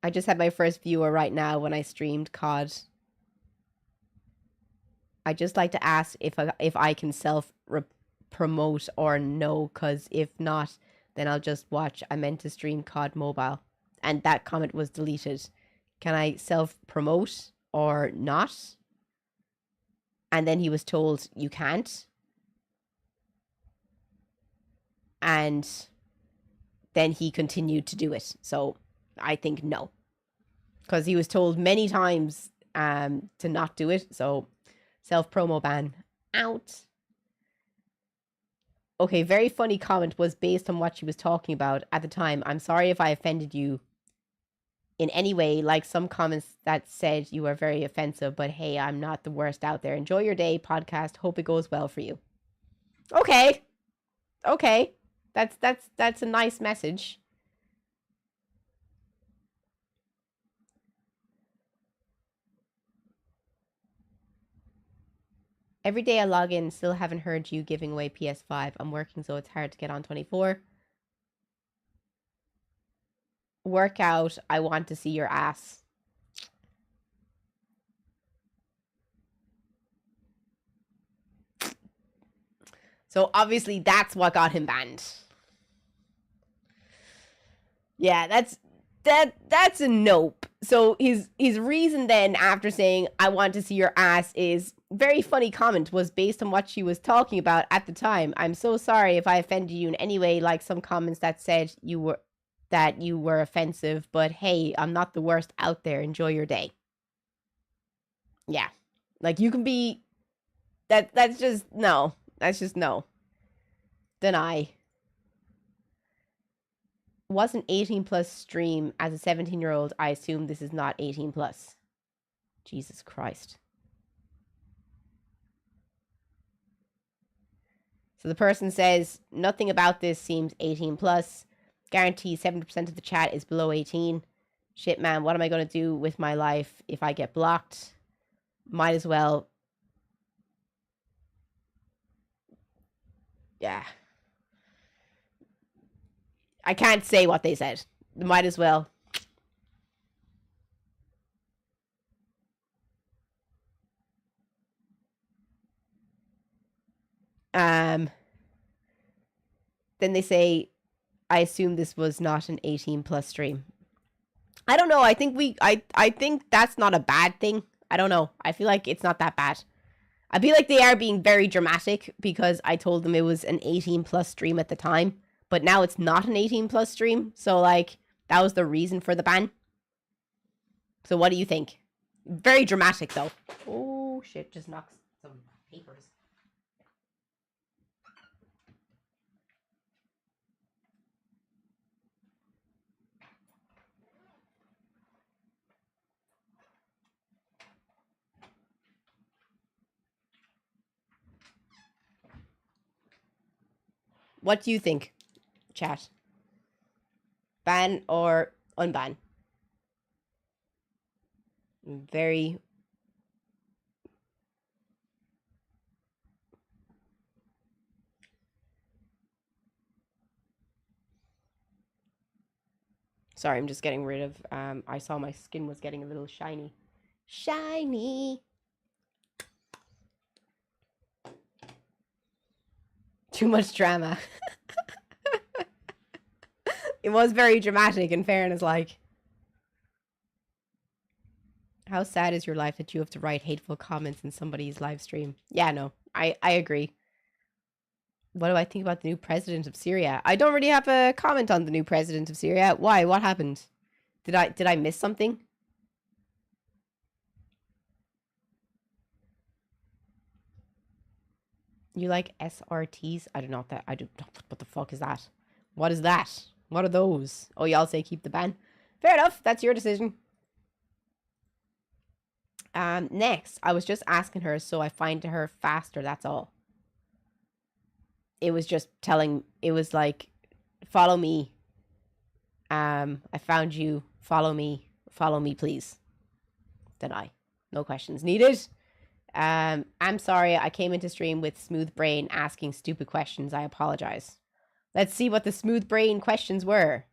I just had my first viewer right now when I streamed COD. I just like to ask if I can self-promote or no, because if not, then I'll just watch. I meant to stream COD Mobile, and that comment was deleted. Can I self-promote or not? And then he was told, you can't. And then he continued to do it. So I think no. Because he was told many times to not do it. So self-promo ban out. Okay, very funny comment was based on what she was talking about at the time. I'm sorry if I offended you in any way, like some comments that said you are very offensive, but hey, I'm not the worst out there. Enjoy your day, podcast. Hope it goes well for you. Okay. Okay. That's a nice message. Every day I log in, still haven't heard you giving away PS5. I'm working, so it's hard to get on 24. Workout, I want to see your ass. So obviously that's what got him banned. Yeah, that's a nope. So his reason then, after saying I want to see your ass, is very funny comment, was based on what she was talking about at the time. I'm so sorry if I offended you in any way, like some comments that said you were that you were offensive, but hey, I'm not the worst out there. Enjoy your day. Yeah. Like, you can be... That's just... No. That's just no. Deny. Was an 18 plus stream as a 17-year-old. I assume this is not 18 plus. Jesus Christ. So the person says, nothing about this seems 18 plus. Guarantee 70% of the chat is below 18. Shit, man, what am I going to do with my life if I get blocked? Might as well. Yeah. I can't say what they said. Might as well. Then they say, I assume this was not an 18 plus stream. I don't know. I think I think that's not a bad thing. I don't know. I feel like it's not that bad. I feel like they are being very dramatic because I told them it was an 18 plus stream at the time, but now it's not an 18 plus stream. So like, that was the reason for the ban. So what do you think? Very dramatic though. Oh shit, just knocks some papers. What do you think, chat? Ban or unban? Very... Sorry, I'm just getting rid of... I saw my skin was getting a little shiny. Shiny! Too much drama. It was very dramatic, in fairness, like... How sad is your life that you have to write hateful comments in somebody's live stream? Yeah, no, I agree. What do I think about the new president of Syria? I don't really have a comment on the new president of Syria. Why? What happened? Did I miss something? You like SRTs? I don't know what that... What the fuck is that? What is that? What are those? Oh, y'all say keep the ban. Fair enough. That's your decision. Next, I was just asking her, so I find her faster. That's all. It was just telling... It was like, follow me. I found you. Follow me. Follow me, please. Deny. No questions needed. I'm sorry, I came into stream with smooth brain asking stupid questions. I apologize. Let's see what the smooth brain questions were.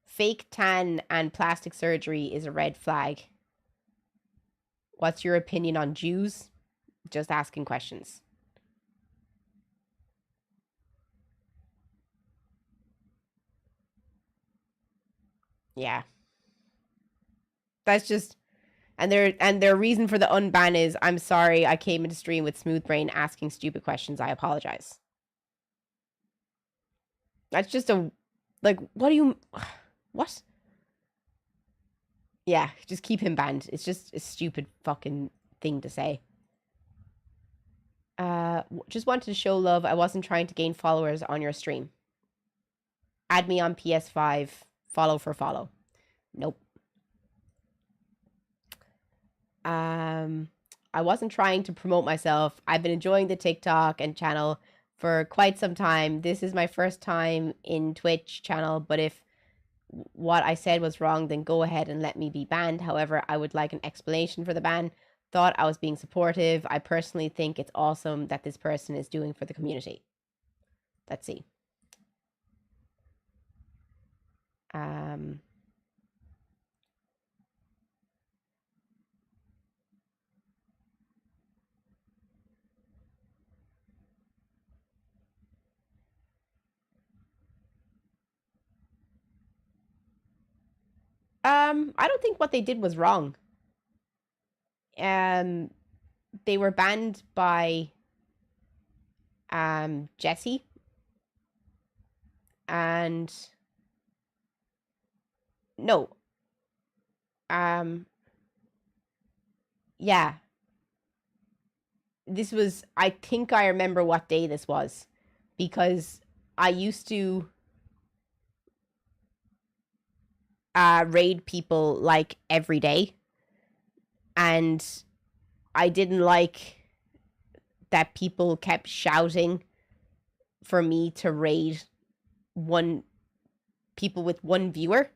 Fake tan and plastic surgery is a red flag. What's your opinion on Jews? Just asking questions. Yeah. That's just... And their reason for the unban is, I'm sorry, I came into stream with smooth brain asking stupid questions. I apologize. That's just a... Like, what do you... What? Yeah, just keep him banned. It's just a stupid fucking thing to say. Just wanted to show love. I wasn't trying to gain followers on your stream. Add me on PS5. Follow for follow. Nope. I wasn't trying to promote myself. I've been enjoying the TikTok and channel for quite some time. This is my first time in Twitch channel, but if what I said was wrong, then go ahead and let me be banned. However, I would like an explanation for the ban. Thought I was being supportive. I personally think it's awesome that this person is doing for the community. Let's see. I don't think what they did was wrong. they were banned by Jesse and no. Yeah. This was, I think I remember what day this was, because I used to raid people like every day, and I didn't like that people kept shouting for me to raid people with one viewer,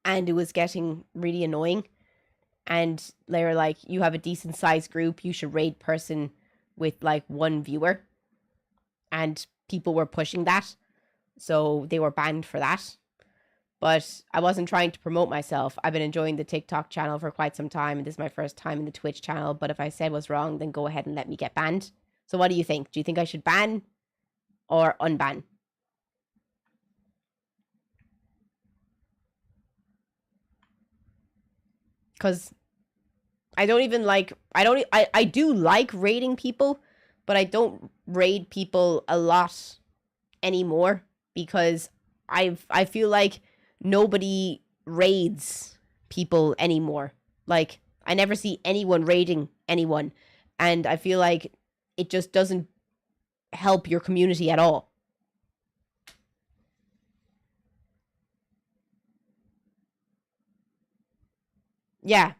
and it was getting really annoying. And they were like, you have a decent sized group, you should raid person with like one viewer. And people were pushing that, so they were banned for that. But I wasn't trying to promote myself. I've been enjoying the TikTok channel for quite some time, and this is my first time in the Twitch channel. But if I said was wrong, then go ahead and let me get banned. So what do you think? Do you think I should ban or unban? Because I don't even like, I do like raiding people, but I don't raid people a lot anymore, because I feel like nobody raids people anymore. Like, I never see anyone raiding anyone, and I feel like it just doesn't help your community at all. Yeah.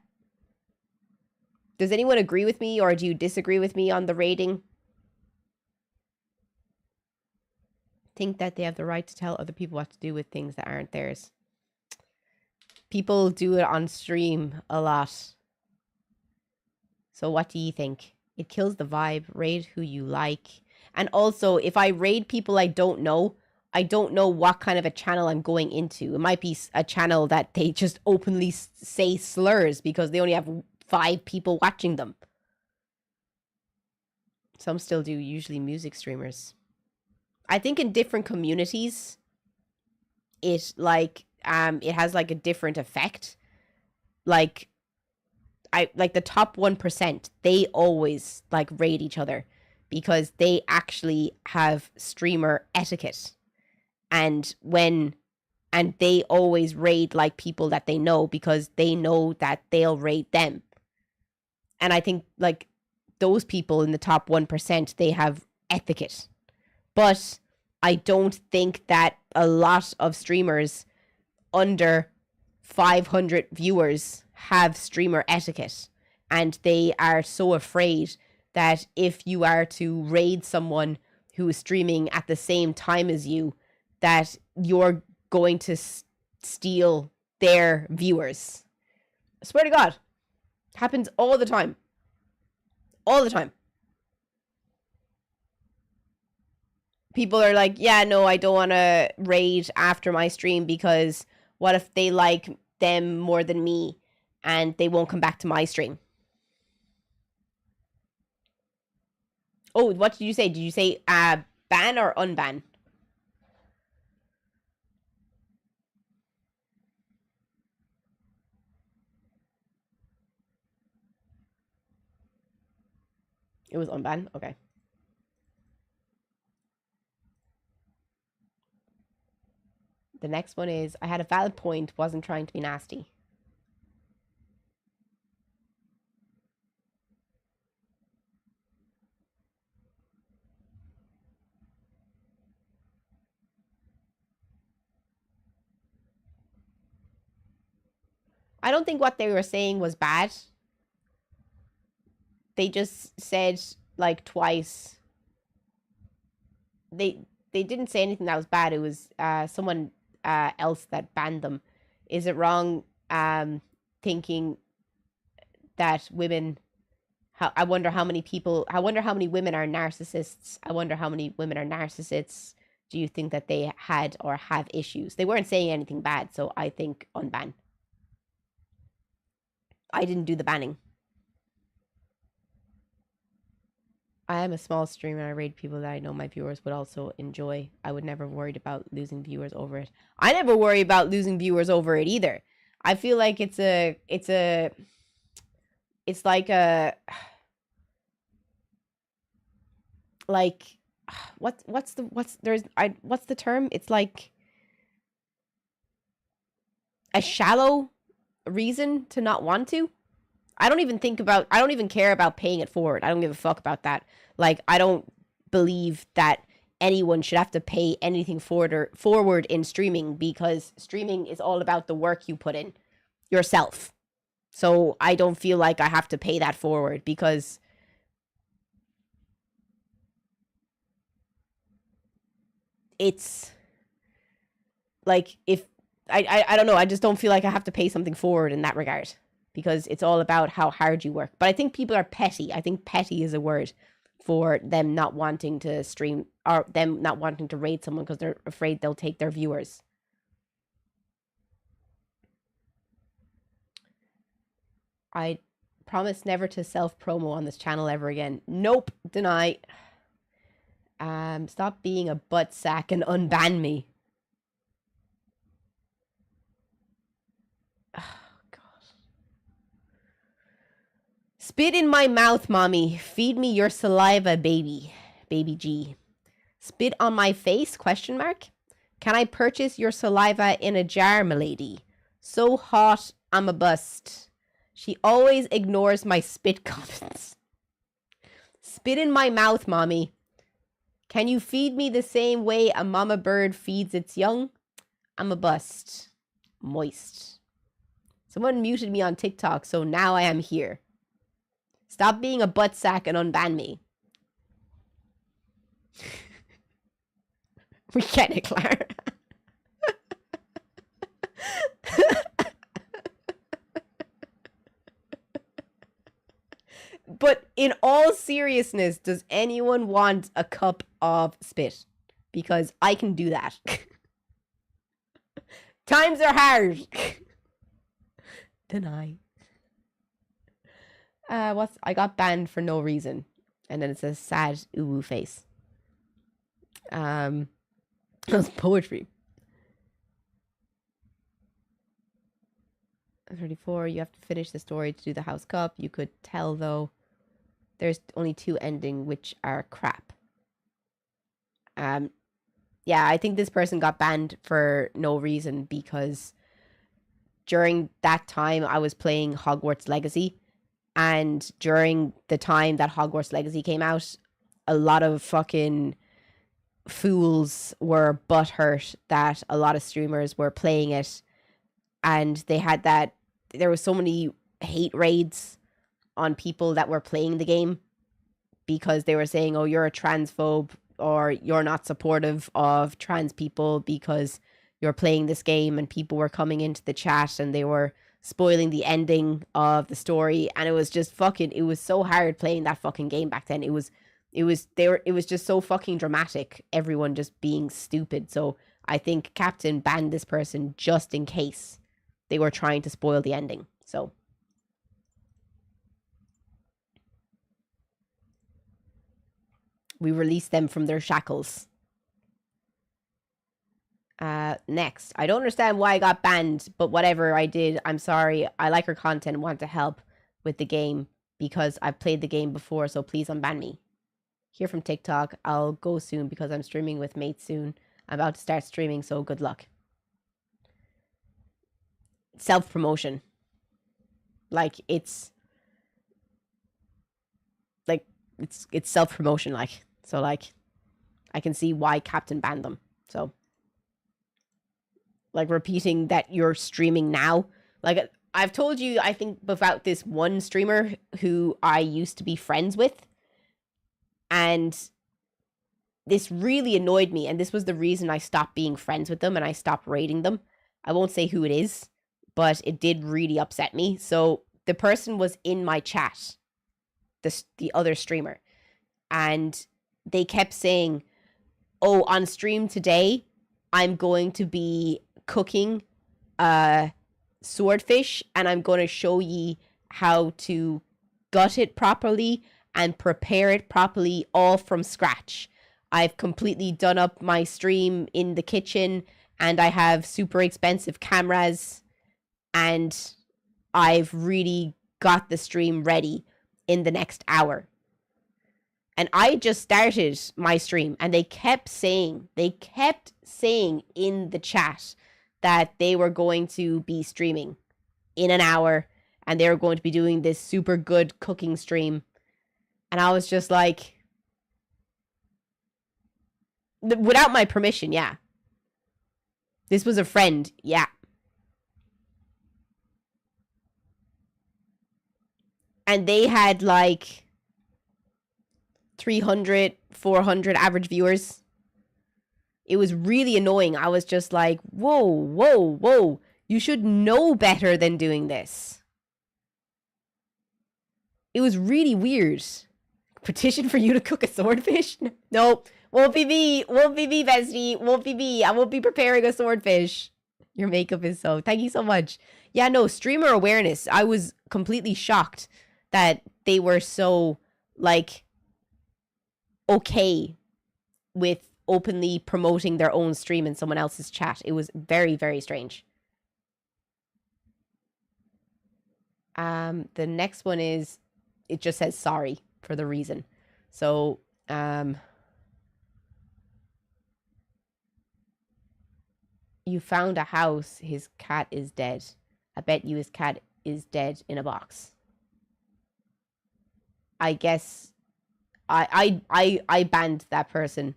Does anyone agree with me, or do you disagree with me on the rating? Think that they have the right to tell other people what to do with things that aren't theirs. People do it on stream a lot. So what do you think? It kills the vibe. Raid who you like. And also, if I raid people I don't know what kind of a channel I'm going into. It might be a channel that they just openly say slurs because they only have 5 people watching them. Some still do, usually music streamers. I think in different communities, it has like a different effect. Like the top 1%, they always like raid each other because they actually have streamer etiquette. And they always raid like people that they know because they know that they'll raid them. And I think like those people in the top 1%, they have etiquette. But I don't think that a lot of streamers under 500 viewers have streamer etiquette. And they are so afraid that if you are to raid someone who is streaming at the same time as you, that you're going to steal their viewers. I swear to God. Happens all the time. All the time. People are like, yeah, no, I don't want to raid after my stream because what if they like them more than me and they won't come back to my stream? Oh, what did you say? Did you say ban or unban? It was unban? Okay. The next one is, I had a valid point, wasn't trying to be nasty. I don't think what they were saying was bad. They just said like twice. They didn't say anything that was bad. It was someone else that banned them. Is it wrong thinking that women? I wonder how many women are narcissists. I wonder how many women are narcissists. Do you think that they had or have issues? They weren't saying anything bad, so I think unban. I didn't do the banning. I am a small streamer. I raid people that I know my viewers would also enjoy. I would never worried about losing viewers over it. I never worry about losing viewers over it either. I feel like it's it's like a like what's the term? It's like a shallow reason to not want to. I don't even care about paying it forward. I don't give a fuck about that. Like, I don't believe that anyone should have to pay anything forward in streaming, because streaming is all about the work you put in yourself. So I don't feel like I have to pay that forward, because it's like, if I don't know, I just don't feel like I have to pay something forward in that regard, because it's all about how hard you work. But I think people are petty. I think petty is a word for them not wanting to stream, or them not wanting to raid someone because they're afraid they'll take their viewers. I promise never to self-promo on this channel ever again. Nope, deny. Stop being a butt sack and unban me. Spit in my mouth, mommy. Feed me your saliva, baby. Baby G. Spit on my face, question mark? Can I purchase your saliva in a jar, milady? So hot, I'm a bust. She always ignores my spit comments. Spit in my mouth, mommy. Can you feed me the same way a mama bird feeds its young? I'm a bust. Moist. Someone muted me on TikTok, so now I am here. Stop being a butt sack and unban me. We get it, Clara. But in all seriousness, does anyone want a cup of spit? Because I can do that. Times are hard. Deny. I got banned for no reason. And then it says sad uwu face. That's poetry. 34, you have to finish the story to do the house cup. You could tell, though, there's only 2 ending, which are crap. Yeah, I think this person got banned for no reason, because during that time I was playing Hogwarts Legacy, and during the time that Hogwarts Legacy came out, a lot of fucking fools were butthurt that a lot of streamers were playing it, and they had that, there was so many hate raids on people that were playing the game because they were saying, oh, you're a transphobe, or you're not supportive of trans people because you're playing this game, and people were coming into the chat and they were spoiling the ending of the story, and it was just fucking, it was so hard playing that fucking game back then. It was just so fucking dramatic, everyone just being stupid. So I think Captain banned this person just in case they were trying to spoil the ending. So we released them from their shackles. Next. I don't understand why I got banned, but whatever I did, I'm sorry. I like her content and want to help with the game because I've played the game before, so please unban me. Here from TikTok. I'll go soon because I'm streaming with mates soon. I'm about to start streaming, so good luck. Self-promotion. Like, it's self-promotion, like. So, like, I can see why Captain banned them. So, like, repeating that you're streaming now. Like, I've told you, I think, about this one streamer who I used to be friends with. And this really annoyed me. And this was the reason I stopped being friends with them and I stopped rating them. I won't say who it is, but it did really upset me. So, the person was in my chat, the other streamer. And they kept saying, oh, on stream today, I'm going to be cooking swordfish and I'm going to show ye how to gut it properly and prepare it properly, all from scratch. I've completely done up my stream in the kitchen and I have super expensive cameras and I've really got the stream ready in the next hour. And I just started my stream, and they kept saying in the chat that they were going to be streaming in an hour, and they were going to be doing this super good cooking stream. And I was just like, without my permission, yeah. This was a friend, yeah. And they had like 300, 400 average viewers. It was really annoying. I was just like, whoa, whoa, whoa. You should know better than doing this. It was really weird. Petition for you to cook a swordfish? No, won't be me. Won't be me, bestie. Won't be me. I won't be preparing a swordfish. Your makeup is so... Thank you so much. Yeah, no, streamer awareness. I was completely shocked that they were so, like, okay with openly promoting their own stream in someone else's chat. It was very, very strange. The next one is, it just says sorry for the reason. So, you found a house, his cat is dead. I bet you his cat is dead in a box. I guess I banned that person,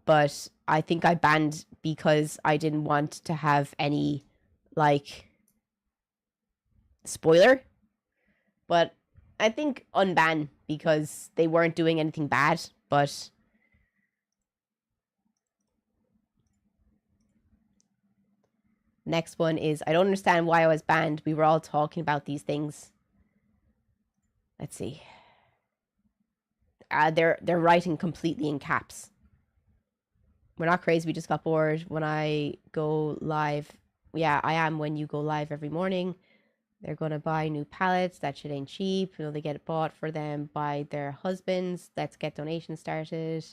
but I think I banned because I didn't want to have any, like, spoiler. But I think unban because they weren't doing anything bad, but next one is, I don't understand why I was banned. We were all talking about these things. Let's see. They're writing completely in caps. We're not crazy. We just got bored. When I go live, yeah, I am. When you go live every morning, they're gonna buy new pallets. That shit ain't cheap. You know, they get it bought for them by their husbands. Let's get donations started.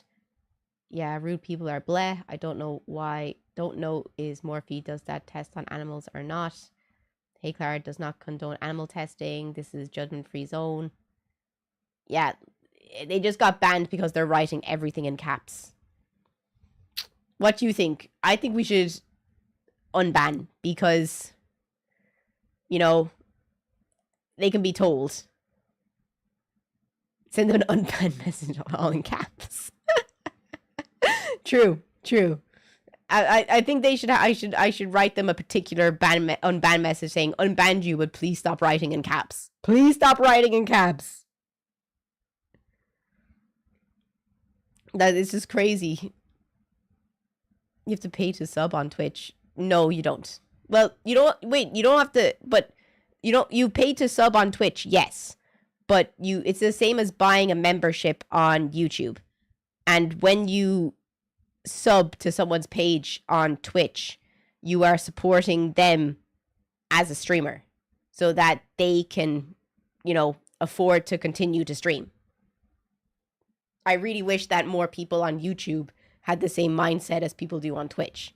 Yeah, rude people are bleh. I don't know why. Don't know is Morphe does that test on animals or not. Hey, Clara does not condone animal testing. This is judgment-free zone. Yeah, they just got banned because they're writing everything in caps. What do you think? I think we should unban because, you know, they can be told. Send them an unban message all in caps. True, true. I think they should. I should write them a particular unban message saying unbanned you, but please stop writing in caps. Please stop writing in caps. That is just crazy. You have to pay to sub on Twitch. No, you don't. Well, you don't. Wait, you don't have to. But you don't. You pay to sub on Twitch, yes. But it's the same as buying a membership on YouTube. And when you sub to someone's page on Twitch, you are supporting them as a streamer so that they can, you know, afford to continue to stream. I really wish that more people on YouTube had the same mindset as people do on Twitch.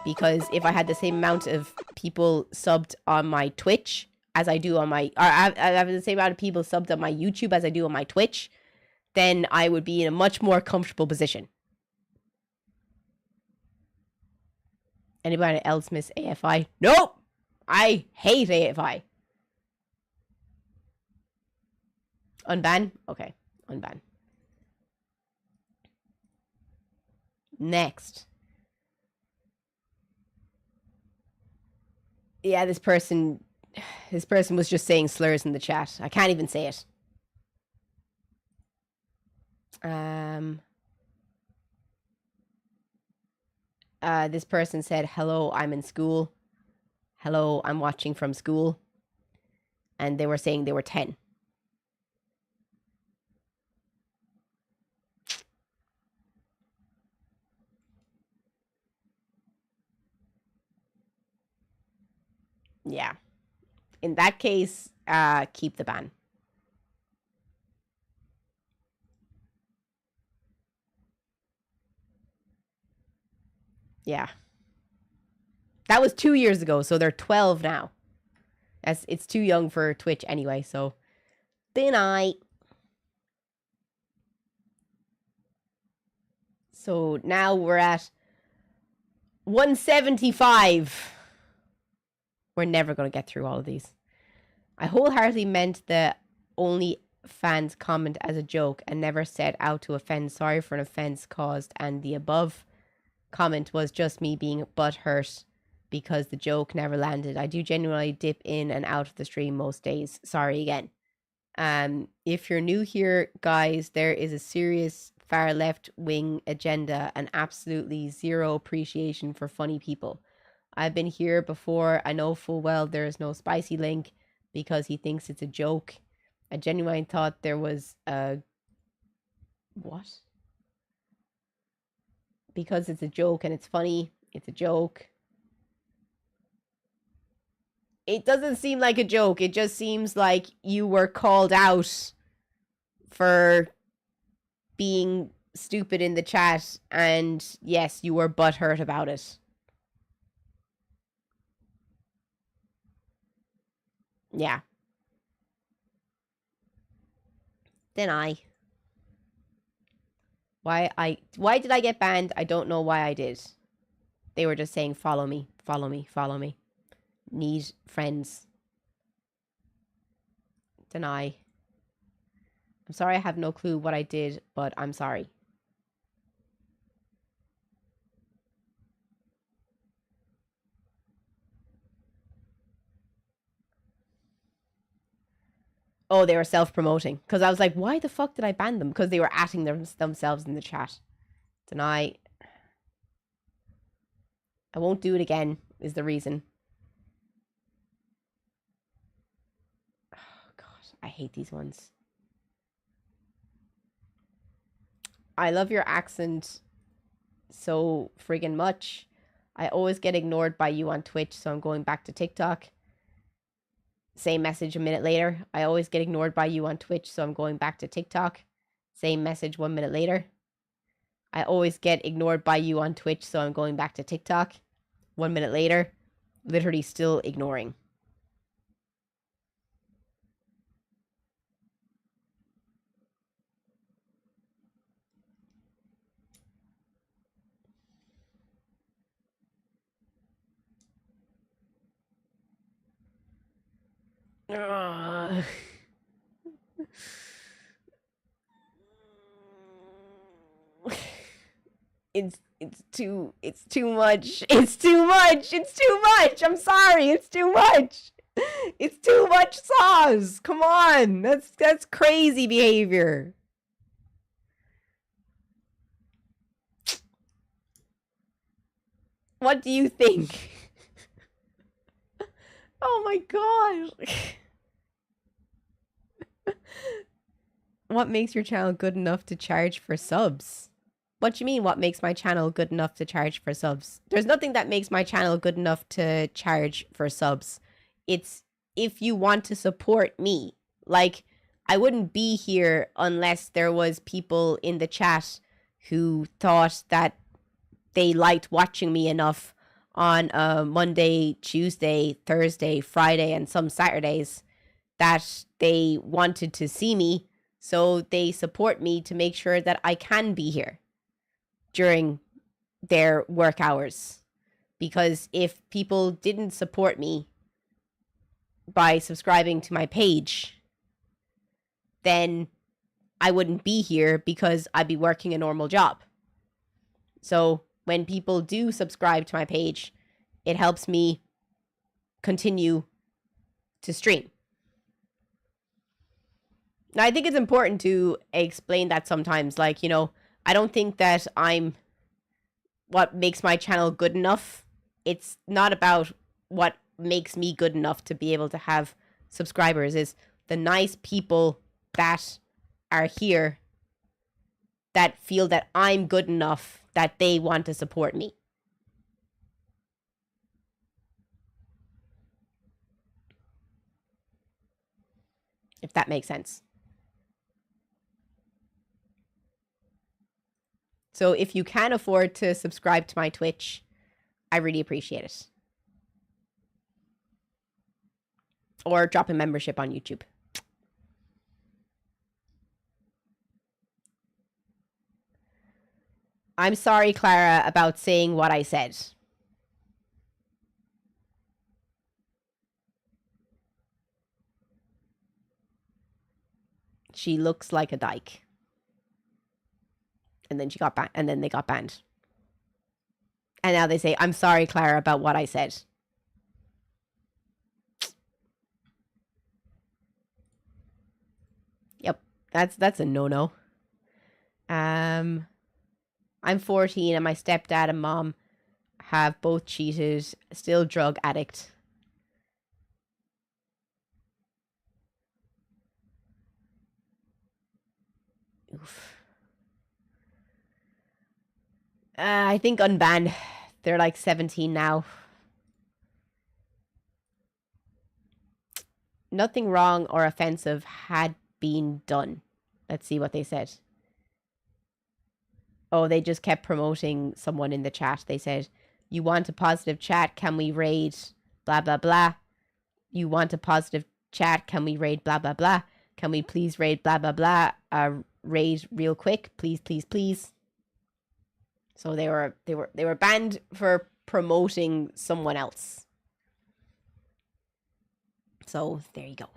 Because if I had the same amount of people subbed on my Twitch as I do on my, or I have the same amount of people subbed on my YouTube as I do on my Twitch, then I would be in a much more comfortable position. Anybody else miss AFI? Nope! I hate AFI. Unban? Okay, unban. Next. Yeah, this person was just saying slurs in the chat. I can't even say it. This person said, hello, I'm in school. Hello, I'm watching from school. And they were saying they were 10. Yeah. In that case, keep the ban. Yeah. That was 2 years ago, so they're 12 now. As it's too young for Twitch anyway, so deny. So now we're at 175. We're never going to get through all of these. I wholeheartedly meant the only fans comment as a joke and never set out to offend. Sorry for an offense caused, and the above comment was just me being butthurt because the joke never landed. I do genuinely dip in and out of the stream most days. Sorry again. If you're new here, guys, there is a serious far left wing agenda and absolutely zero appreciation for funny people. I've been here before. I know full well there is no spicy link because he thinks it's a joke. I genuinely thought there was a... What? Because it's a joke and it's funny. It's a joke. It doesn't seem like a joke. It just seems like you were called out for being stupid in the chat. And yes, you were butthurt about it. Yeah. Deny. Why did I get banned? I don't know why I did. They were just saying, follow me, follow me, follow me. Need friends. Deny. I'm sorry, I have no clue what I did, but I'm sorry. Oh, they were self-promoting. Because I was like, why the fuck did I ban them? Because they were atting themselves in the chat. Deny. I won't do it again, is the reason. Oh, God. I hate these ones. I love your accent so friggin' much. I always get ignored by you on Twitch, so I'm going back to TikTok. Same message a minute later. I always get ignored by you on Twitch, so I'm going back to TikTok. Same message 1 minute later. I always get ignored by you on Twitch, so I'm going back to TikTok. 1 minute later. Literally still ignoring. It's too much. It's too much. It's too much. I'm sorry. It's too much. It's too much sauce. Come on. That's crazy behavior. What do you think? Oh my gosh. What makes your channel good enough to charge for subs? What do you mean, what makes my channel good enough to charge for subs? There's nothing that makes my channel good enough to charge for subs. It's if you want to support me. Like, I wouldn't be here unless there was people in the chat who thought that they liked watching me enough on Monday, Tuesday, Thursday, Friday, and some Saturdays that they wanted to see me. So they support me to make sure that I can be here during their work hours. Because if people didn't support me by subscribing to my page, then I wouldn't be here because I'd be working a normal job. So when people do subscribe to my page, it helps me continue to stream. Now, I think it's important to explain that sometimes, like, you know, I don't think that I'm what makes my channel good enough. It's not about what makes me good enough to be able to have subscribers. Is the nice people that are here that feel that I'm good enough that they want to support me. If that makes sense. So if you can afford to subscribe to my Twitch, I really appreciate it. Or drop a membership on YouTube. I'm sorry, Clara, about saying what I said. She looks like a dyke. And then she got banned. And then they got banned. And now they say, I'm sorry, Clara, about what I said. Yep. That's a no-no. I'm 14 and my stepdad and mom have both cheated. Still drug addict. Oof. I think Unban. They're like 17 now. Nothing wrong or offensive had been done. Let's see what they said. Oh, they just kept promoting someone in the chat. They said, you want a positive chat? Can we raid blah, blah, blah? You want a positive chat? Can we raid blah, blah, blah? Can we please raid blah, blah, blah? Raid real quick. Please, please, please. So they were banned for promoting someone else. So there you go.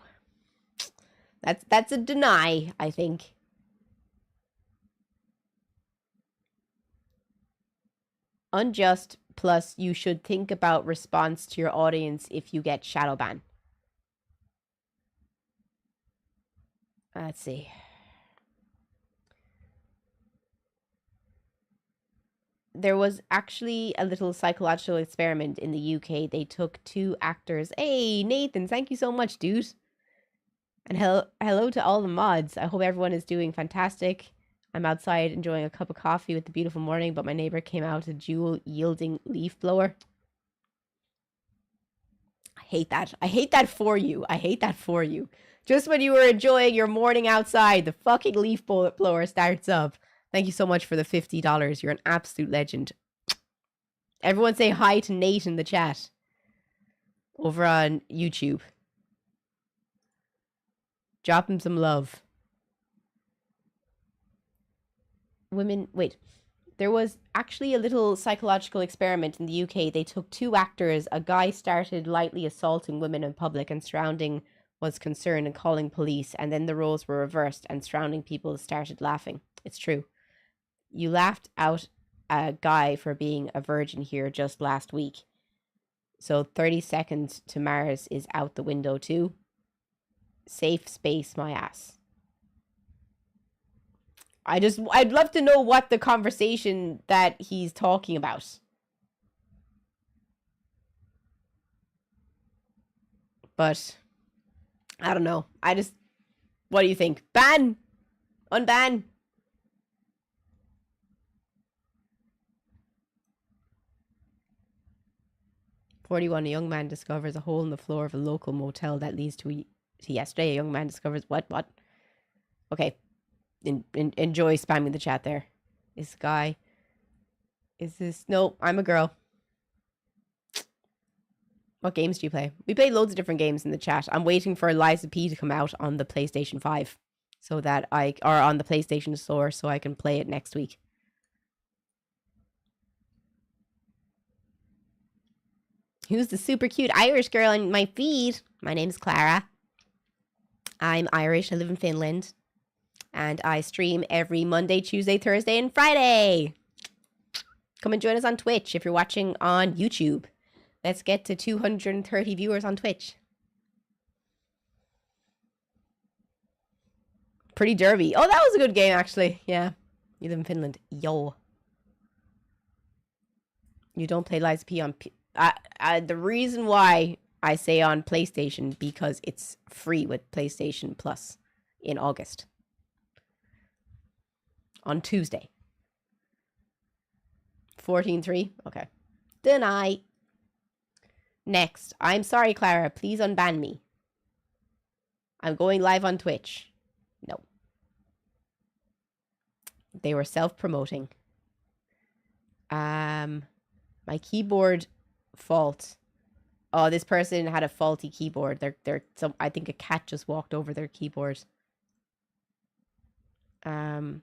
That's a deny, I think. Unjust, plus you should think about response to your audience if you get shadow ban. Let's see. There was actually a little psychological experiment in the UK. They took 2 actors. Hey, Nathan, thank you so much, dude. And hello to all the mods. I hope everyone is doing fantastic. I'm outside enjoying a cup of coffee with the beautiful morning, but my neighbor came out with a dual-yielding leaf blower. I hate that. I hate that for you. I hate that for you. Just when you were enjoying your morning outside, the fucking leaf blower starts up. Thank you so much for the $50. You're an absolute legend. Everyone say hi to Nate in the chat. Over on YouTube. Drop him some love. Women, wait. There was actually a little psychological experiment in the UK. They took 2 actors. A guy started lightly assaulting women in public and surrounding was concerned and calling police. And then the roles were reversed and surrounding people started laughing. It's true. You laughed out a guy for being a virgin here just last week. So 30 seconds to Mars is out the window too. Safe space, my ass. I'd love to know what the conversation that he's talking about. But I don't know. What do you think? Ban! Unban! "41, a young man discovers a hole in the floor of a local motel that leads to yesterday. A young man discovers what? Okay. Enjoy spamming the chat there. Is guy. Is this? No, I'm a girl. What games do you play? We play loads of different games in the chat. I'm waiting for Liza P to come out on the PlayStation 5. So that or on the PlayStation Store so I can play it next week. Who's the super cute Irish girl on my feed? My name's Clara. I'm Irish. I live in Finland. And I stream every Monday, Tuesday, Thursday, and Friday. Come and join us on Twitch if you're watching on YouTube. Let's get to 230 viewers on Twitch. Pretty Derby. Oh, that was a good game, actually. Yeah. You live in Finland. Yo. You don't play Liza P on... the reason why I say on PlayStation, because it's free with PlayStation Plus in August. On Tuesday. 14.3? Okay. Deny. Next. I'm sorry, Clara. Please unban me. I'm going live on Twitch. No. They were self-promoting. My keyboard fault Oh, this person had a faulty keyboard. I think a cat just walked over their keyboard. I'm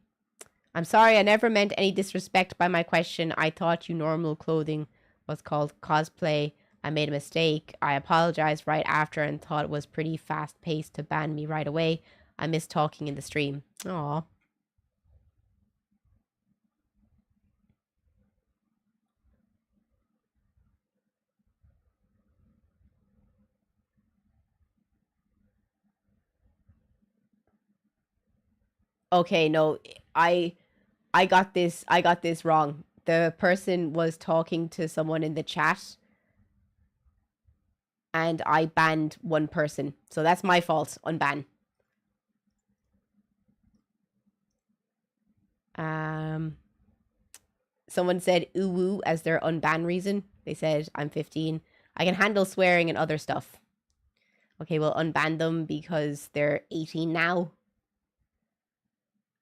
sorry, I never meant any disrespect by my question. I thought you normal clothing was called cosplay. I made a mistake. I apologized right after and thought it was pretty fast paced to ban me right away. I missed talking in the stream. Aw. Okay, no, I got this wrong. The person was talking to someone in the chat and I banned one person. So that's my fault. Unban. Someone said ooh woo as their unban reason. They said I'm 15. I can handle swearing and other stuff. Okay, we'll unban them because they're 18 now.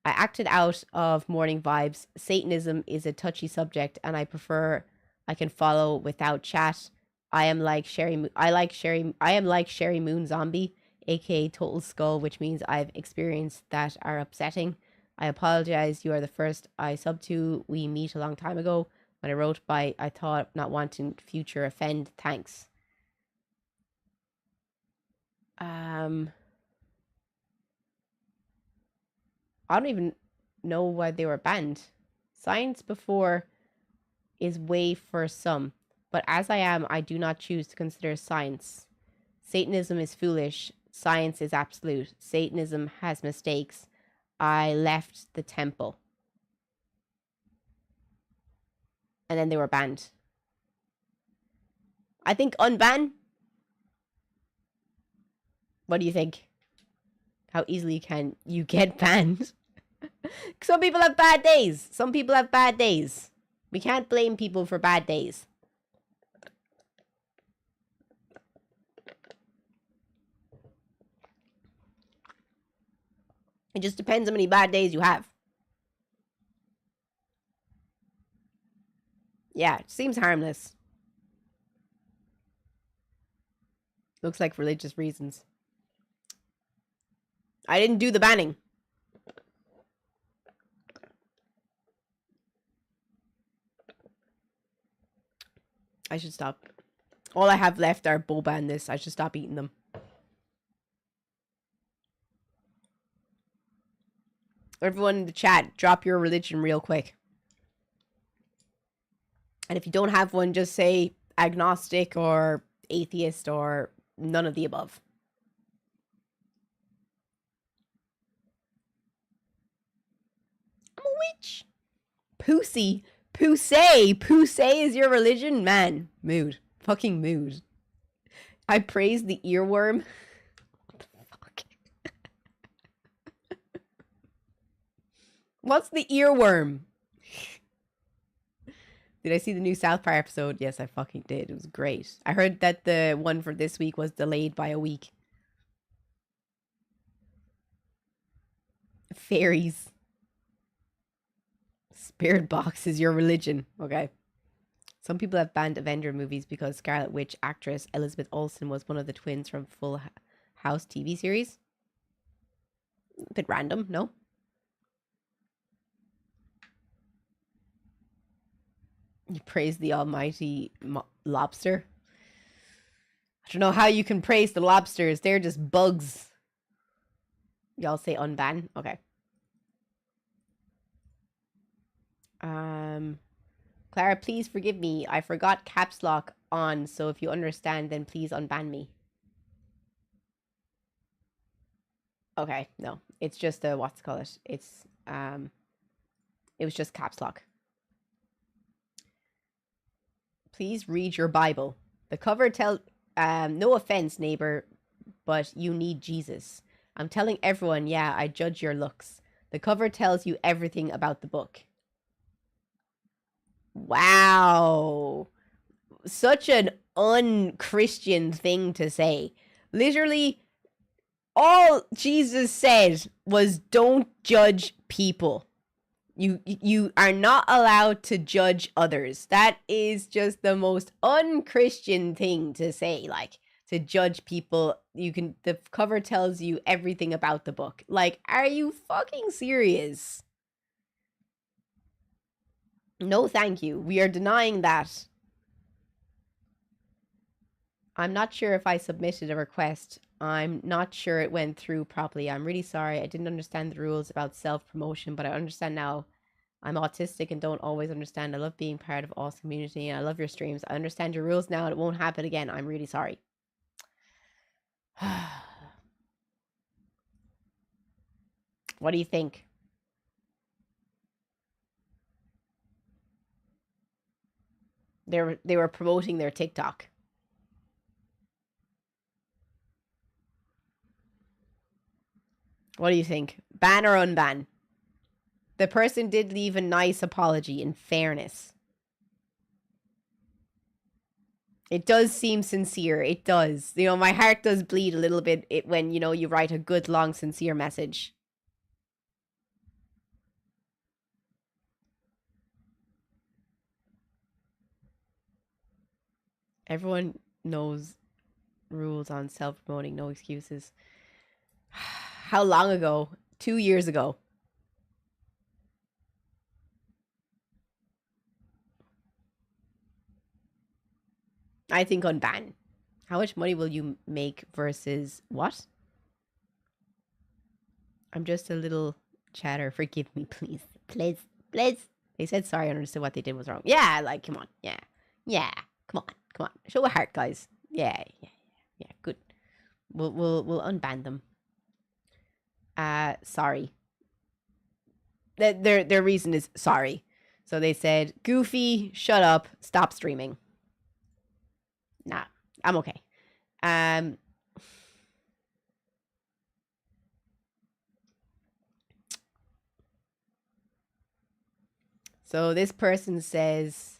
I acted out of morning vibes. Satanism is a touchy subject and I prefer I can follow without chat. I am like Sherry Moon Zombie, aka Total Skull, which means I've experienced that are upsetting. I apologize. You are the first I sub to. We meet a long time ago. When I wrote by, I thought not wanting future offend. Thanks. I don't even know why they were banned. Science before is way for some, but as I am, I do not choose to consider science. Satanism is foolish. Science is absolute. Satanism has mistakes. I left the temple. And then they were banned. I think unban. What do you think? How easily can you get banned? Some people have bad days. Some people have bad days. We can't blame people for bad days. It just depends how many bad days you have. Yeah, it seems harmless. Looks like religious reasons. I didn't do the banning. I should stop. All I have left are boba and this. I should stop eating them. Everyone in the chat, drop your religion real quick. And if you don't have one, just say agnostic or atheist or none of the above. I'm a witch. Pussy. Pussy. Pussy is your religion? Man, mood. Fucking mood. I praise the earworm. What the fuck? What's the earworm? Did I see the new South Park episode? Yes, I fucking did. It was great. I heard that the one for this week was delayed by a week. Fairies. Spirit box is your religion. Okay. Some people have banned Avenger movies because Scarlet Witch actress Elizabeth Olsen was one of the twins from Full House TV series. A bit random, no? You praise the almighty lobster. I don't know how you can praise the lobsters. They're just bugs. Y'all say unban? Okay. Clara, please forgive me. I forgot caps lock on, so if you understand, then please unban me. Okay, no. It's just a, what's it called? It's, it was just caps lock. Please read your Bible. The cover tells, no offense, neighbor, but you need Jesus. I'm telling everyone, yeah, I judge your looks. The cover tells you everything about the book. Wow. Such an un-Christian thing to say. Literally, all Jesus said was don't judge people. You are not allowed to judge others. That is just the most unchristian thing to say, like, to judge people. The cover tells you everything about the book. Like, are you fucking serious? No, thank you. We are denying that. I'm not sure if I submitted a request. I'm not sure it went through properly. I'm really sorry. I didn't understand the rules about self-promotion, but I understand now. I'm autistic and don't always understand. I love being part of awesome community and I love your streams. I understand your rules now and it won't happen again. I'm really sorry. What do you think? They were promoting their TikTok. What do you think? Ban or unban? The person did leave a nice apology, in fairness. It does seem sincere. It does. You know, my heart does bleed a little bit when, you know, you write a good, long, sincere message. Everyone knows rules on self-promoting, no excuses. How long ago? 2 years ago. I think unban. How much money will you make versus what? I'm just a little chatter. Forgive me, please. Please. Please. They said sorry. I understood what they did was wrong. Yeah, like, come on. Yeah. Yeah. Come on. Come on. Show a heart, guys. Yeah. Yeah. Yeah. Good. We'll unban them. Sorry. Their reason is sorry. So they said, Goofy, shut up. Stop streaming. Nah, I'm okay. So this person says,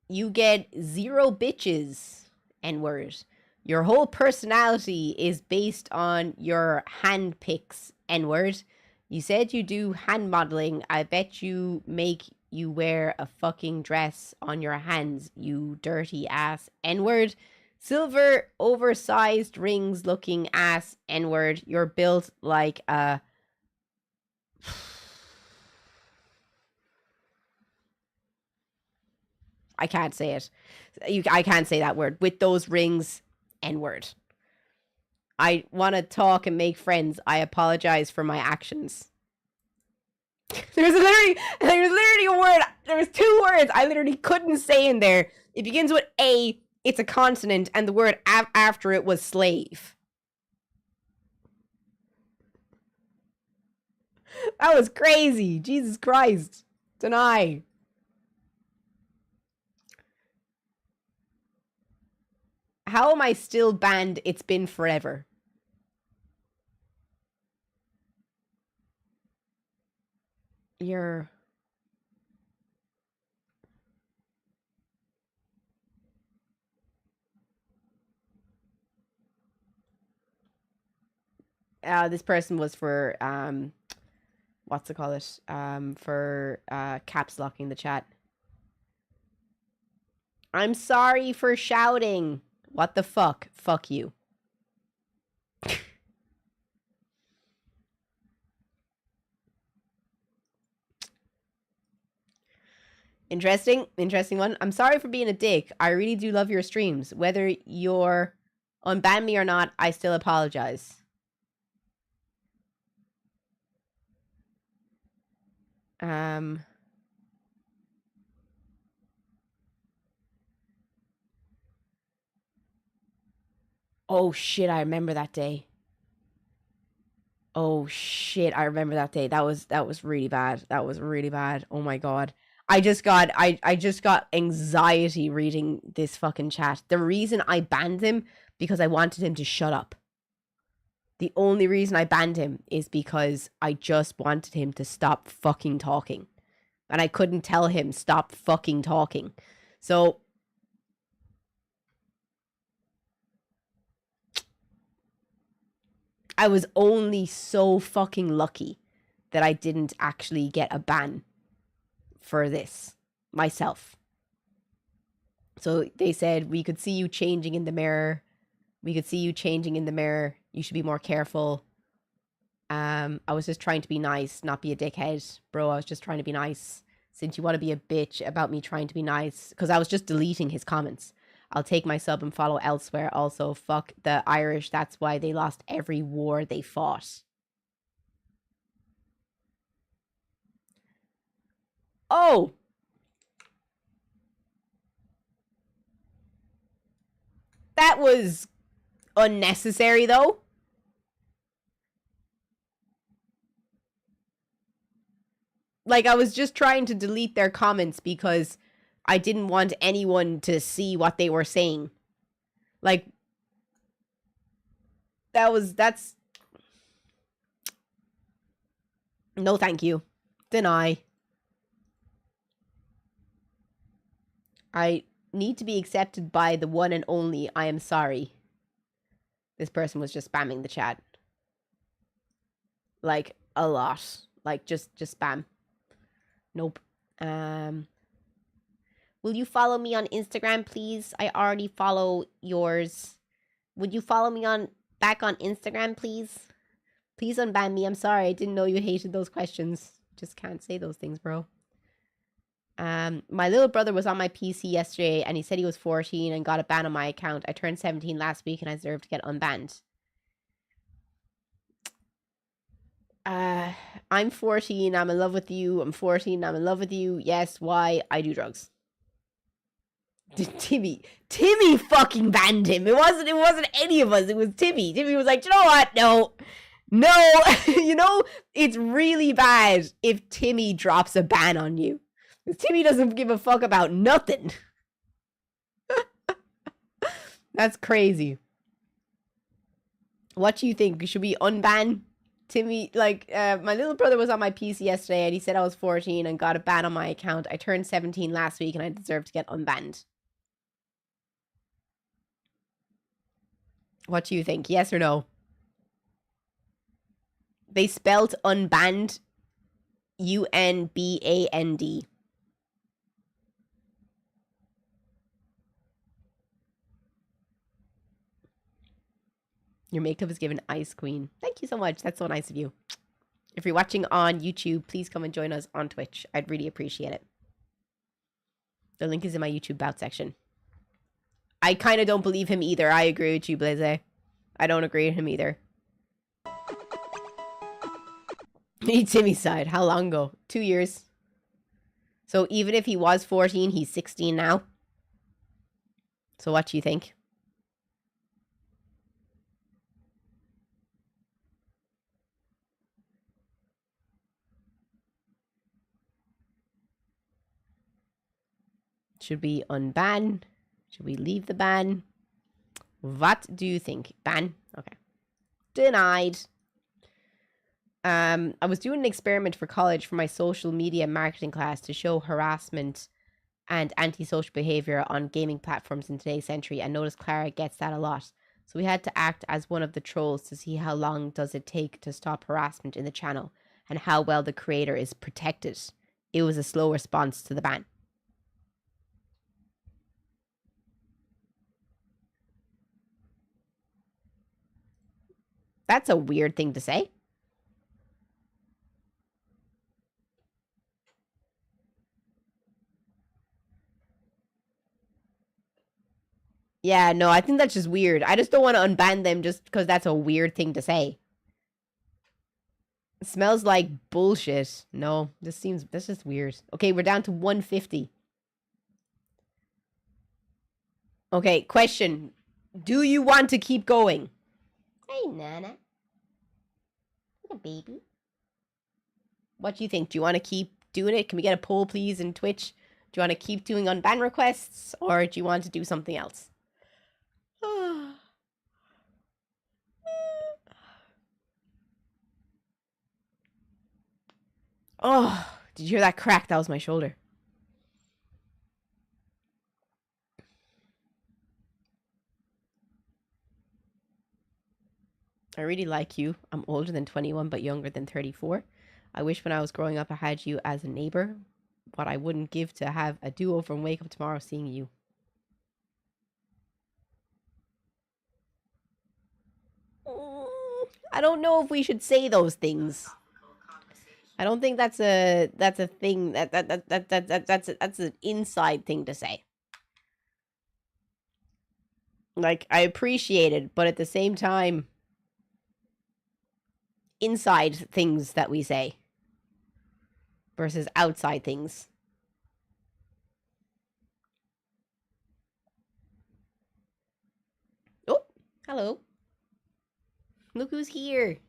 you get 0 bitches, N-word. Your whole personality is based on your hand pics, N-word. You said you do hand modeling. I bet you make you wear a fucking dress on your hands, you dirty ass N-word. Silver oversized rings looking ass N-word. You're built like a... I can't say it. I can't say that word. With those rings, N-word. I want to talk and make friends. I apologize for my actions. There's literally a word. There was 2 words I literally couldn't say in there. It begins with A. It's a consonant, and the word after it was slave. That was crazy. Jesus Christ. Deny. How am I still banned? It's been forever. You're... this person was for, what's it called? For caps locking the chat. I'm sorry for shouting. What the fuck? Fuck you. Interesting one. I'm sorry for being a dick. I really do love your streams. Whether you're unban me or not, I still apologize. Oh shit, I remember that day. Oh shit, I remember that day. That was really bad. That was really bad. Oh my god. I just got anxiety reading this fucking chat. The reason I banned him because I wanted him to shut up. The only reason I banned him is because I just wanted him to stop fucking talking. And I couldn't tell him stop fucking talking. So I was only so fucking lucky that I didn't actually get a ban for this myself. So they said, we could see you changing in the mirror. We could see you changing in the mirror. You should be more careful. I was just trying to be nice, not be a dickhead. Bro, I was just trying to be nice. Since you want to be a bitch about me trying to be nice. Because I was just deleting his comments. I'll take my sub and follow elsewhere. Also, fuck the Irish. That's why they lost every war they fought. Oh! That was unnecessary, though. Like, I was just trying to delete their comments because I didn't want anyone to see what they were saying. Like, that's... No, thank you. Deny. I need to be accepted by the one and only. I am sorry. This person was just spamming the chat. Like, a lot. Like, just spam. Nope. Will you follow me on Instagram, please? I already follow yours. Would you follow me back on Instagram, please? Please unban me. I'm sorry. I didn't know you hated those questions. Just can't say those things, bro. My little brother was on my PC yesterday and he said he was 14 and got a ban on my account. I turned 17 last week and I deserve to get unbanned. I'm 14, I'm in love with you. I'm 14, I'm in love with you. Yes, why? I do drugs. Timmy fucking banned him. It wasn't any of us. It was Timmy. Timmy was like, you know what? No. You know, it's really bad if Timmy drops a ban on you. Timmy doesn't give a fuck about nothing. That's crazy. What do you think? Should we unban Timmy? Like, my little brother was on my PC yesterday and he said I was 14 and got a ban on my account. I turned 17 last week and I deserve to get unbanned. What do you think? Yes or no? They spelled unbanned UNBAND. Your makeup is given Ice Queen. Thank you so much. That's so nice of you. If you're watching on YouTube, please come and join us on Twitch. I'd really appreciate it. The link is in my YouTube bout section. I kind of don't believe him either. I agree with you, Blaze. I don't agree with him either. Me, Timmy's side. How long ago? 2 years. So even if he was 14, he's 16 now. So what do you think? Should we unban? Should we leave the ban? What do you think? Ban? Okay. Denied. I was doing an experiment for college for my social media marketing class to show harassment and antisocial behavior on gaming platforms in today's century, and noticed Clara gets that a lot. So we had to act as one of the trolls to see how long does it take to stop harassment in the channel and how well the creator is protected. It was a slow response to the ban. That's a weird thing to say. Yeah, no, I think that's just weird. I just don't want to unban them just because that's a weird thing to say. It smells like bullshit. No, that's just weird. Okay, we're down to 150. Okay, question. Do you want to keep going? Hey, Nana. Look at baby. What do you think? Do you want to keep doing it? Can we get a poll, please, in Twitch? Do you want to keep doing unban requests, or do you want to do something else? Oh, did you hear that crack? That was my shoulder. I really like you. I'm older than 21 but younger than 34. I wish when I was growing up I had you as a neighbor. What I wouldn't give to have a do-over and wake up tomorrow seeing you. I don't know if we should say those things. I don't think that's a thing that's an inside thing to say. Like, I appreciate it, but at the same time, inside things that we say versus outside things. Oh, hello. Look who's here.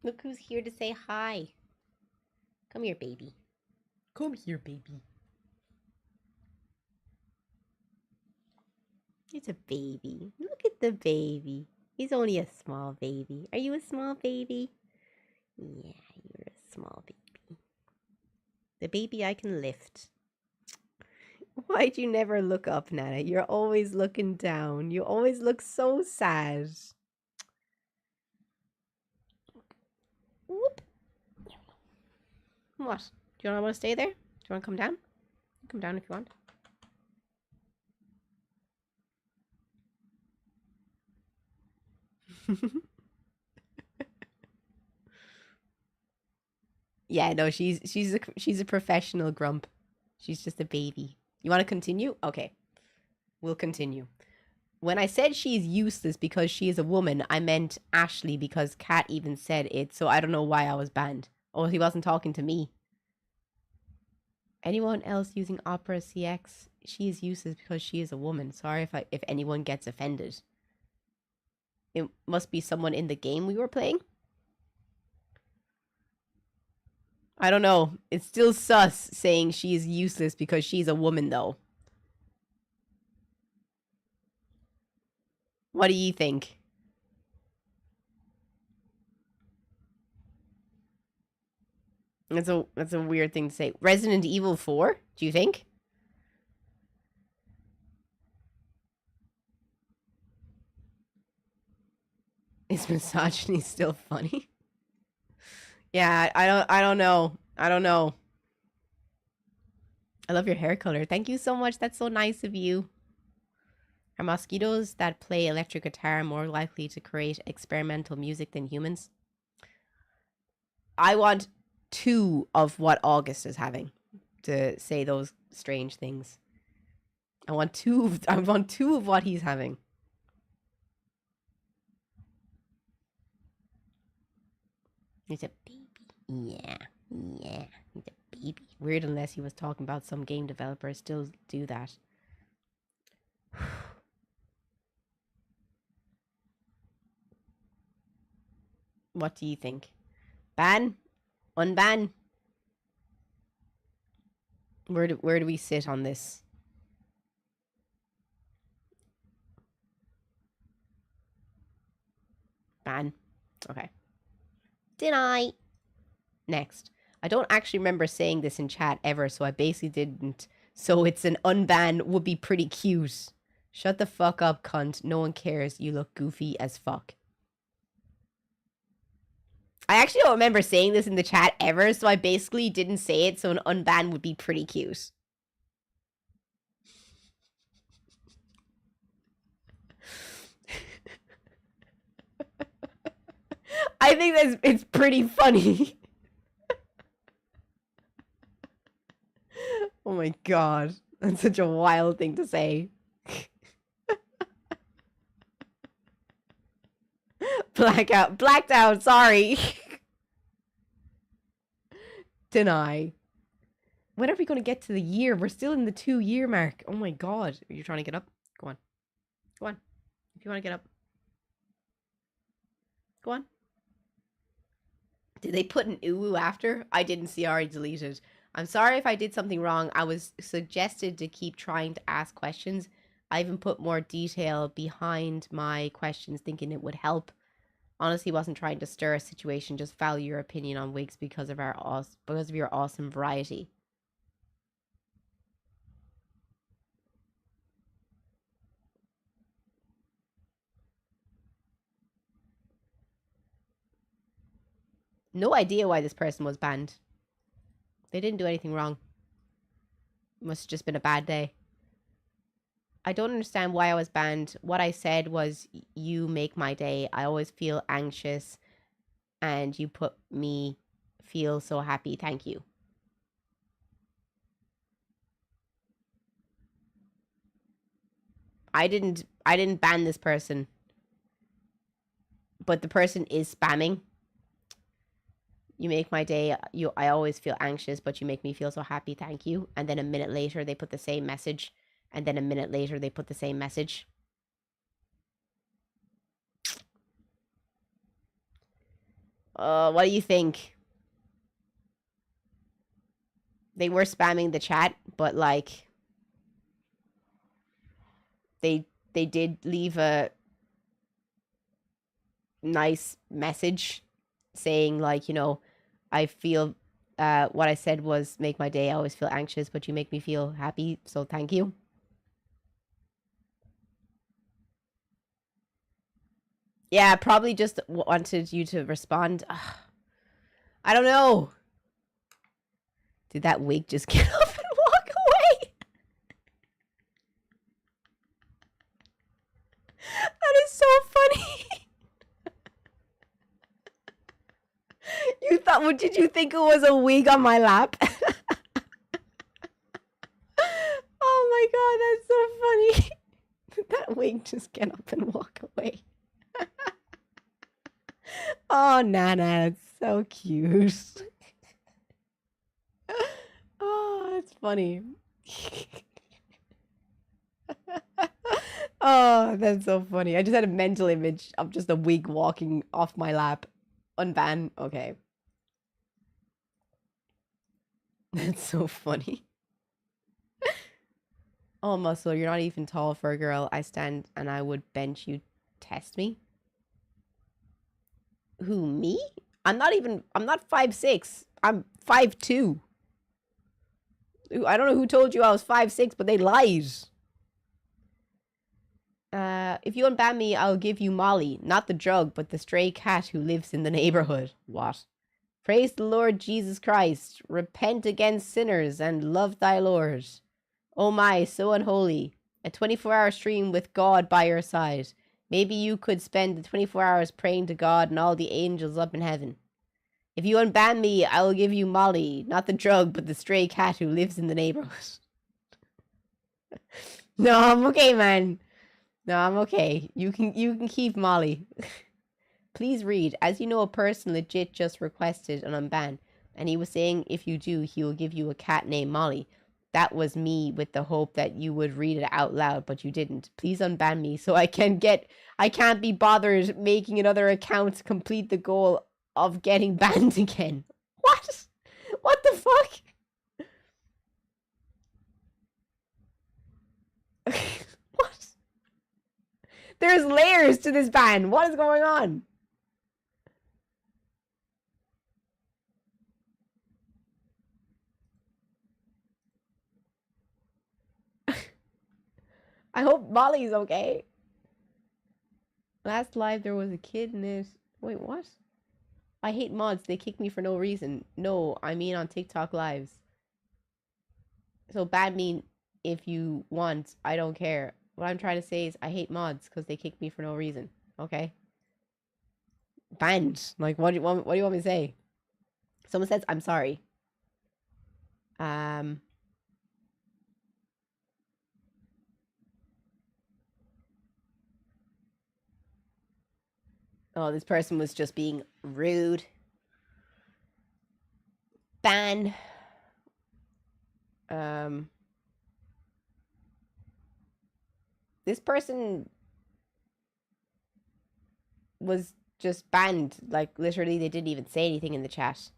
Look who's here to say hi. Come here, baby. Come here, baby. It's a baby. Look at the baby. He's only a small baby. Are you a small baby? Yeah, you're a small baby. The baby I can lift. Why'd you never look up, Nana? You're always looking down. You always look so sad. Whoop. What? Do you want to stay there? Do you want to come down? Come down if you want. Yeah, no, she's a professional grump. She's just a baby. You want to continue? Okay. We'll continue. When I said she's useless because she is a woman, I meant Ashley because Kat even said it, so I don't know why I was banned. Oh, he wasn't talking to me. Anyone else using Opera CX? She is useless because she is a woman. Sorry if anyone gets offended. It must be someone in the game we were playing. I don't know. It's still sus saying she is useless because she's a woman, though. What do you think? That's a weird thing to say. Resident Evil 4, do you think? Is misogyny still funny? Yeah, I don't know. I don't know. I love your hair color. Thank you so much. That's so nice of you. Are mosquitoes that play electric guitar more likely to create experimental music than humans? I want 2 of what August is having to say those strange things. I want 2 of what he's having. He's a baby. Yeah. He's a baby. Weird unless he was talking about some game developers still do that. What do you think? Ban? Unban? Where do we sit on this? Ban. Okay. Deny. Next. I don't actually remember saying this in chat ever, so I basically didn't. So it's an unban would be pretty cute. Shut the fuck up, cunt. No one cares. You look goofy as fuck. I actually don't remember saying this in the chat ever, so I basically didn't say it, so an unban would be pretty cute. I think it's pretty funny. Oh my god. That's such a wild thing to say. Blacked out, sorry. Deny. When are we going to get to the year? We're still in the 2-year mark. Oh my god. Are you trying to get up? Go on. Go on. If you want to get up. Go on. Did they put an ooh after? I didn't see, I already deleted. I'm sorry if I did something wrong. I was suggested to keep trying to ask questions. I even put more detail behind my questions thinking it would help. Honestly, wasn't trying to stir a situation. Just value your opinion on wigs because of your awesome variety. No idea why this person was banned. They didn't do anything wrong. Must have just been a bad day. I don't understand why I was banned. What I said was, you make my day. I always feel anxious and you put me feel so happy. Thank you. I didn't ban this person. But the person is spamming. You make my day. I always feel anxious, but you make me feel so happy. Thank you. And then a minute later, they put the same message. And then a minute later, they put the same message. What do you think? They were spamming the chat, but like they did leave a nice message saying, like, you know, I feel what I said was, make my day. I always feel anxious, but you make me feel happy, so thank you. Yeah, probably just wanted you to respond. Ugh. I don't know. Did that wig just get up and walk away? That is so funny. You thought, what did you think it was, a wig on my lap? Oh my god, that's so funny. Did that wig just get up and walk away? Oh, Nana, it's so cute. Oh, it's funny. Oh, that's so funny. I just had a mental image of just a wig walking off my lap. Unban. Okay. That's so funny. Oh, Muscle, you're not even tall for a girl. I stand and I would bench you. Test me? Who, me? I'm not 5'6". I'm 5'2". I don't know who told you I was 5'6", but they lied. If you unban me, I'll give you Molly. Not the drug, but the stray cat who lives in the neighborhood. What? Praise the Lord Jesus Christ. Repent against sinners and love thy Lord. Oh my, so unholy. A 24-hour stream with God by your side. Maybe you could spend the 24 hours praying to God and all the angels up in heaven. If you unban me, I will give you Molly. Not the drug, but the stray cat who lives in the neighborhood. No, I'm okay, man. No, I'm okay. You can keep Molly. Please read. As you know, a person legit just requested an unban. And he was saying if you do, he will give you a cat named Molly. That was me with the hope that you would read it out loud, but you didn't. Please unban me so I can't be bothered making another account to complete the goal of getting banned again. What? What the fuck? What? There's layers to this ban. What is going on? I hope Molly's okay. Last live there was a kid in it. Wait, what? I hate mods. They kick me for no reason. No, I mean on TikTok lives. So ban me if you want. I don't care. What I'm trying to say is I hate mods because they kick me for no reason. Okay? Banned. Like, what do you want me to say? Someone says I'm sorry. Oh, this person was just being rude. Ban. This person was just banned. Like, literally, they didn't even say anything in the chat.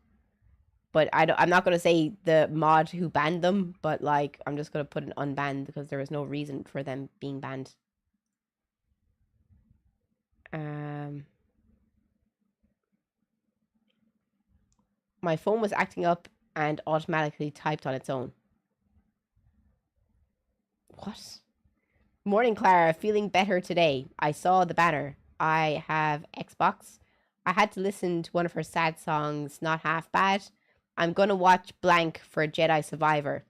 But I'm not going to say the mod who banned them, but, like, I'm just going to put an unban because there was no reason for them being banned. My phone was acting up and automatically typed on its own. What? Morning, Clara. Feeling better today. I saw the banner. I have Xbox. I had to listen to one of her sad songs, Not Half Bad. I'm gonna watch Blank for Jedi Survivor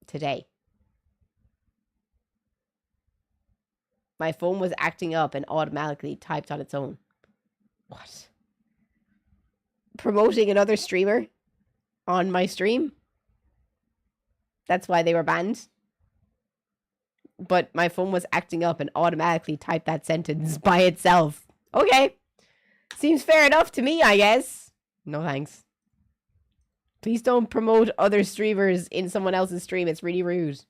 today. My phone was acting up and automatically typed on its own. What? Promoting another streamer on my stream? That's why they were banned. But my phone was acting up and automatically typed that sentence by itself. Okay. Seems fair enough to me, I guess. No thanks. Please don't promote other streamers in someone else's stream. It's really rude.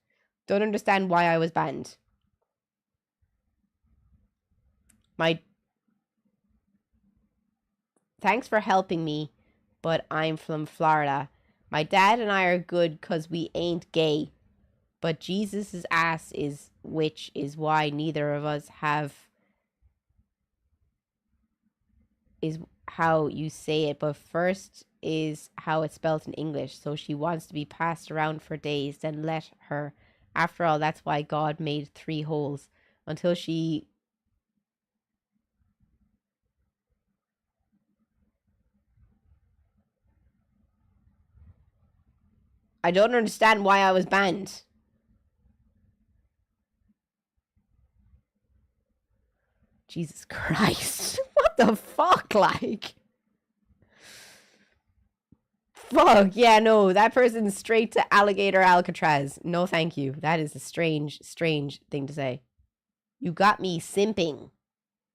Don't understand why I was banned. Thanks for helping me, but I'm from Florida. My dad and I are good because we ain't gay. But Jesus' ass is, which is why neither of us have, is how you say it. But first is how it's spelled in English. So she wants to be passed around for days, then let her. After all, that's why God made 3 holes. Until she... I don't understand why I was banned. Jesus Christ. What the fuck, like? Fuck, yeah, no, that person's straight to alligator Alcatraz. No, thank you. That is a strange, strange thing to say. You got me simping.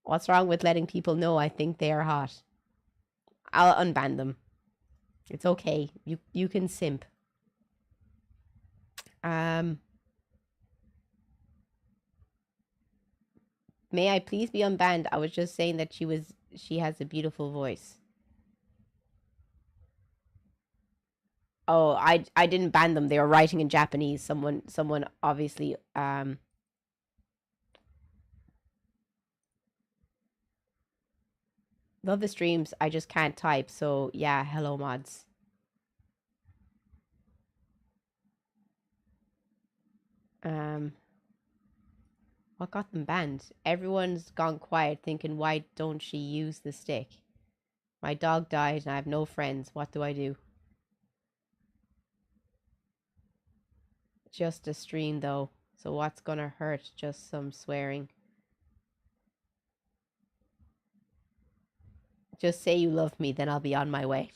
What's wrong with letting people know I think they are hot? I'll unban them. It's okay. You can simp. May I please be unbanned? I was just saying that she has a beautiful voice. Oh, I didn't ban them. They were writing in Japanese. Someone obviously love the streams. I just can't type. So yeah, hello mods. What got them banned? Everyone's gone quiet thinking, why don't she use the stick? My dog died and I have no friends. What do I do? Just a stream though. So what's gonna hurt? Just some swearing. Just say you love me, then I'll be on my way.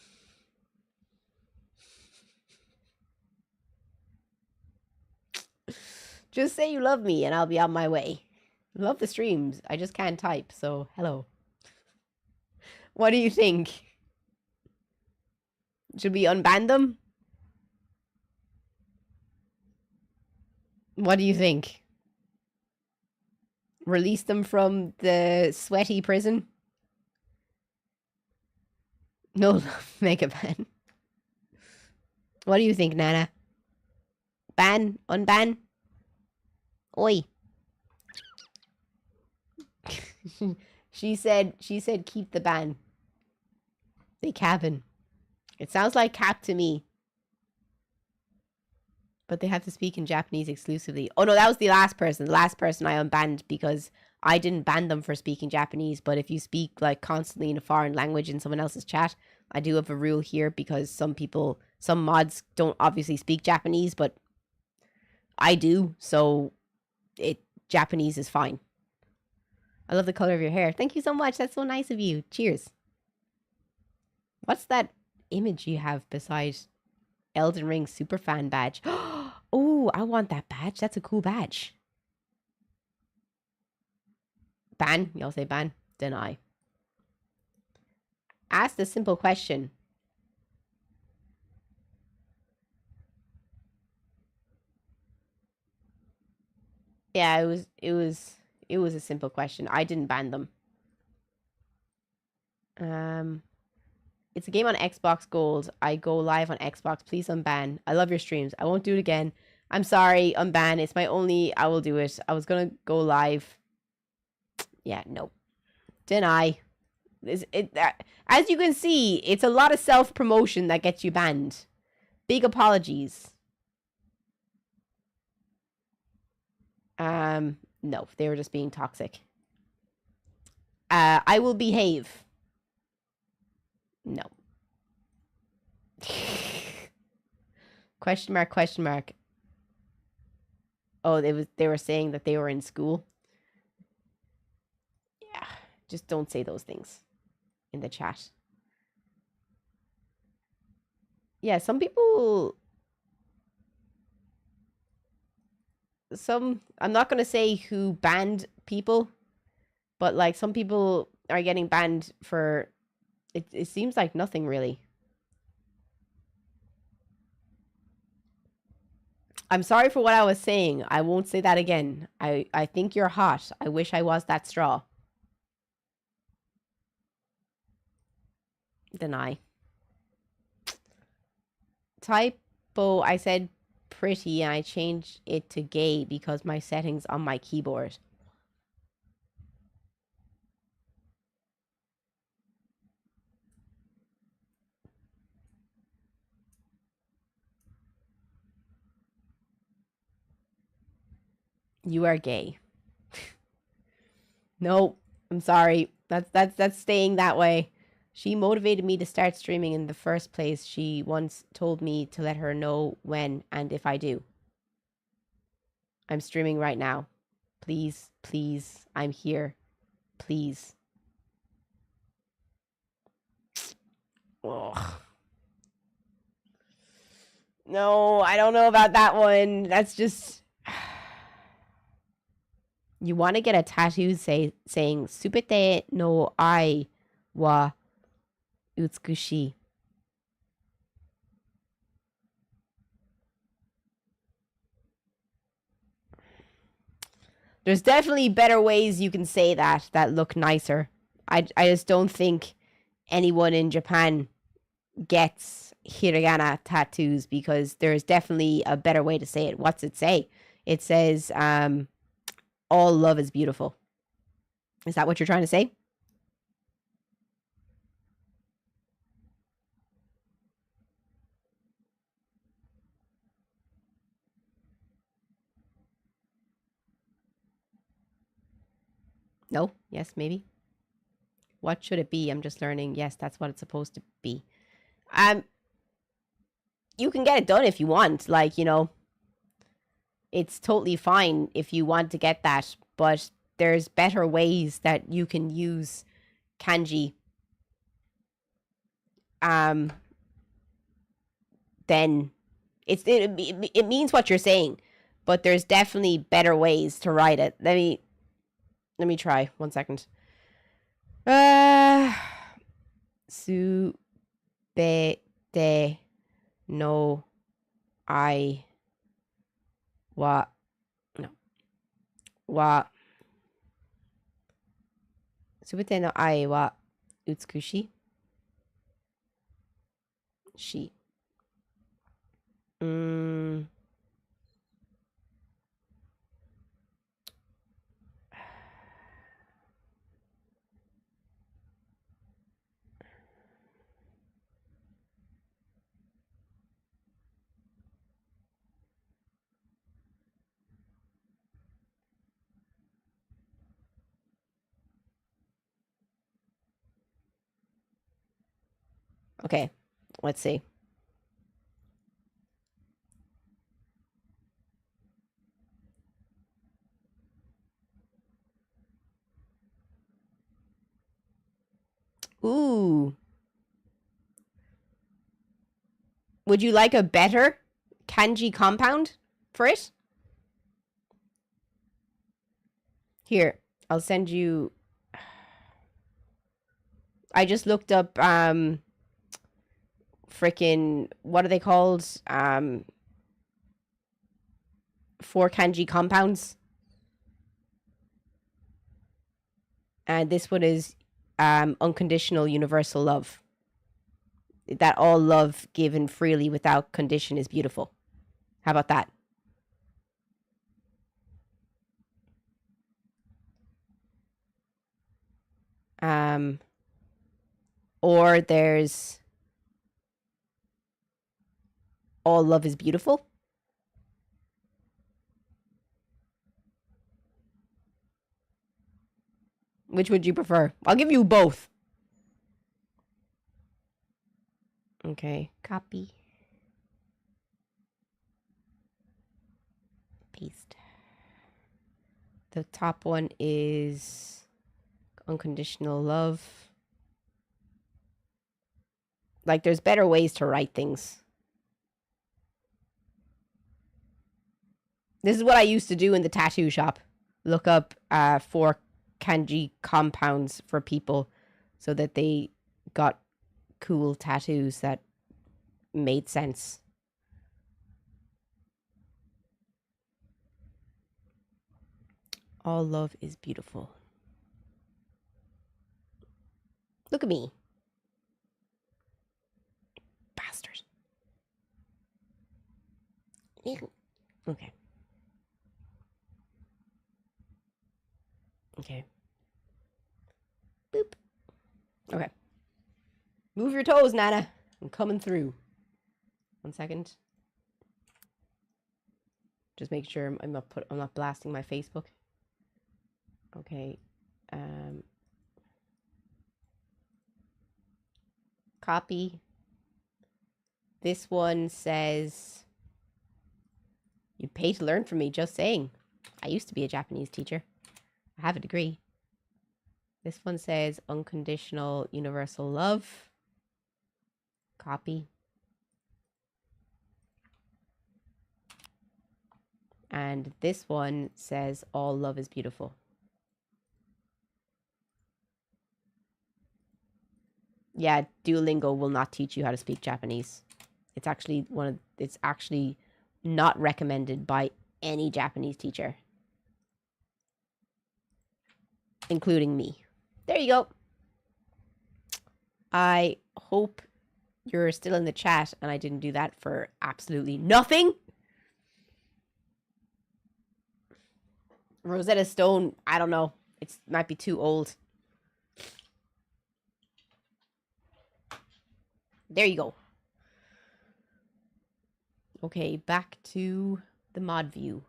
Just say you love me and I'll be on my way. Love the streams. I just can't type, so hello. What do you think? Should we unban them? What do you think? Release them from the sweaty prison? No, make a ban. What do you think, Nana? Ban? Unban? Oi. She said keep the ban. The cabin. It sounds like cap to me. But they have to speak in Japanese exclusively. Oh no, that was the last person. The last person I unbanned because I didn't ban them for speaking Japanese. But if you speak like constantly in a foreign language in someone else's chat, I do have a rule here because some mods don't obviously speak Japanese, but I do. So Japanese is fine. I love the color of your hair. Thank you so much. That's so nice of you. Cheers. What's that image you have beside Elden Ring superfan badge? Oh, I want that badge. That's a cool badge. Ban? Y'all say ban? Deny. Ask the simple question. Yeah, it was a simple question. I didn't ban them. It's a game on Xbox Gold. I go live on Xbox. Please unban. I love your streams. I won't do it again. I'm sorry, unban. It's my only... I will do it. I was gonna go live. Yeah, no. Deny. As you can see, it's a lot of self-promotion that gets you banned. Big apologies. No, they were just being toxic. I will behave. No. Question mark, question mark. Oh, they were saying that they were in school. Yeah, just don't say those things in the chat. Yeah, some people... I'm not going to say who banned people, but like some people are getting banned for... It seems like nothing really. I'm sorry for what I was saying. I won't say that again. I think you're hot. I wish I was that straw. Deny. Typo, I said pretty and I changed it to gay because my settings on my keyboard. You are gay. No, I'm sorry. That's staying that way. She motivated me to start streaming in the first place. She once told me to let her know when and if I do. I'm streaming right now. Please, please, I'm here. Please. Ugh. No, I don't know about that one. That's just... You want to get a tattoo saying Supete no ai wa utsukushi. There's definitely better ways you can say that look nicer. I just don't think anyone in Japan gets hiragana tattoos because there's definitely a better way to say it. What's it say? It says, all love is beautiful. Is that what you're trying to say? No? Yes, maybe. What should it be? I'm just learning. Yes, that's what it's supposed to be. You can get it done if you want. Like, you know, it's totally fine if you want to get that, but there's better ways that you can use kanji. Then it means what you're saying, but there's definitely better ways to write it. Let me try. 1 second. Subete no ai wa no wa subete no ai wa utsukushi shi. Okay, let's see. Ooh. Would you like a better kanji compound for it? Here, I'll send you... I just looked up, frickin', what are they called? 4 kanji compounds. And this one is unconditional universal love. That all love given freely without condition is beautiful. How about that? Or there's all love is beautiful. Which would you prefer? I'll give you both. Okay, copy. Paste. The top one is unconditional love. Like, there's better ways to write things. This is what I used to do in the tattoo shop. Look up 4 kanji compounds for people so that they got cool tattoos that made sense. All love is beautiful. Look at me. Bastard. Okay. Okay. Boop. Okay. Move your toes, Nana. I'm coming through. 1 second. Just make sure I'm not blasting my Facebook. Okay. Copy. This one says, "You'd pay to learn from me, just saying. I used to be a Japanese teacher. I have a degree." This one says, "Unconditional universal love." Copy. And this one says, "All love is beautiful." Yeah, Duolingo will not teach you how to speak Japanese. It's actually it's actually not recommended by any Japanese teacher, including me. There you go. I hope you're still in the chat and I didn't do that for absolutely nothing. Rosetta Stone, I don't know. It might be too old. There you go. Okay, back to the mod view.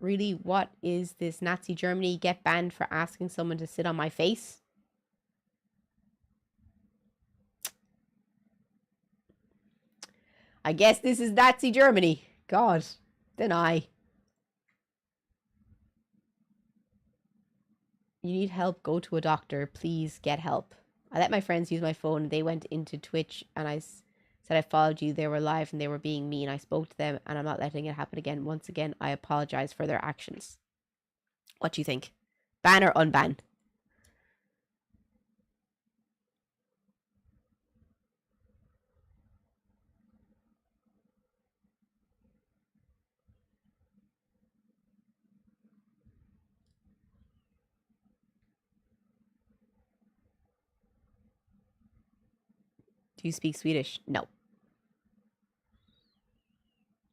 Really, what is this? Nazi Germany get banned for asking someone to sit on my face? I guess this is Nazi Germany. God, deny. You need help, go to a doctor. Please get help. I let my friends use my phone. They went into Twitch and I said I followed you. They were live and they were being mean. I spoke to them and I'm not letting it happen again. Once again, I apologize for their actions. What do you think? Ban or unban? Do you speak Swedish? No.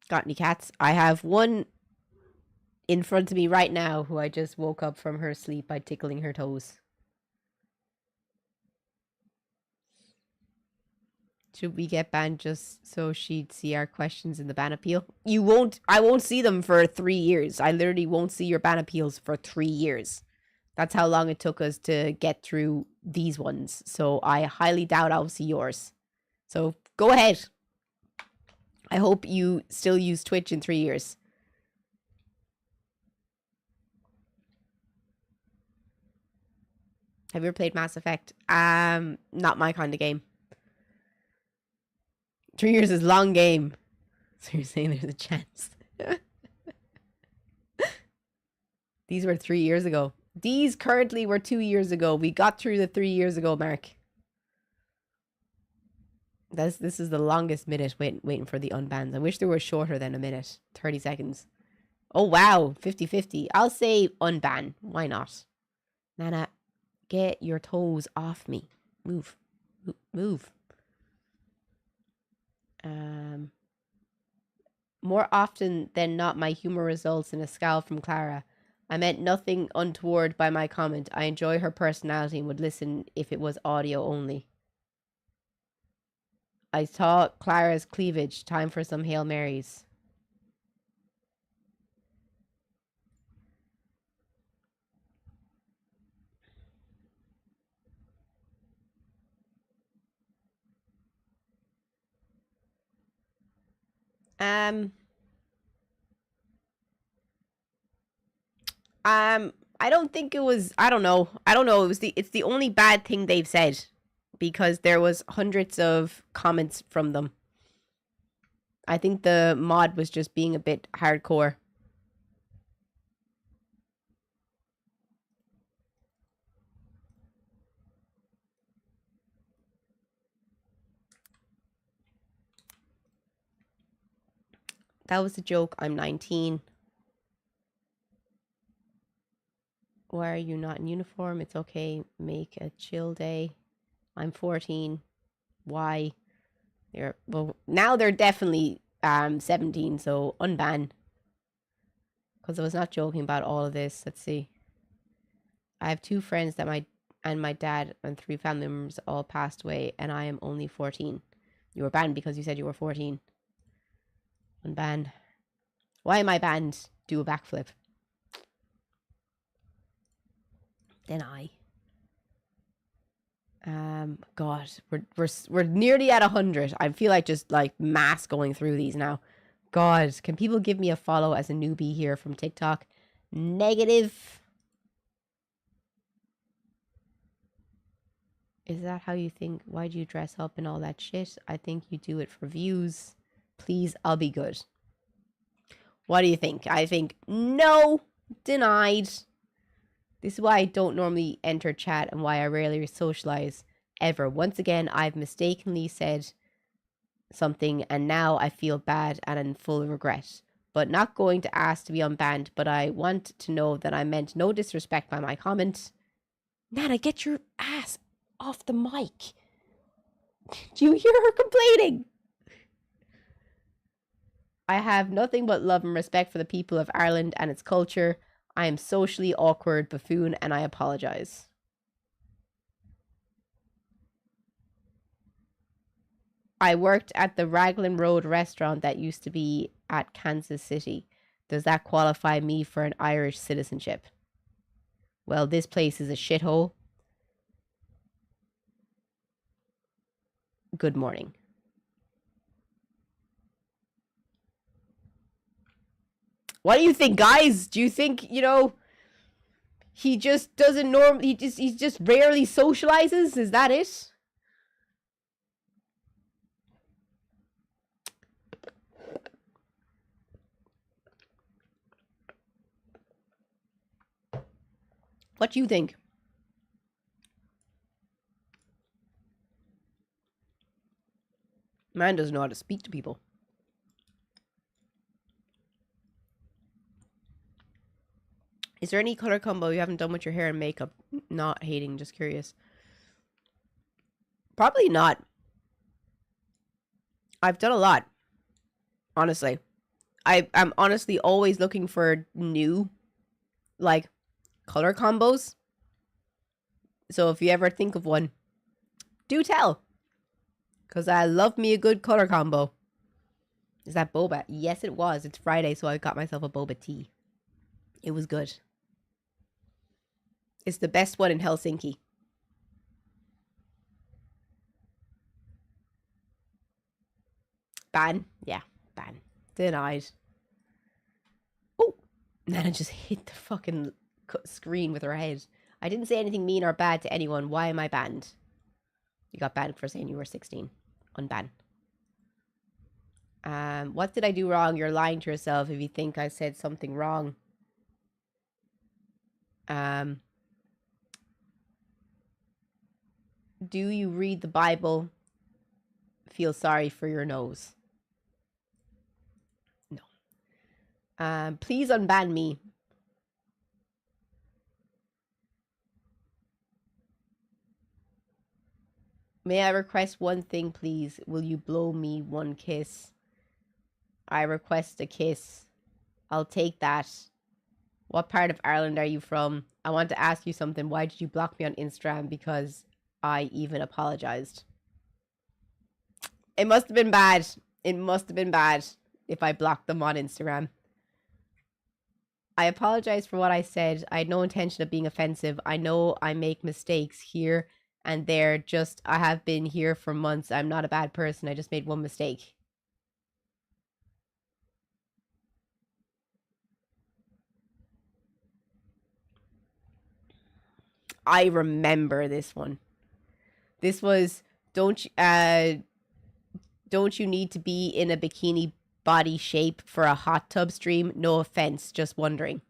Got any cats? I have one in front of me right now who I just woke up from her sleep by tickling her toes. Should we get banned just so she'd see our questions in the ban appeal? You won't. I won't see them for 3 years. I literally won't see your ban appeals for 3 years. That's how long it took us to get through these ones. So I highly doubt I'll see yours. So go ahead. I hope you still use Twitch in 3 years. Have you ever played Mass Effect? Not my kind of game. 3 years is long game. So you're saying there's a chance. These were 3 years ago. These currently were 2 years ago. We got through the 3 years ago mark. This is the longest minute waiting for the unbans. I wish they were shorter than a minute. 30 seconds. Oh, wow. 50-50. I'll say unban. Why not? Nana, get your toes off me. Move. Move. More often than not, my humor results in a scowl from Clara. I meant nothing untoward by my comment. I enjoy her personality and would listen if it was audio only. I saw Clara's cleavage. Time for some Hail Marys. I don't think it was. I don't know. It's the only bad thing they've said, because there was hundreds of comments from them. I think the mod was just being a bit hardcore. That was a joke. I'm 19. Why are you not in uniform? It's okay. Make a chill day. I'm 14. Why? Well, now they're definitely 17, so unban. Because I was not joking about all of this. Let's see. I have 2 friends that my dad and 3 family members all passed away, and I am only 14. You were banned because you said you were 14. Unban. Why am I banned? Do a backflip. Deny. God, we're nearly at 100. I feel like just like mass going through these now. God, can people give me a follow as a newbie here from TikTok? Negative. Is that how you think? Why do you dress up and all that shit? I think you do it for views. Please, I'll be good. What do you think? I think no. Denied. This is why I don't normally enter chat and why I rarely socialize ever. Once again, I've mistakenly said something and now I feel bad and in full regret. But not going to ask to be unbanned, but I want to know that I meant no disrespect by my comment. Nana, get your ass off the mic. Do you hear her complaining? I have nothing but love and respect for the people of Ireland and its culture. I am socially awkward buffoon and I apologize. I worked at the Raglan Road restaurant that used to be at Kansas City. Does that qualify me for an Irish citizenship? Well, this place is a shithole. Good morning. What do you think, guys? Do you think, you know, he just doesn't he just rarely socializes? Is that it? What do you think? Man doesn't know how to speak to people. Is there any color combo you haven't done with your hair and makeup? Not hating, just curious. Probably not. I've done a lot. Honestly. I'm honestly always looking for new, like, color combos. So if you ever think of one, do tell. Because I love me a good color combo. Is that boba? Yes, it was. It's Friday, so I got myself a boba tea. It was good. It's the best one in Helsinki. Ban? Yeah, ban. Denied. Oh! Nana just hit the fucking screen with her head. I didn't say anything mean or bad to anyone. Why am I banned? You got banned for saying you were 16. Unban. What did I do wrong? You're lying to yourself if you think I said something wrong. Do you read the Bible? Feel sorry for your nose. No. Please unban me. May I request one thing, please? Will you blow me one kiss? I request a kiss. I'll take that. What part of Ireland are you from? I want to ask you something. Why did you block me on Instagram? Because I even apologized. It must have been bad. It must have been bad if I blocked them on Instagram. I apologize for what I said. I had no intention of being offensive. I know I make mistakes here and there. Just, I have been here for months. I'm not a bad person. I just made one mistake. I remember this one. This was, don't you need to be in a bikini body shape for a hot tub stream? No offense, just wondering.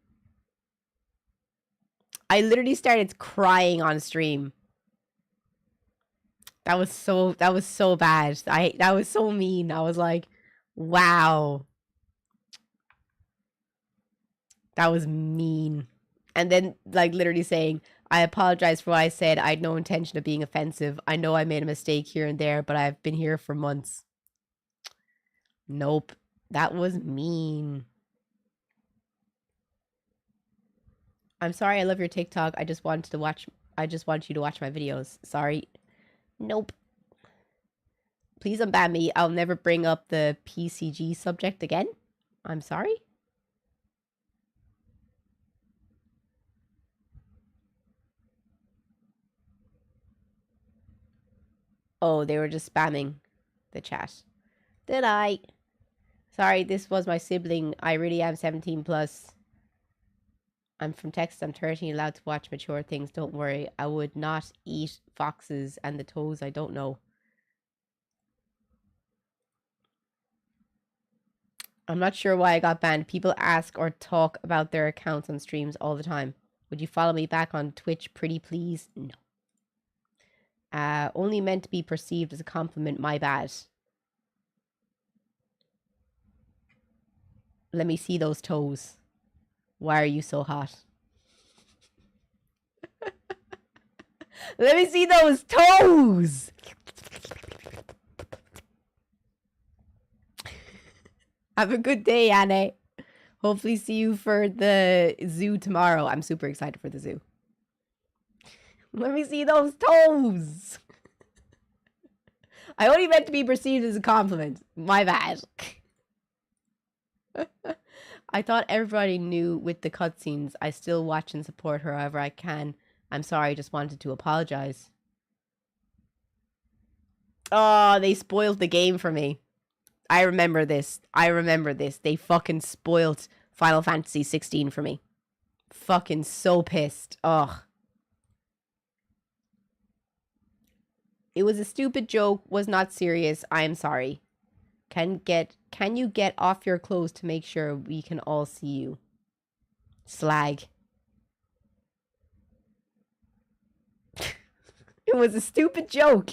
I literally started crying on stream. That was so bad. That was so mean. I was like, wow. That was mean. And then, like, literally saying, I apologize for what I said. I had no intention of being offensive. I know I made a mistake here and there, but I've been here for months. Nope. That was mean. I'm sorry, I love your TikTok. I just want you to watch my videos. Sorry. Nope. Please unban me. I'll never bring up the PCG subject again. I'm sorry. Oh, they were just spamming the chat. Did I? Sorry, this was my sibling. I really am 17 plus. I'm from Texas. I'm 13, allowed to watch mature things. Don't worry. I would not eat foxes and the toes I don't know. I'm not sure why I got banned. People ask or talk about their accounts on streams all the time. Would you follow me back on Twitch, pretty please? No. Only meant to be perceived as a compliment. My bad. Let me see those toes. Why are you so hot? Let me see those toes. Have a good day, Anne. Hopefully see you for the zoo tomorrow. I'm super excited for the zoo. Let me see those toes. I only meant to be perceived as a compliment. My bad. I thought everybody knew with the cutscenes. I still watch and support her however I can. I'm sorry, just wanted to apologize. Oh, they spoiled the game for me. I remember this. They fucking spoiled Final Fantasy 16 for me. Fucking so pissed. Ugh. It was a stupid joke, was not serious. I am sorry. Can you get off your clothes to make sure we can all see you? Slag. It was a stupid joke.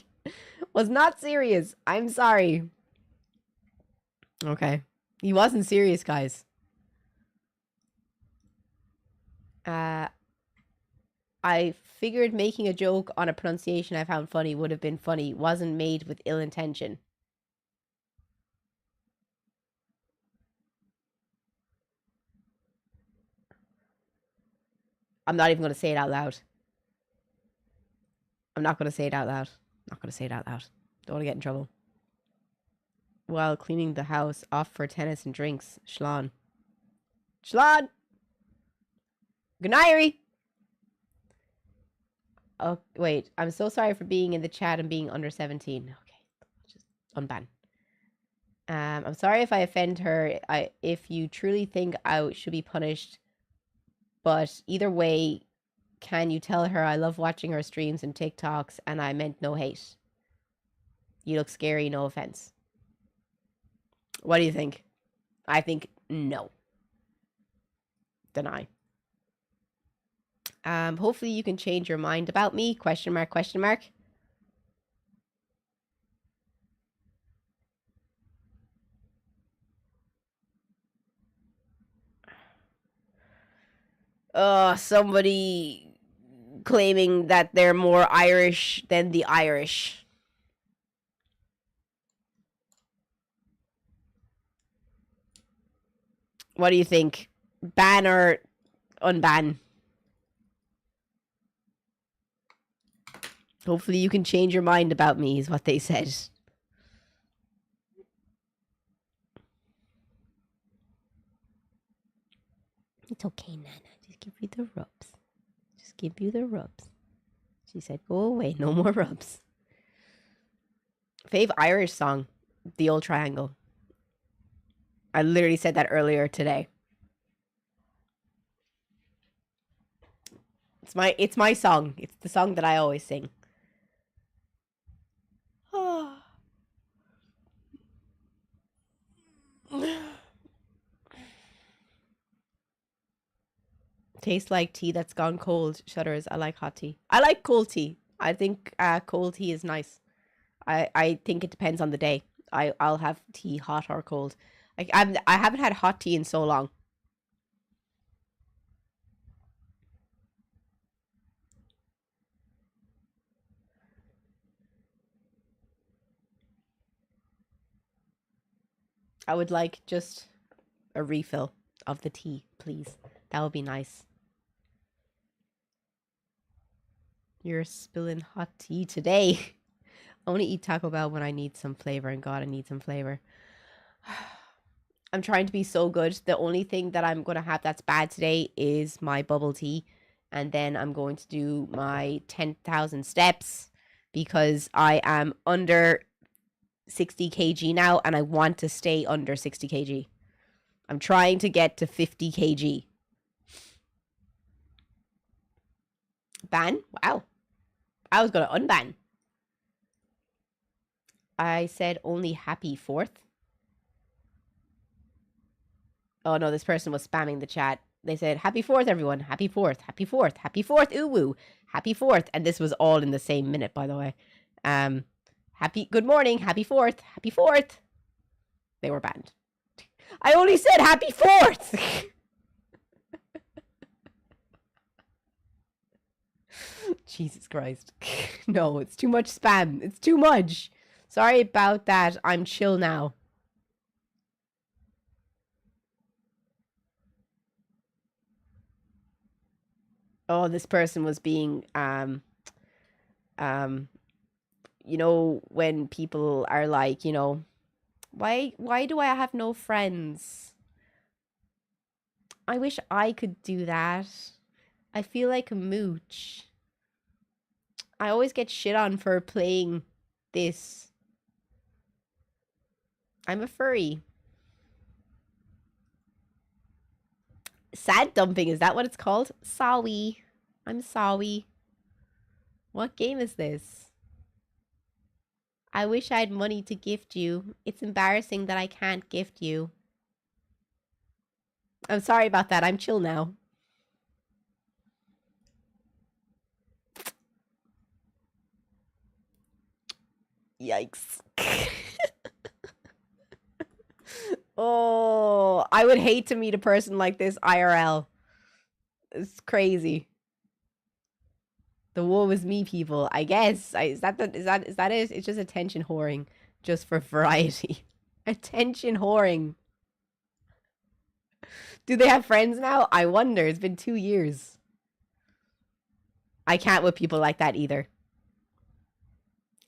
Was not serious. I'm sorry. Okay. He wasn't serious, guys. I figured making a joke on a pronunciation I found funny would have been funny. Wasn't made with ill intention. I'm not even going to say it out loud. I'm not going to say it out loud. Not going to say it out loud. Don't want to get in trouble. While cleaning the house, off for tennis and drinks. Schlon. Schlon! Good night, Ari! Oh, wait. I'm so sorry for being in the chat and being under 17. Okay. Just unban. I'm sorry if I offend her. If you truly think I should be punished. But either way, can you tell her I love watching her streams and TikToks and I meant no hate? You look scary, no offense. What do you think? I think no. Deny. Hopefully you can change your mind about me. Question mark, question mark. Somebody claiming that they're more Irish than the Irish. What do you think? Ban or unban? Hopefully you can change your mind about me, is what they said. It's okay, Nana. Just give you the rubs. Just give you the rubs. She said, go away. No more rubs. Fave Irish song. The Old Triangle. I literally said that earlier today. It's my song. It's the song that I always sing. Tastes like tea that's gone cold. Shudders. I like hot tea. I like cold tea. I think cold tea is nice. I think it depends on the day. I'll have tea hot or cold. I haven't had hot tea in so long. I would like just a refill of the tea, please. That would be nice. You're spilling hot tea today. I only eat Taco Bell when I need some flavor, and God, I need some flavor. I'm trying to be so good. The only thing that I'm going to have that's bad today is my bubble tea. And then I'm going to do my 10,000 steps because I am under 60 kg now and I want to stay under 60 kg. I'm trying to get to 50 kg. Ban? Wow. I was going to unban. I said only happy 4th. Oh no, this person was spamming the chat. They said, happy 4th, everyone. Happy 4th. Happy 4th. Happy 4th. Ooh woo. Happy 4th. And this was all in the same minute, by the way. Good morning. Happy 4th. Happy 4th. They were banned. I only said happy 4th. Jesus Christ. No, it's too much spam. It's too much. Sorry about that. I'm chill now. Oh, this person was being, you know, when people are like, you know, why do I have no friends? I wish I could do that. I feel like a mooch. I always get shit on for playing this. I'm a furry. Sad dumping, is that what it's called? Sorry. I'm sorry. What game is this? I wish I had money to gift you. It's embarrassing that I can't gift you. I'm sorry about that. I'm chill now. Yikes. Oh, I would hate to meet a person like this IRL. It's crazy. The woe is me people, I guess. Is that it? It's just attention whoring, just for variety. Attention whoring. Do they have friends now? I wonder. It's been 2 years. I can't with people like that either.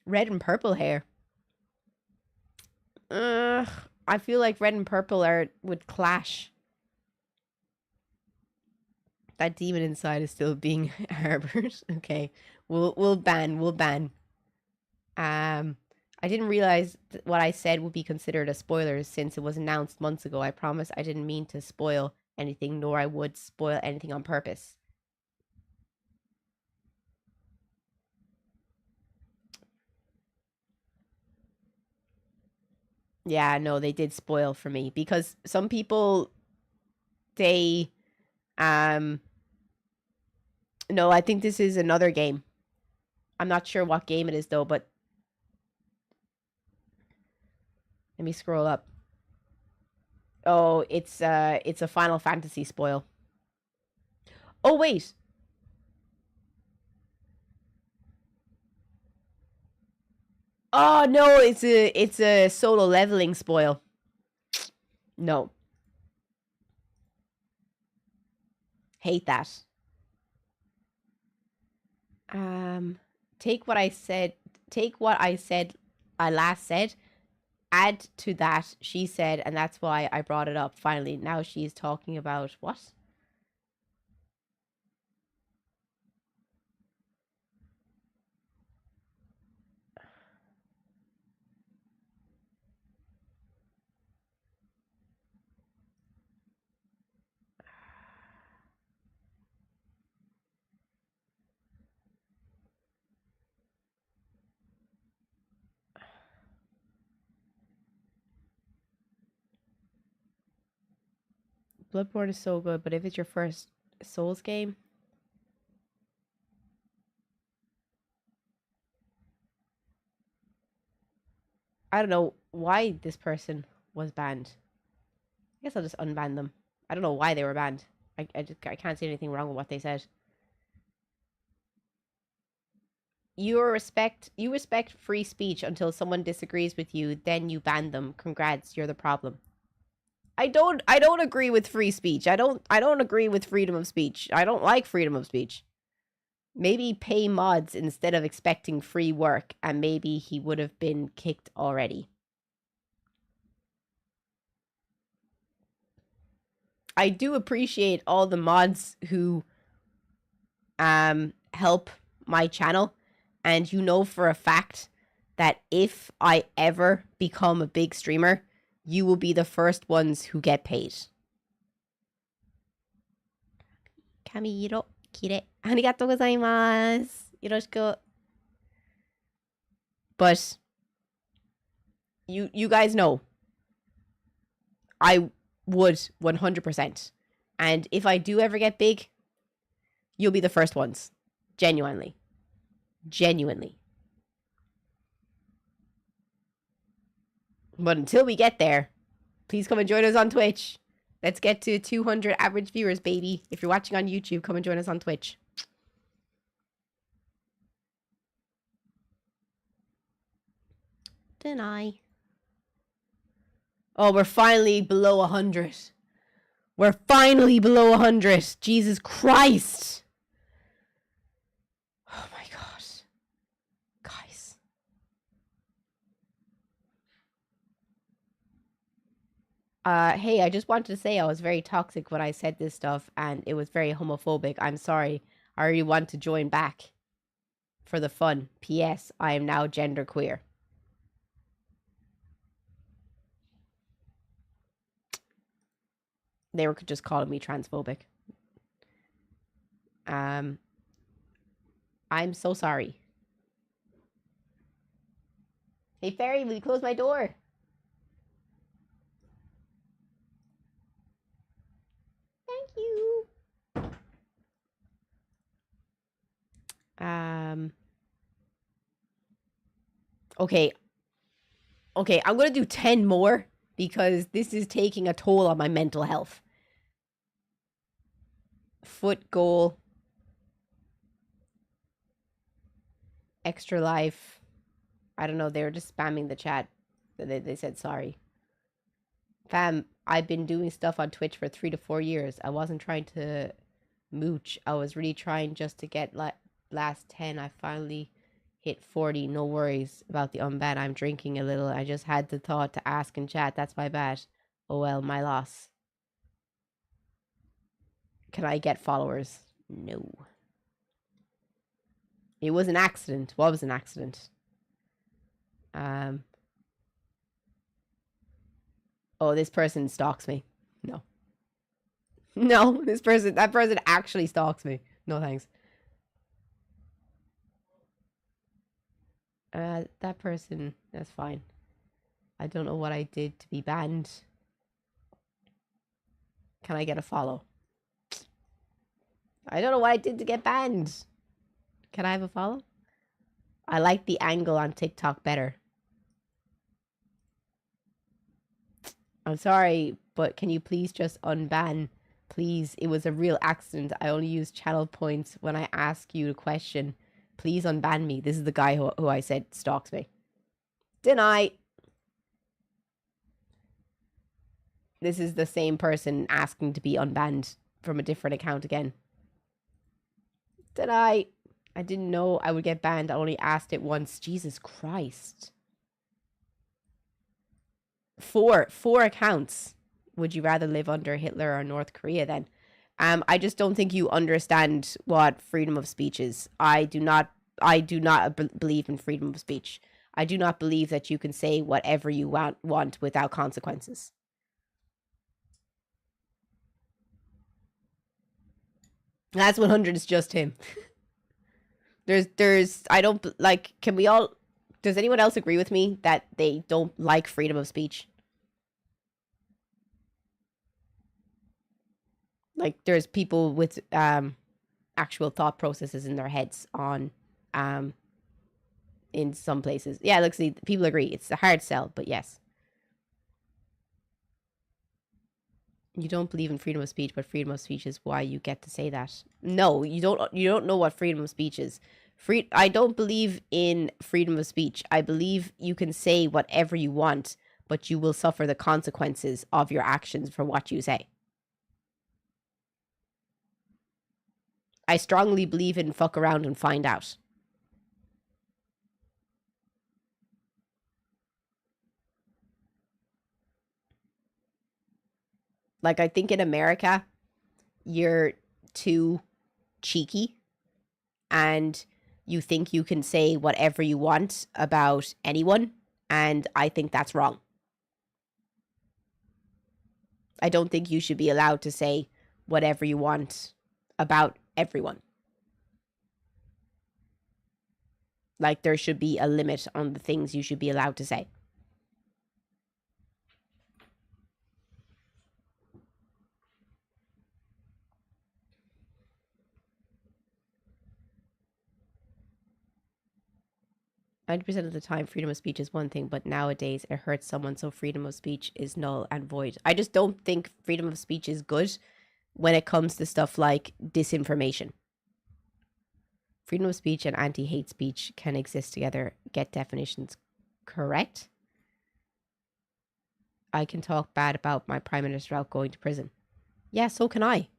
Red and purple hair. I feel like red and purple would clash. That demon inside is still being harbored. Okay, we'll ban. I didn't realize what I said would be considered a spoiler since it was announced months ago. I promise I didn't mean to spoil anything, nor I would spoil anything on purpose. Yeah, no, they did spoil for me because some people, they, no, I think this is another game. I'm not sure what game it is though, but let me scroll up. Oh, it's a Final Fantasy spoil. Oh, wait. Oh no, it's a solo leveling spoil. No. Hate that. Take what I said I last said, add to that she said, and that's why I brought it up finally. Now she's talking about what? Bloodborne is so good, but if it's your first Souls game, I don't know why this person was banned. I guess I'll just unban them. I don't know why they were banned. I can't see anything wrong with what they said. You respect free speech until someone disagrees with you, then you ban them. Congrats, you're the problem. I don't agree with free speech. I don't agree with freedom of speech. I don't like freedom of speech. Maybe pay mods instead of expecting free work, and maybe he would have been kicked already. I do appreciate all the mods who help my channel, and you know for a fact that if I ever become a big streamer, you will be the first ones who get paid. Kamiro kire. Arigatou gozaimasu. Yoroshiku. But you guys know I would 100%. And if I do ever get big, you'll be the first ones. Genuinely. Genuinely. But until we get there, please come and join us on Twitch. Let's get to 200 average viewers, baby. If you're watching on YouTube, come and join us on Twitch. Deny. Oh, we're finally below 100. We're finally below 100. Jesus Christ. Oh my God. Guys. Hey, I just wanted to say I was very toxic when I said this stuff and it was very homophobic. I'm sorry. I really want to join back for the fun. P.S. I am now genderqueer. They were just calling me transphobic. I'm so sorry. Hey, Fairy, will you close my door? Thank you. Okay. Okay, I'm gonna do 10 more because this is taking a toll on my mental health. Foot goal. Extra life. I don't know, they were just spamming the chat. They said sorry. Fam, I've been doing stuff on Twitch for 3 to 4 years. I wasn't trying to mooch. I was really trying just to get last 10. I finally hit 40. No worries about the unban. I'm drinking a little. I just had the thought to ask in chat. That's my bad. Oh well, my loss. Can I get followers? No. It was an accident. What was an accident? Oh, this person stalks me. No. No, that person actually stalks me. No thanks. That person, that's fine. I don't know what I did to be banned. Can I get a follow? I don't know what I did to get banned. Can I have a follow? I like the angle on TikTok better. I'm sorry, but can you please just unban? Please, it was a real accident. I only used channel points when I ask you a question. Please unban me. This is the guy who I said stalks me. Deny. This is the same person asking to be unbanned from a different account again. Deny. I didn't know I would get banned. I only asked it once. Jesus Christ. 4 accounts. Would you rather live under Hitler or North Korea then? I just don't think you understand what freedom of speech is. I do not believe in freedom of speech. I do not believe that you can say whatever you want without consequences. That's 100 is just him. I don't like, can we all, does anyone else agree with me that they don't like freedom of speech? Like there's people with actual thought processes in their heads on in some places. Yeah, look, see, people agree. It's a hard sell, but yes. You don't believe in freedom of speech, but freedom of speech is why you get to say that. No, you don't know what freedom of speech is. I don't believe in freedom of speech. I believe you can say whatever you want, but you will suffer the consequences of your actions for what you say. I strongly believe in fuck around and find out. Like, I think in America, you're too cheeky and you think you can say whatever you want about anyone, and I think that's wrong. I don't think you should be allowed to say whatever you want about everyone. Like, there should be a limit on the things you should be allowed to say. %, of the time, freedom of speech is one thing, but nowadays it hurts someone, so freedom of speech is null and void. I just don't think freedom of speech is good when it comes to stuff like disinformation. Freedom of speech and anti-hate speech can exist together. Get definitions correct. I can talk bad about my prime minister without going to prison. Yeah, so can I.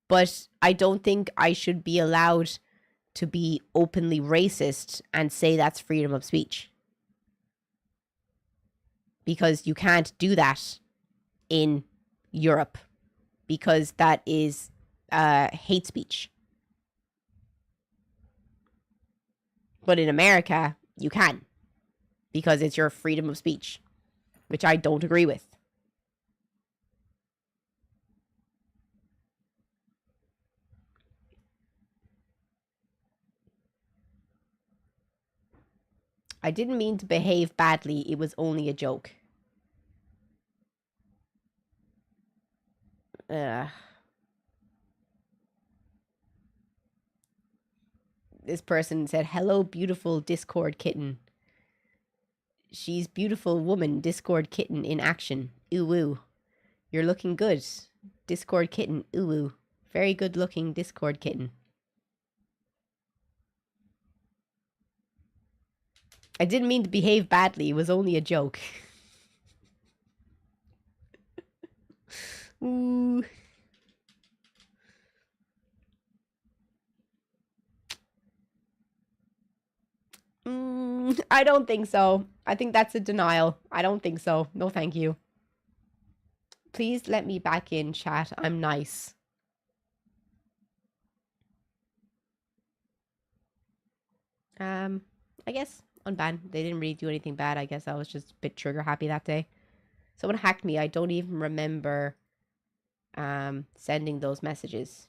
But I don't think I should be allowed to be openly racist and say that's freedom of speech. Because you can't do that in Europe. Because that is hate speech. But in America, you can. Because it's your freedom of speech. Which I don't agree with. I didn't mean to behave badly. It was only a joke. This person said, hello, beautiful Discord kitten. She's beautiful woman, Discord kitten in action. Ooh, woo. You're looking good. Discord kitten, ooh, woo. Very good looking Discord kitten. I didn't mean to behave badly. It was only a joke. Ooh. I don't think so. I think that's a denial. I don't think so. No, thank you. Please let me back in, chat. I'm nice. I guess Unban. They didn't really do anything bad. I guess I was just a bit trigger happy that day. Someone hacked me. I don't even remember sending those messages.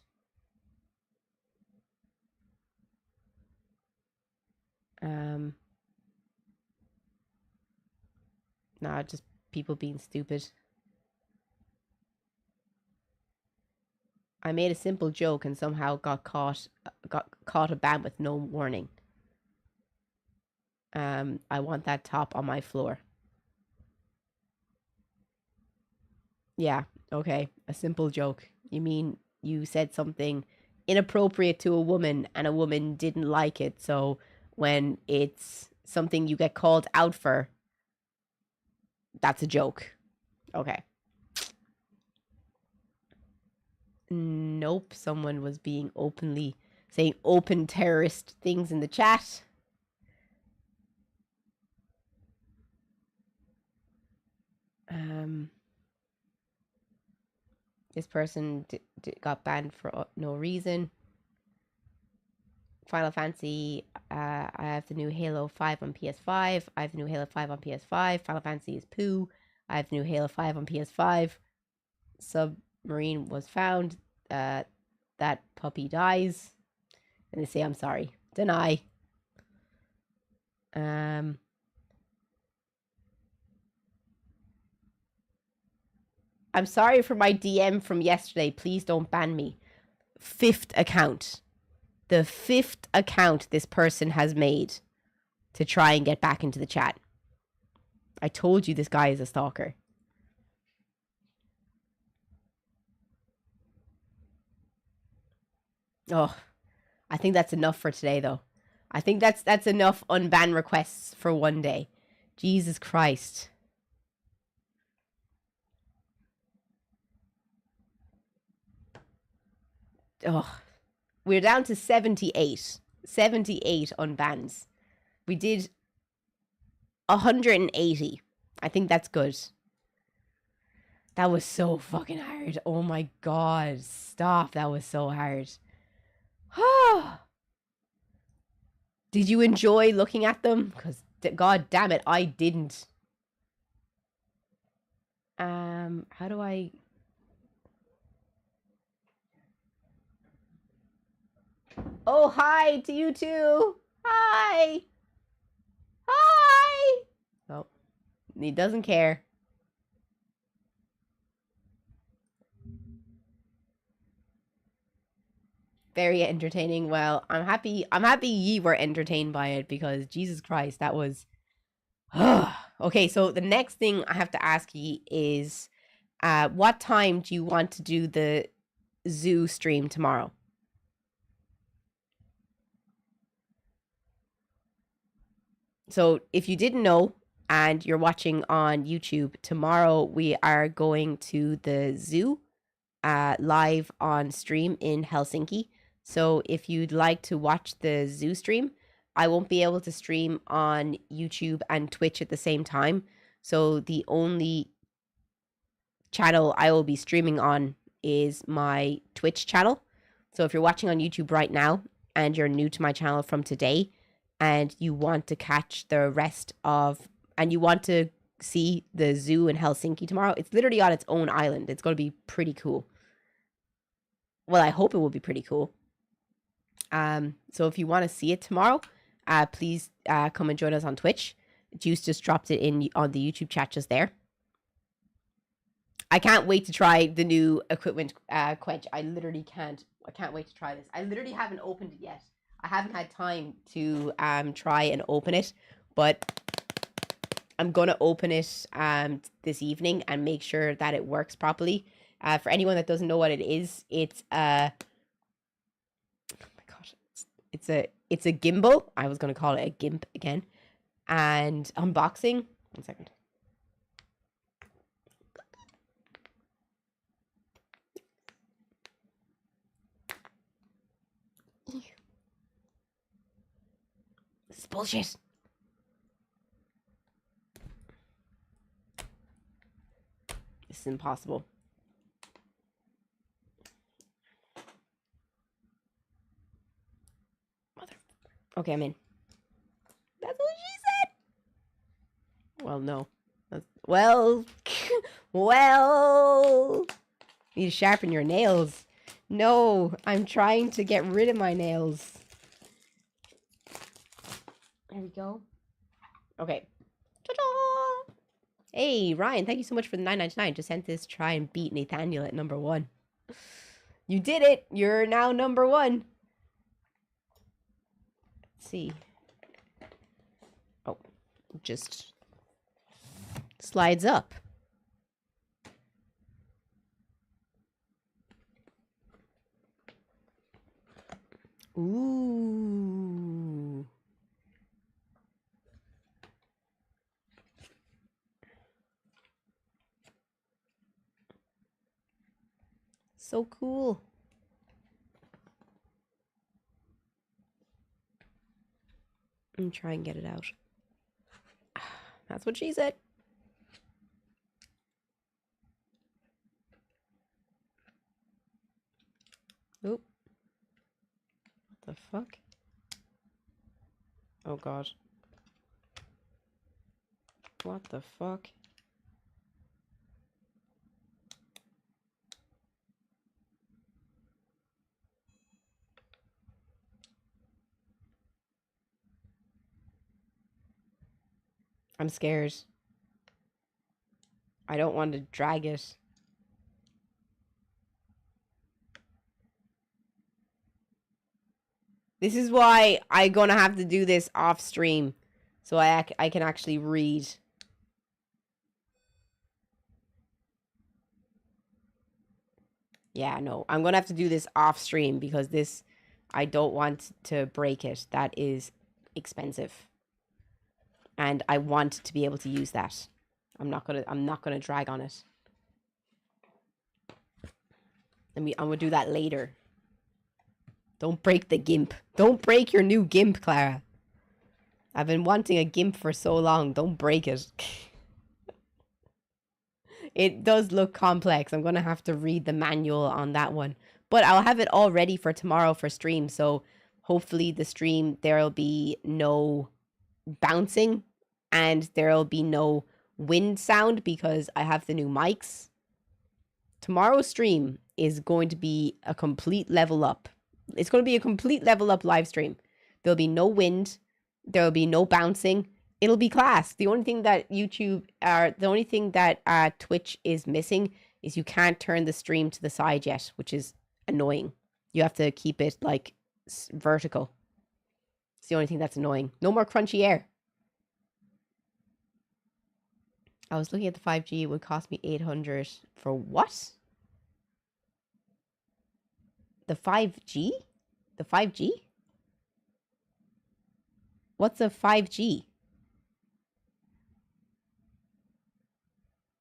Nah, just people being stupid. I made a simple joke and somehow got caught a ban with no warning. I want that top on my floor. Yeah, okay. A simple joke. You mean you said something inappropriate to a woman and a woman didn't like it, so when it's something you get called out for, that's a joke. Okay. Nope, someone was being openly saying open terrorist things in the chat. This person got banned for no reason. Final Fantasy, I have the new Halo 5 on PS5. I have the new Halo 5 on PS5. Final Fantasy is poo. I have the new Halo 5 on PS5. Submarine was found. That puppy dies. And they say, I'm sorry. Deny. I'm sorry for my DM from yesterday. Please don't ban me. 5th account. The 5th account this person has made to try and get back into the chat. I told you this guy is a stalker. Oh, I think that's enough for today, though. I think that's enough unban requests for one day. Jesus Christ. Oh, we're down to 78. 78 unbans. We did 180. I think that's good. That was so fucking hard. Oh my god. Stop. That was so hard. Did you enjoy looking at them? Because god damn it, I didn't. How do I... Oh, hi to you too. Hi. Hi. Oh, he doesn't care. Very entertaining. Well, I'm happy ye were entertained by it, because Jesus Christ, that was... Okay, so the next thing I have to ask ye is, what time do you want to do the zoo stream tomorrow? So if you didn't know and you're watching on YouTube, tomorrow we are going to the zoo live on stream in Helsinki. So if you'd like to watch the zoo stream, I won't be able to stream on YouTube and Twitch at the same time. So the only channel I will be streaming on is my Twitch channel. So if you're watching on YouTube right now and you're new to my channel from today, and you want to catch the rest of, and you want to see the zoo in Helsinki tomorrow, it's literally on its own island. It's going to be pretty cool. Well, I hope it will be pretty cool. So if you want to see it tomorrow, please come and join us on Twitch. Juice just dropped it in on the YouTube chat just there. I can't wait to try the new equipment quench. I can't wait to try this. I literally haven't opened it yet. I haven't had time to try and open it, but I'm going to open it this evening and make sure that it works properly. For anyone that doesn't know what it is, it's oh my god, it's a gimbal. I was going to call it a gimp again. And unboxing. 1 second. This is bullshit. This is impossible. Okay, I'm in. That's what she said. Well, no. Well, well. You need to sharpen your nails. No, I'm trying to get rid of my nails. There we go. Okay. Ta-da! Hey, Ryan, thank you so much for the $9.99. Just sent this to try and beat Nathaniel at number 1. You did it. You're now number 1. Let's see. Oh, just slides up. Ooh. So cool. And try and get it out. That's what she said. Oop. What the fuck? Oh god. What the fuck? I'm scared. I don't want to drag it. This is why I'm going to have to do this off stream. So I can actually read. Yeah, no. I'm going to have to do this off stream because this... I don't want to break it. That is expensive. And I want to be able to use that. I'm not gonna drag on it. I'm gonna do that later. Don't break the GIMP. Don't break your new GIMP, Clara. I've been wanting a GIMP for so long. Don't break it. It does look complex. I'm gonna have to read the manual on that one. But I'll have it all ready for tomorrow for stream. So hopefully the stream, there'll be no bouncing and there'll be no wind sound because I have the new mics. Tomorrow's stream is going to be a complete level up. It's going to be a complete level up live stream. There'll be no wind. There'll be no bouncing. It'll be class. The only thing that Twitch is missing is you can't turn the stream to the side yet, which is annoying. You have to keep it like vertical. It's the only thing that's annoying. No more crunchy air. I was looking at the 5G. It would cost me 800 for what? The 5G? The 5G? What's a 5G?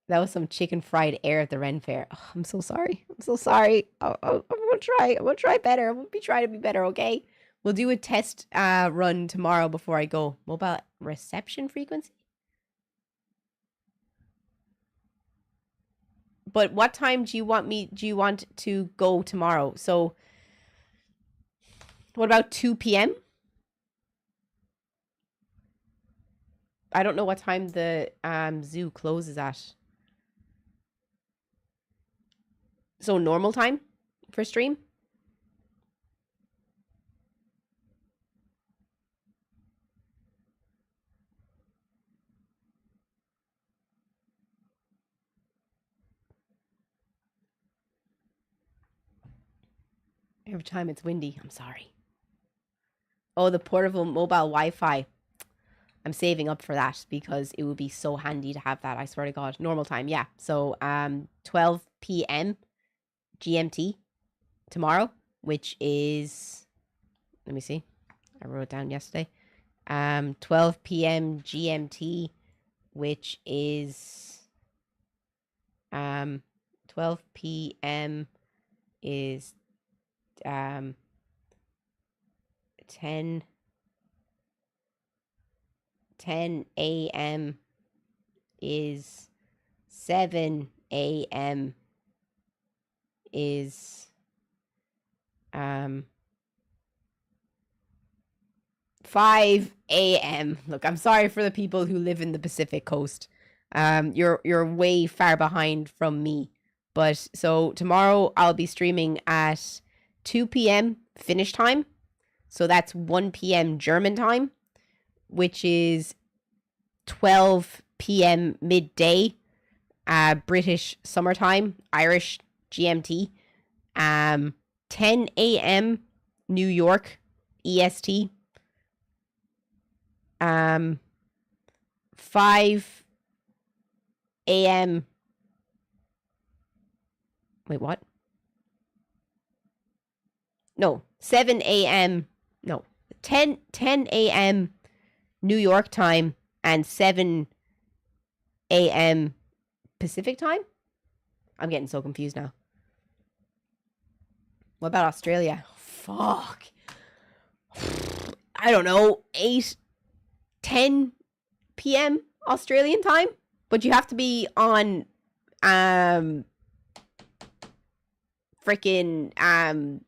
That was some chicken fried air at the Ren Fair. Oh, I'm so sorry. I'm so sorry. I'm gonna try. I'm gonna try better. I'm gonna be trying to be better. Okay. We'll do a test run tomorrow before I go. Mobile reception frequency. But what time do you want to go tomorrow? So what about 2 p.m.? I don't know what time the zoo closes at. So normal time for stream? Every time it's windy. I'm sorry. Oh, the portable mobile Wi-Fi. I'm saving up for that because it would be so handy to have that. I swear to God. Normal time, yeah. So 12 p.m. GMT tomorrow, which is, let me see. I wrote it down yesterday. 12 p.m. GMT, which is 12 p.m. is 10 a.m. is 7 a.m. is 5 a.m. Look, I'm sorry for the people who live in the Pacific Coast. You're way far behind from me. But so tomorrow I'll be streaming at 2 p.m. Finnish time. So that's 1 p.m. German time, which is 12 p.m. midday, British summertime, Irish GMT, 10 a.m. New York EST, 5 a.m. Wait, what? No, 7 a.m. No, 10 a.m. New York time and 7 a.m. Pacific time? I'm getting so confused now. What about Australia? Fuck. I don't know. 10 p.m. Australian time? But you have to be on freaking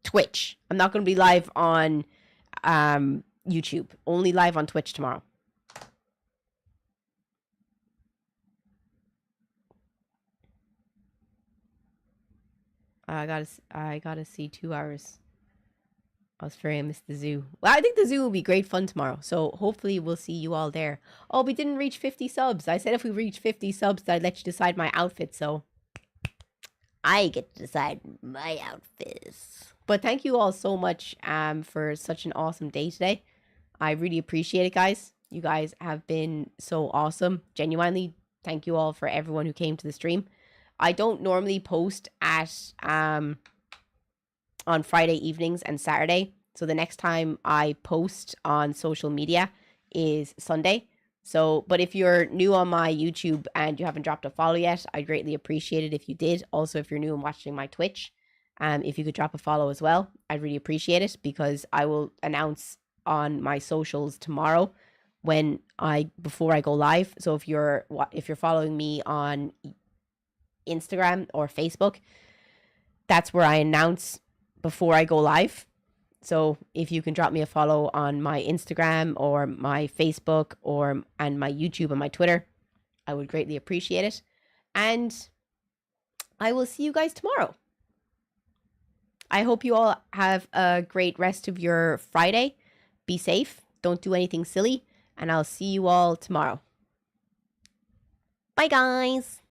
Twitch. I'm not going to be live on YouTube. Only live on Twitch tomorrow. I gotta see 2 hours. I was afraid I missed the zoo. Well, I think the zoo will be great fun tomorrow. So hopefully we'll see you all there. Oh, we didn't reach 50 subs. I said if we reach 50 subs, I'd let you decide my outfit. So I get to decide my outfits. But thank you all so much for such an awesome day today. I really appreciate it, guys. You guys have been so awesome. Genuinely, thank you all for everyone who came to the stream. I don't normally post at on Friday evenings and Saturday. So the next time I post on social media is Sunday. So, but if you're new on my YouTube and you haven't dropped a follow yet, I'd greatly appreciate it if you did. Also, if you're new and watching my Twitch, if you could drop a follow as well, I'd really appreciate it, because I will announce on my socials tomorrow before I go live. So if you're following me on Instagram or Facebook, that's where I announce before I go live. So if you can drop me a follow on my Instagram or my Facebook and my YouTube and my Twitter, I would greatly appreciate it. And I will see you guys tomorrow. I hope you all have a great rest of your Friday. Be safe. Don't do anything silly. And I'll see you all tomorrow. Bye, guys.